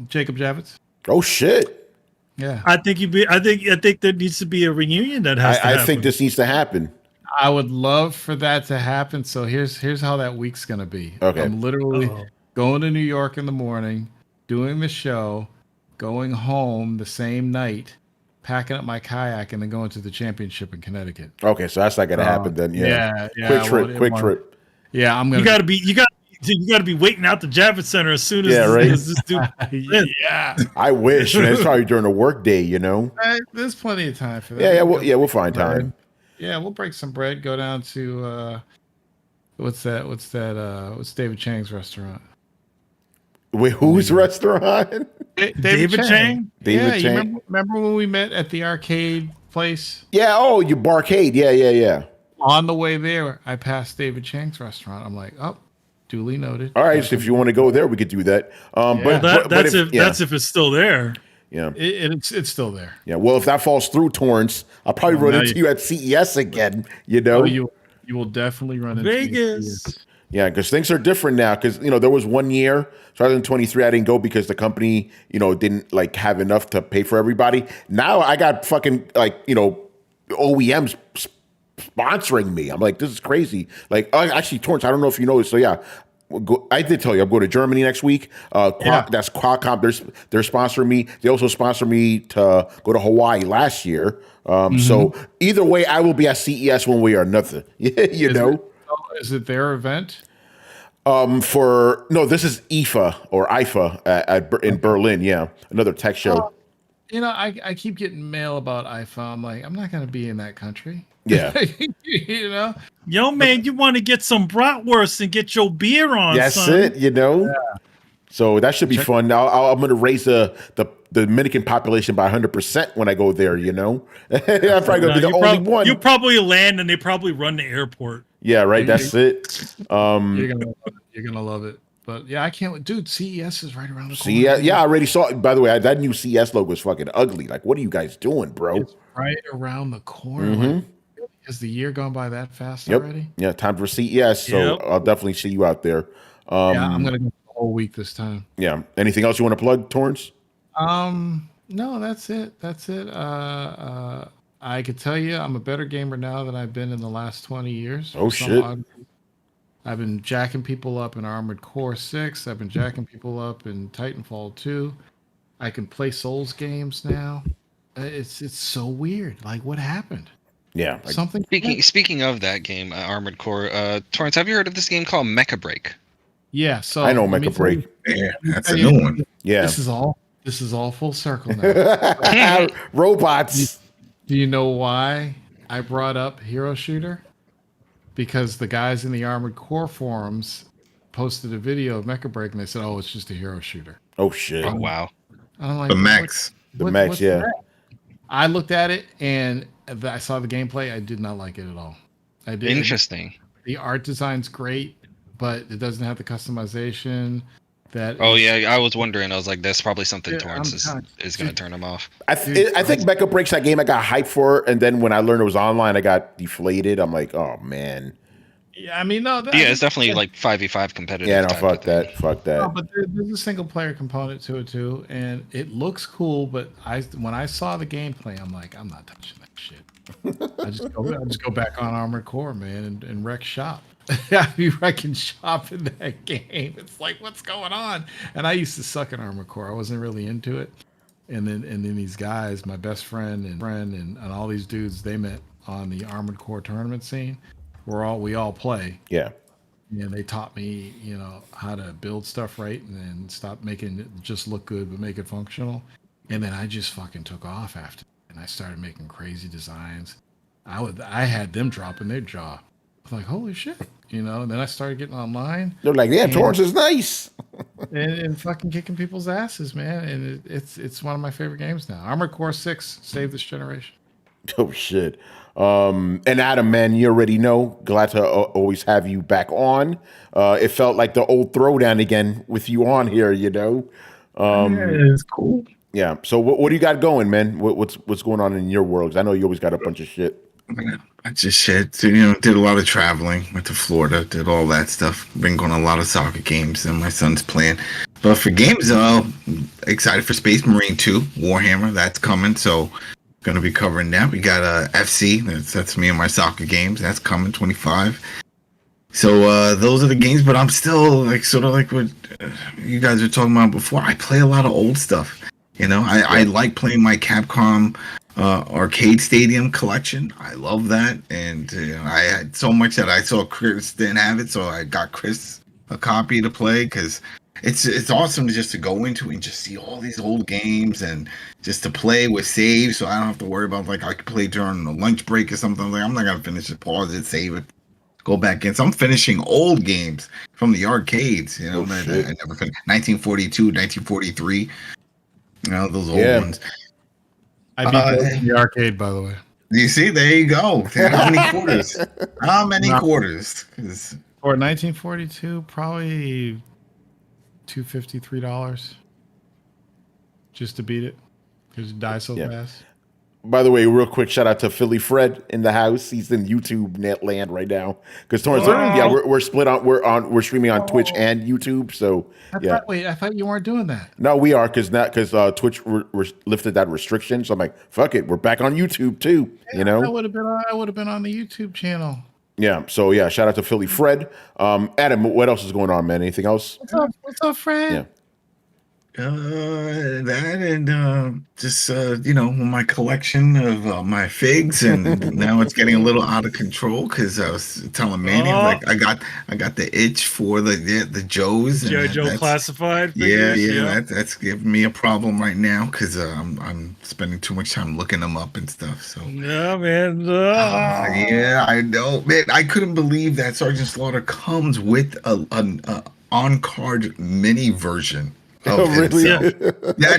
Jacob Javits. Oh shit. Yeah. I think there needs to be a reunion that has to happen. I think this needs to happen. I would love for that to happen. So here's how that week's gonna be. Okay. I'm literally going to New York in the morning, doing the show, going home the same night, packing up my kayak, and then going to the championship in Connecticut. Okay, so that's not gonna happen then. Yeah. Quick trip. Quick trip. Yeah, I'm gonna. You gotta be You got to be waiting out the Javits Center as soon as, as this dude. Yeah. I wish, man. It's probably during a work day, you know. There's plenty of time for that. Yeah, we'll find time. Yeah, we'll break some bread. Go down to what's David Chang's restaurant? Wait, whose restaurant? David Chang. David Chang. You remember when we met at the arcade place? Yeah. Oh, you barcade. Yeah. On the way there, I passed David Chang's restaurant. I'm like, oh, duly noted. All right, so if you want to go there, we could do that. That's if it's still there. Yeah, it's still there. Yeah. Well, if that falls through, Torrance, I'll probably run into you at CES again. You know, you will definitely run into Vegas. Yeah, because things are different now. Because there was 1 year, 2023, I didn't go because the company, didn't have enough to pay for everybody. Now I got fucking OEMs sponsoring me. I'm like, this is crazy. Actually, Torrance, I don't know if you know this. So yeah, I did tell you I'm going to Germany next week. That's Qualcomm. They're sponsoring me. They also sponsored me to go to Hawaii last year. So either way, I will be at CES one way or another. Is it their event? This is IFA in Berlin. Yeah, another tech show. I keep getting mail about IFA. I'm like, I'm not going to be in that country. Yeah. Yo, man, you want to get some bratwurst and get your beer on. That's son. it. Yeah. So that should be fun. Now I'm going to raise the Dominican population by 100% when I go there. I'm probably going to be the only one. You probably land and they probably run the airport. Yeah, right. That's it. You're gonna love it. But yeah, I can't. Dude, CES is right around the corner. Yeah, I already saw it. By the way, that new CES logo is fucking ugly. Like, what are you guys doing, bro? It's right around the corner. Has the year gone by that fast already? Yeah, time for CES. So I'll definitely see you out there. I'm gonna go the whole week this time. Yeah. Anything else you want to plug, Torrance? No, that's it. I could tell you I'm a better gamer now than I've been in the last 20 years. Oh, shit. I've been jacking people up in Armored Core 6. I've been jacking people up in Titanfall 2. I can play Souls games now. It's so weird. Like, what happened? Yeah. Something. Speaking of that game, Armored Core, Torrance, have you heard of this game called Mecha Break? Yeah. So I know Mecha Break. Yeah, that's a new one. Yeah. This is all full circle now. Robots. Do you know why I brought up Hero Shooter? Because the guys in the Armored Core forums posted a video of Mecha Break and they said, "Oh, it's just a hero shooter." Oh shit! Oh wow! And I'm like, the Max, yeah. I looked at it and I saw the gameplay. I did not like it at all. I did. Interesting. The art design's great, but it doesn't have the customization. I was wondering. I was like, that's probably something Torrance is going to turn him off. I think Mecha Break's that game I got hyped for, and then when I learned it was online, I got deflated. I'm like, oh man. Yeah, I mean, no. It's definitely like 5v5 competitive. Yeah, no, fuck that. No, but there's a single player component to it too, and it looks cool. But when I saw the gameplay, I'm like, I'm not touching that shit. I just go back on Armored Core, man, and wreck shop. I be wrecking shop in that game. It's like, what's going on? And I used to suck at Armored Core. I wasn't really into it. And then these guys, my best friend and all these dudes, they met on the Armored Core tournament scene. We all play. Yeah. And they taught me, how to build stuff right and then stop making it just look good but make it functional. And then I just fucking took off after. And I started making crazy designs. I had them dropping their jaw. I was like, holy shit. And then I started getting online. They're like, yeah, Torrance is nice. and fucking kicking people's asses, man. And it's one of my favorite games now. Armored Core 6 saved this generation. Oh, shit. And Adam, man, you already know. Glad to always have you back on. It felt like the old Throwdown again with you on here, Yeah, it's cool. Yeah. So what do you got going, man? What's going on in your world? 'Cause I know you always got a bunch of shit. I just did a lot of traveling. Went to Florida, did all that stuff. Been going to a lot of soccer games, and my son's playing. But for games, excited for Space Marine 2, Warhammer. That's coming, so gonna be covering that. We got FC. That's me and my soccer games. That's coming 25. So those are the games. But I'm still sort of like what you guys were talking about before. I play a lot of old stuff. I like playing my Capcom arcade stadium collection. I love that, and I had so much that I saw Chris didn't have it, so I got Chris a copy to play because it's awesome to go into and just see all these old games and just to play with saves, so I don't have to worry about like I could play during the lunch break or something. Like I'm not gonna finish it, pause it, save it, go back in. So I'm finishing old games from the arcades, you know, that I never finished. 1942, 1943, you know, those old ones. I beat those in the arcade, by the way. You see, there you go. How many quarters? How many quarters? For 1942, probably $2.50, $3 just to beat it because it dies so fast. By the way, real quick shout out to Philly Fred in the house. He's in YouTube net land right now because Torrance. We're split on. We're streaming on Twitch and YouTube. So I thought you weren't doing that. No, we are because Twitch lifted that restriction. So I'm like, fuck it, we're back on YouTube too. Yeah, you know, I would have been on the YouTube channel. Yeah. So shout out to Philly Fred. Adam, what else is going on, man? Anything else? What's up, Fred? Yeah. That and just my collection of my figs, and now it's getting a little out of control because I was telling Manny like I got the itch for the Joes. JoJo classified. Figures, that's giving me a problem right now because I'm spending too much time looking them up and stuff. So yeah, man. Yeah, I know, man. I couldn't believe that Sergeant Slaughter comes with an on-card mini version. Oh, really? Yeah.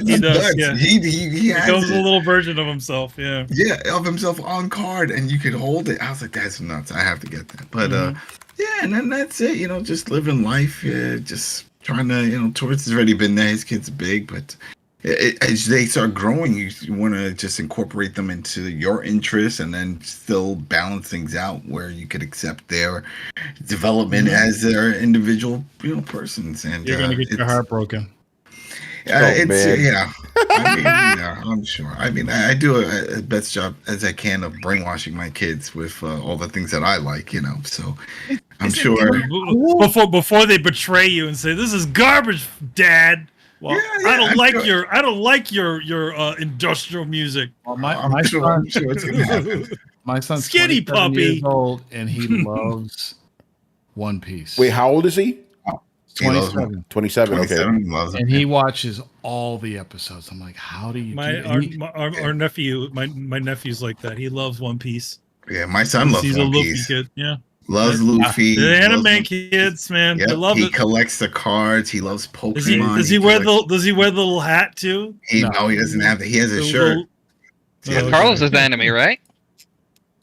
He does. Yeah. He has a little version of himself. Yeah. Yeah, of himself on card, and you could hold it. I was like, that's nuts. I have to get that. But and then that's it. You know, just living life. Just trying to. Torrance has already been there. His kid's big, but as they start growing, you want to just incorporate them into your interests, and then still balance things out where you could accept their development as their individual, persons. And you're gonna get your heart broken. I'm sure. I mean, I do a best job as I can of brainwashing my kids with all the things that I like, So I'm sure before they betray you and say this is garbage, Dad. Well, I don't like your industrial music. Well, my son, it's gonna happen. My son's skinny puppy years old, and he loves One Piece. Wait, how old is he? 27. 27. Okay. And he watches all the episodes. I'm like, how do you? Our nephew, my nephew's like that. He loves One Piece. Yeah, my son loves One Piece. He's a Luffy kid. Yeah. Loves Luffy. The anime kids, man. Yep, they love he collects the cards. He loves Pokemon. Does he wear the little hat too? No, he doesn't have that. He has a shirt. Carlos is the anime, right?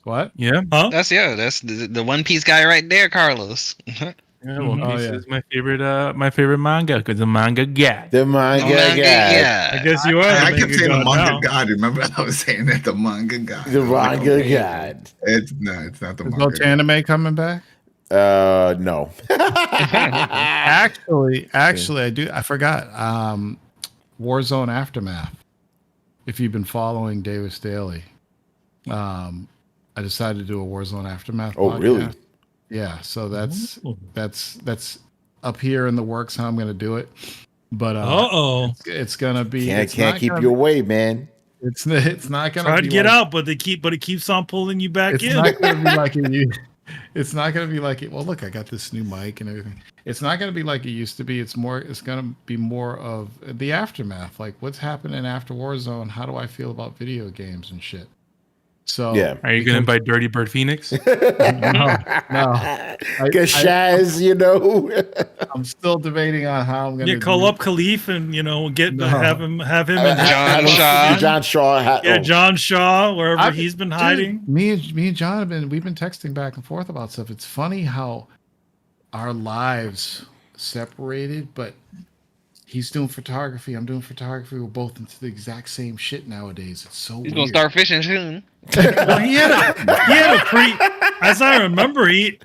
What? Yeah. Huh? That's the One Piece guy right there, Carlos. Yeah, One Piece is my favorite manga because the manga guy. The manga guy. I guess you are. I kept saying the manga god. Remember, I was saying that the manga god. The manga god. It's not the manga. No anime coming back. No. Actually, I do. I forgot. Warzone Aftermath. If you've been following Davis Daily, I decided to do a Warzone Aftermath. Oh, podcast. Really? Yeah, so that's up here in the works how I'm going to do it. But it's going to be can't keep you away, man. It's not going to try to get out, but it keeps on pulling you back in. It's not going to be like it. It's not going to be like it. Well, look, I got this new mic and everything. It's not going to be like it used to be. It's going to be more of the aftermath, like what's happening after Warzone. How do I feel about video games and shit? So are you going to invite Dirty Bird Phoenix? No. Shaz, I'm still debating on how I'm going to call up Khalif and have him and John Shaw. John Shaw, wherever he's been hiding. Me and John we've been texting back and forth about stuff. It's funny how our lives separated, but he's doing photography. I'm doing photography. We're both into the exact same shit nowadays. It's so weird. He's gonna start fishing soon. Well, he had a as I remember he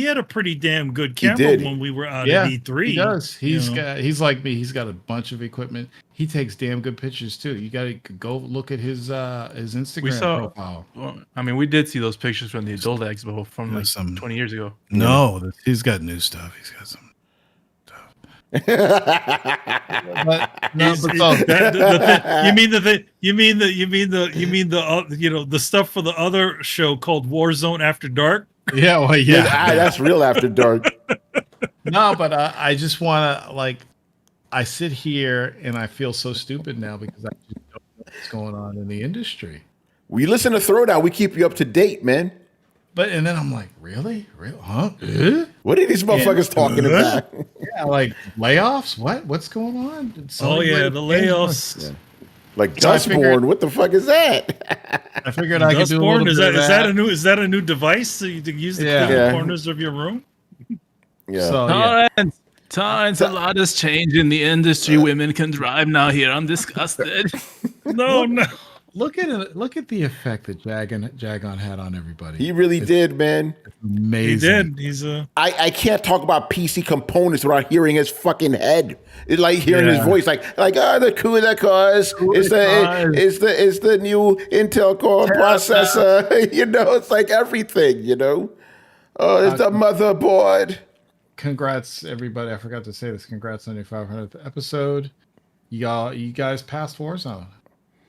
had a pretty damn good camera when we were out at E3. He does. He's like me. He's got a bunch of equipment. He takes damn good pictures too. You got to go look at his Instagram profile. Well, I mean, we did see those pictures from the Adult Expo from like 20 years ago. No, he's got new stuff. He's got some. You mean the stuff for the other show called Warzone After Dark? Yeah, well, yeah, that's real After Dark. No, but I just want to I sit here and I feel so stupid now because I just don't know what's going on in the industry. We listen to Throwdown. We keep you up to date, man. But and then I'm like, really? Huh? What are these motherfuckers talking about? Yeah, like layoffs? What's going on? Oh yeah, the layoffs. Yeah. Like So I Dustborn, figured- what the fuck is that? I figured I could do a little Dustborn, bit of that. is that a new device so you can use to Yeah. clean Yeah. the corners of your room? Yeah. So yeah. Torrence, a lot has changed in the industry. Women can drive now here. I'm disgusted. No. Look at it. Look at the effect that Jagon had on everybody. He really did, man. Amazing. He did. I can't talk about PC components without hearing his fucking head. It's like hearing his voice, like the CUDA cores. It's the new Intel Core processor. You know, it's like everything. You know, it's the motherboard. Congrats, everybody! I forgot to say this. Congrats on your 500th episode. You guys passed Warzone.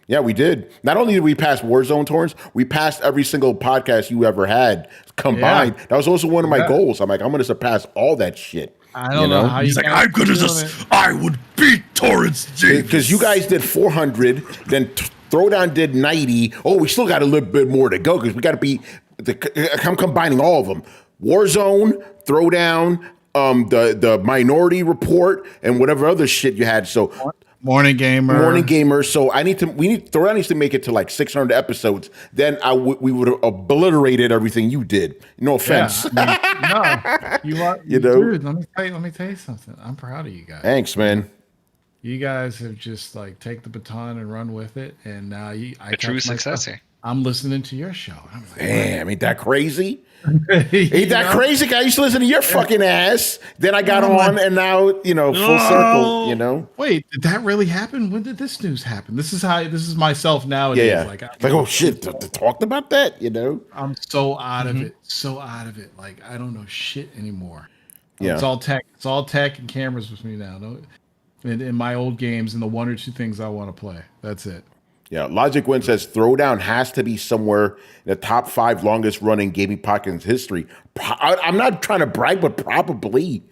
Yeah, we did. Not only did we pass Warzone, Torrence, we passed every single podcast you ever had combined. Yeah. That was also one of my goals. I'm like, I'm going to surpass all that shit. I don't know how He's you like, guys I'm gonna doing just, it. I would beat Torrence Davis. Because you guys did 400, then Throwdown did 90. Oh, we still got a little bit more to go because we got to be. I'm combining all of them: Warzone, Throwdown, the Minority Report, and whatever other shit you had. So. Morning Gamer. So Throwdown needs to make it to like 600 episodes. Then we would have obliterated everything you did. No offense. Yeah, I mean, no, you are. You know? Dude, let me tell you something. I'm proud of you guys. Thanks, man. You guys have just take the baton and run with it, and now A true successor. I'm listening to your show. I'm like, Damn, ain't that crazy? Ain't Ain't that crazy? I used to listen to your fucking ass. Then I got on, and now full circle. You know. Wait, did that really happen? When did this news happen? This is myself nowadays. Yeah. Like oh shit, talked about that. You know. I'm so out of it. So out of it. Like I don't know shit anymore. Yeah. It's all tech. It's all tech and cameras with me now. No, in my old games and the one or two things I want to play. That's it. Yeah, Logic Win says Throwdown has to be somewhere in the top 5 longest running gaming podcasts in history. I'm not trying to brag, but probably.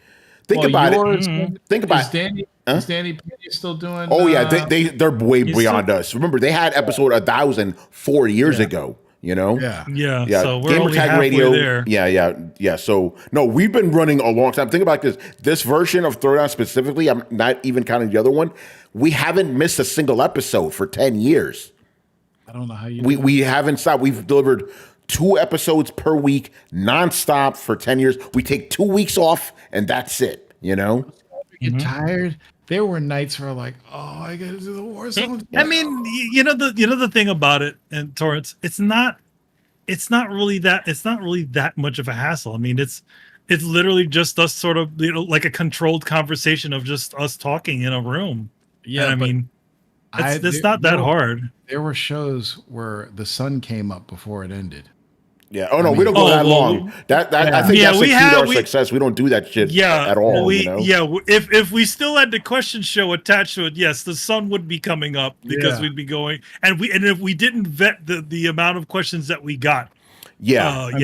Think about it. Think about it. Is Danny Pena still doing? Oh yeah, they're way beyond us. Remember, they had episode 1,000 4 years ago. You know. Yeah. So we're Gamer only Tag halfway Radio. there. Yeah. So no, we've been running a long time. Think about this. This version of Throwdown specifically, I'm not even counting the other one. We haven't missed a single episode for 10 years. I don't know how you. We haven't stopped. We've delivered 2 episodes per week, nonstop for 10 years. We take 2 weeks off, and that's it. You know. You get tired. There were nights where like, oh, I gotta do the Warzone. I mean, the thing about it, and Torrance, it's not really that much of a hassle. I mean, it's literally just us sort of like a controlled conversation of just us talking in a room. Yeah, and I mean, it's not that hard. There were shows where the sun came up before it ended. Yeah. Oh no, we don't go that long. That I think that's the key to our success. We don't do that shit at all. If we still had the question show attached to it, yes, the sun would be coming up because we'd be going, and if we didn't vet the amount of questions that we got. That'd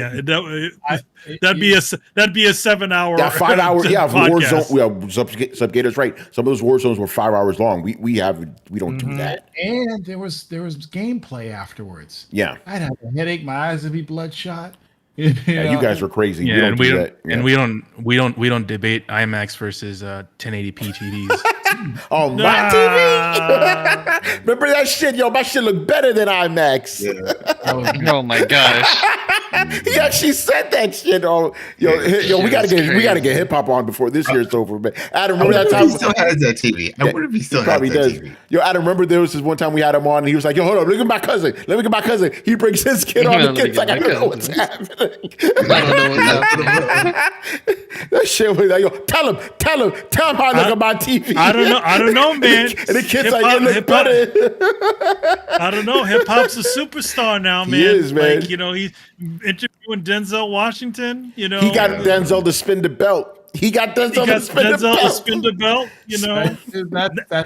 be a 7 hour. Yeah, 5 hour. Yeah, podcast. Warzone. Subgator's right. Some of those war zones were 5 hours long. We don't do that. And there was gameplay afterwards. Yeah, I'd have a headache. My eyes would be bloodshot. You guys are crazy. Yeah, we don't do that. And we don't debate IMAX versus 1080p TVs. Oh, my TV. Remember that shit? Yo, my shit look better than IMAX. Yeah. Oh my gosh. He actually said that shit. Oh, we gotta get hip hop on before this year's over. But Adam, remember that time? He still has that TV. I wonder if he still has that TV. Yo, Adam, remember there was this one time we had him on, and he was like, "Yo, hold on, look at my cousin. Let me get my cousin." He brings his kid on. The kid's like, "I don't know what's happening." That shit was like, "Yo, tell him how I look at my TV." I don't know, man. And the kid's like, "It looks better." I don't know. Hip hop's a superstar now, man. He is, man. Like, he's interviewing Denzel Washington. He got Denzel to spin the belt. He got Denzel to spin the belt.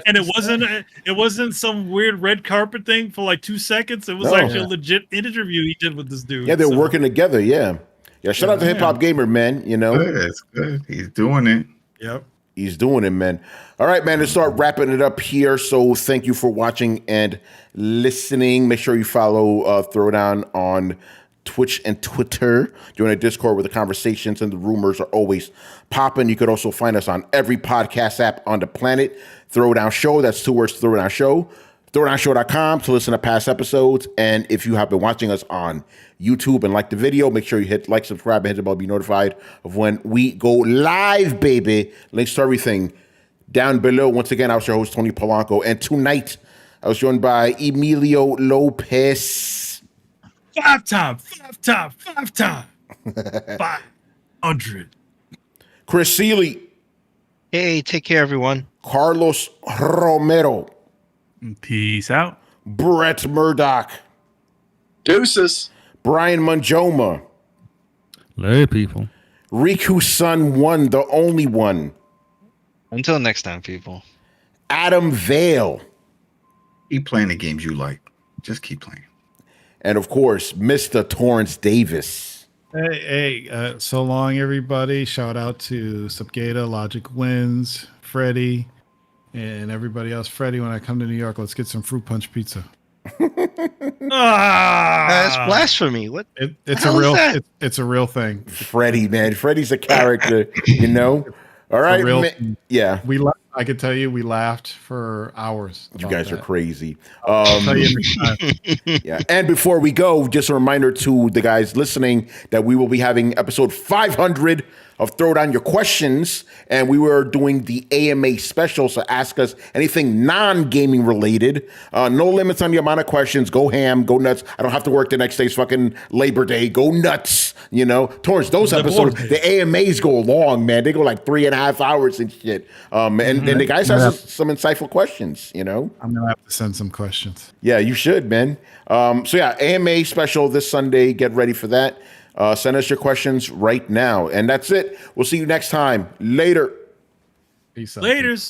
And it wasn't some weird red carpet thing for like 2 seconds. It was actually a legit interview he did with this dude. Yeah, they're working together. Yeah. Yeah, shout out to Hip Hop Gamer, man. You know, That's good. He's doing it. Yep. He's doing it, man. All right, man, let's start wrapping it up here. So thank you for watching and listening. Make sure you follow Throwdown on Twitch and Twitter. Join a Discord where the conversations and the rumors are always popping. You could also find us on every podcast app on the planet. Throwdown Show, that's 2 words, Throwdown Show. Throwdownshow.com to listen to past episodes. And if you have been watching us on YouTube and like the video, make sure you hit like, subscribe, and hit the bell to be notified of when we go live, baby. Links to everything down below. Once again, I was your host, Tony Polanco. And tonight, I was joined by Emilio Lopez. 5-time. 500. Chris Seeley. Hey, take care, everyone. Carlos Romero. Peace out. Brett Murdoch. Deuces. Brian Manjoma. Hello, people. Riku's son one, the only one. Until next time, people. Adam Vale. Keep playing the games you like. Just keep playing. And of course, Mr. Torrence Davis. Hey, so long, everybody. Shout out to Subgata, Logic Wins, Freddie, and everybody else. Freddie, when I come to New York, let's get some fruit punch pizza. That's blasphemy. What? It's hell a real. is that? It's a real thing. Freddie, man. Freddie's a character, you know? All right. real- Yeah. I could tell you, we laughed for hours. You about guys are that. crazy. I'll tell you next time. Yeah. And before we go, just a reminder to the guys listening that we will be having episode 500 of Throw Down Your Questions. And we were doing the AMA special. So ask us anything non-gaming related. No limits on the amount of questions. Go ham, go nuts. I don't have to work the next day's fucking Labor Day. Go nuts. You know, towards those episodes, the AMAs go long, man. They go like 3.5 hours and shit. And the guys have some insightful questions, you know? I'm going to have to send some questions. Yeah, you should, man. So yeah, AMA special this Sunday. Get ready for that. Send us your questions right now. And that's it. We'll see you next time. Later. Peace out. Laters.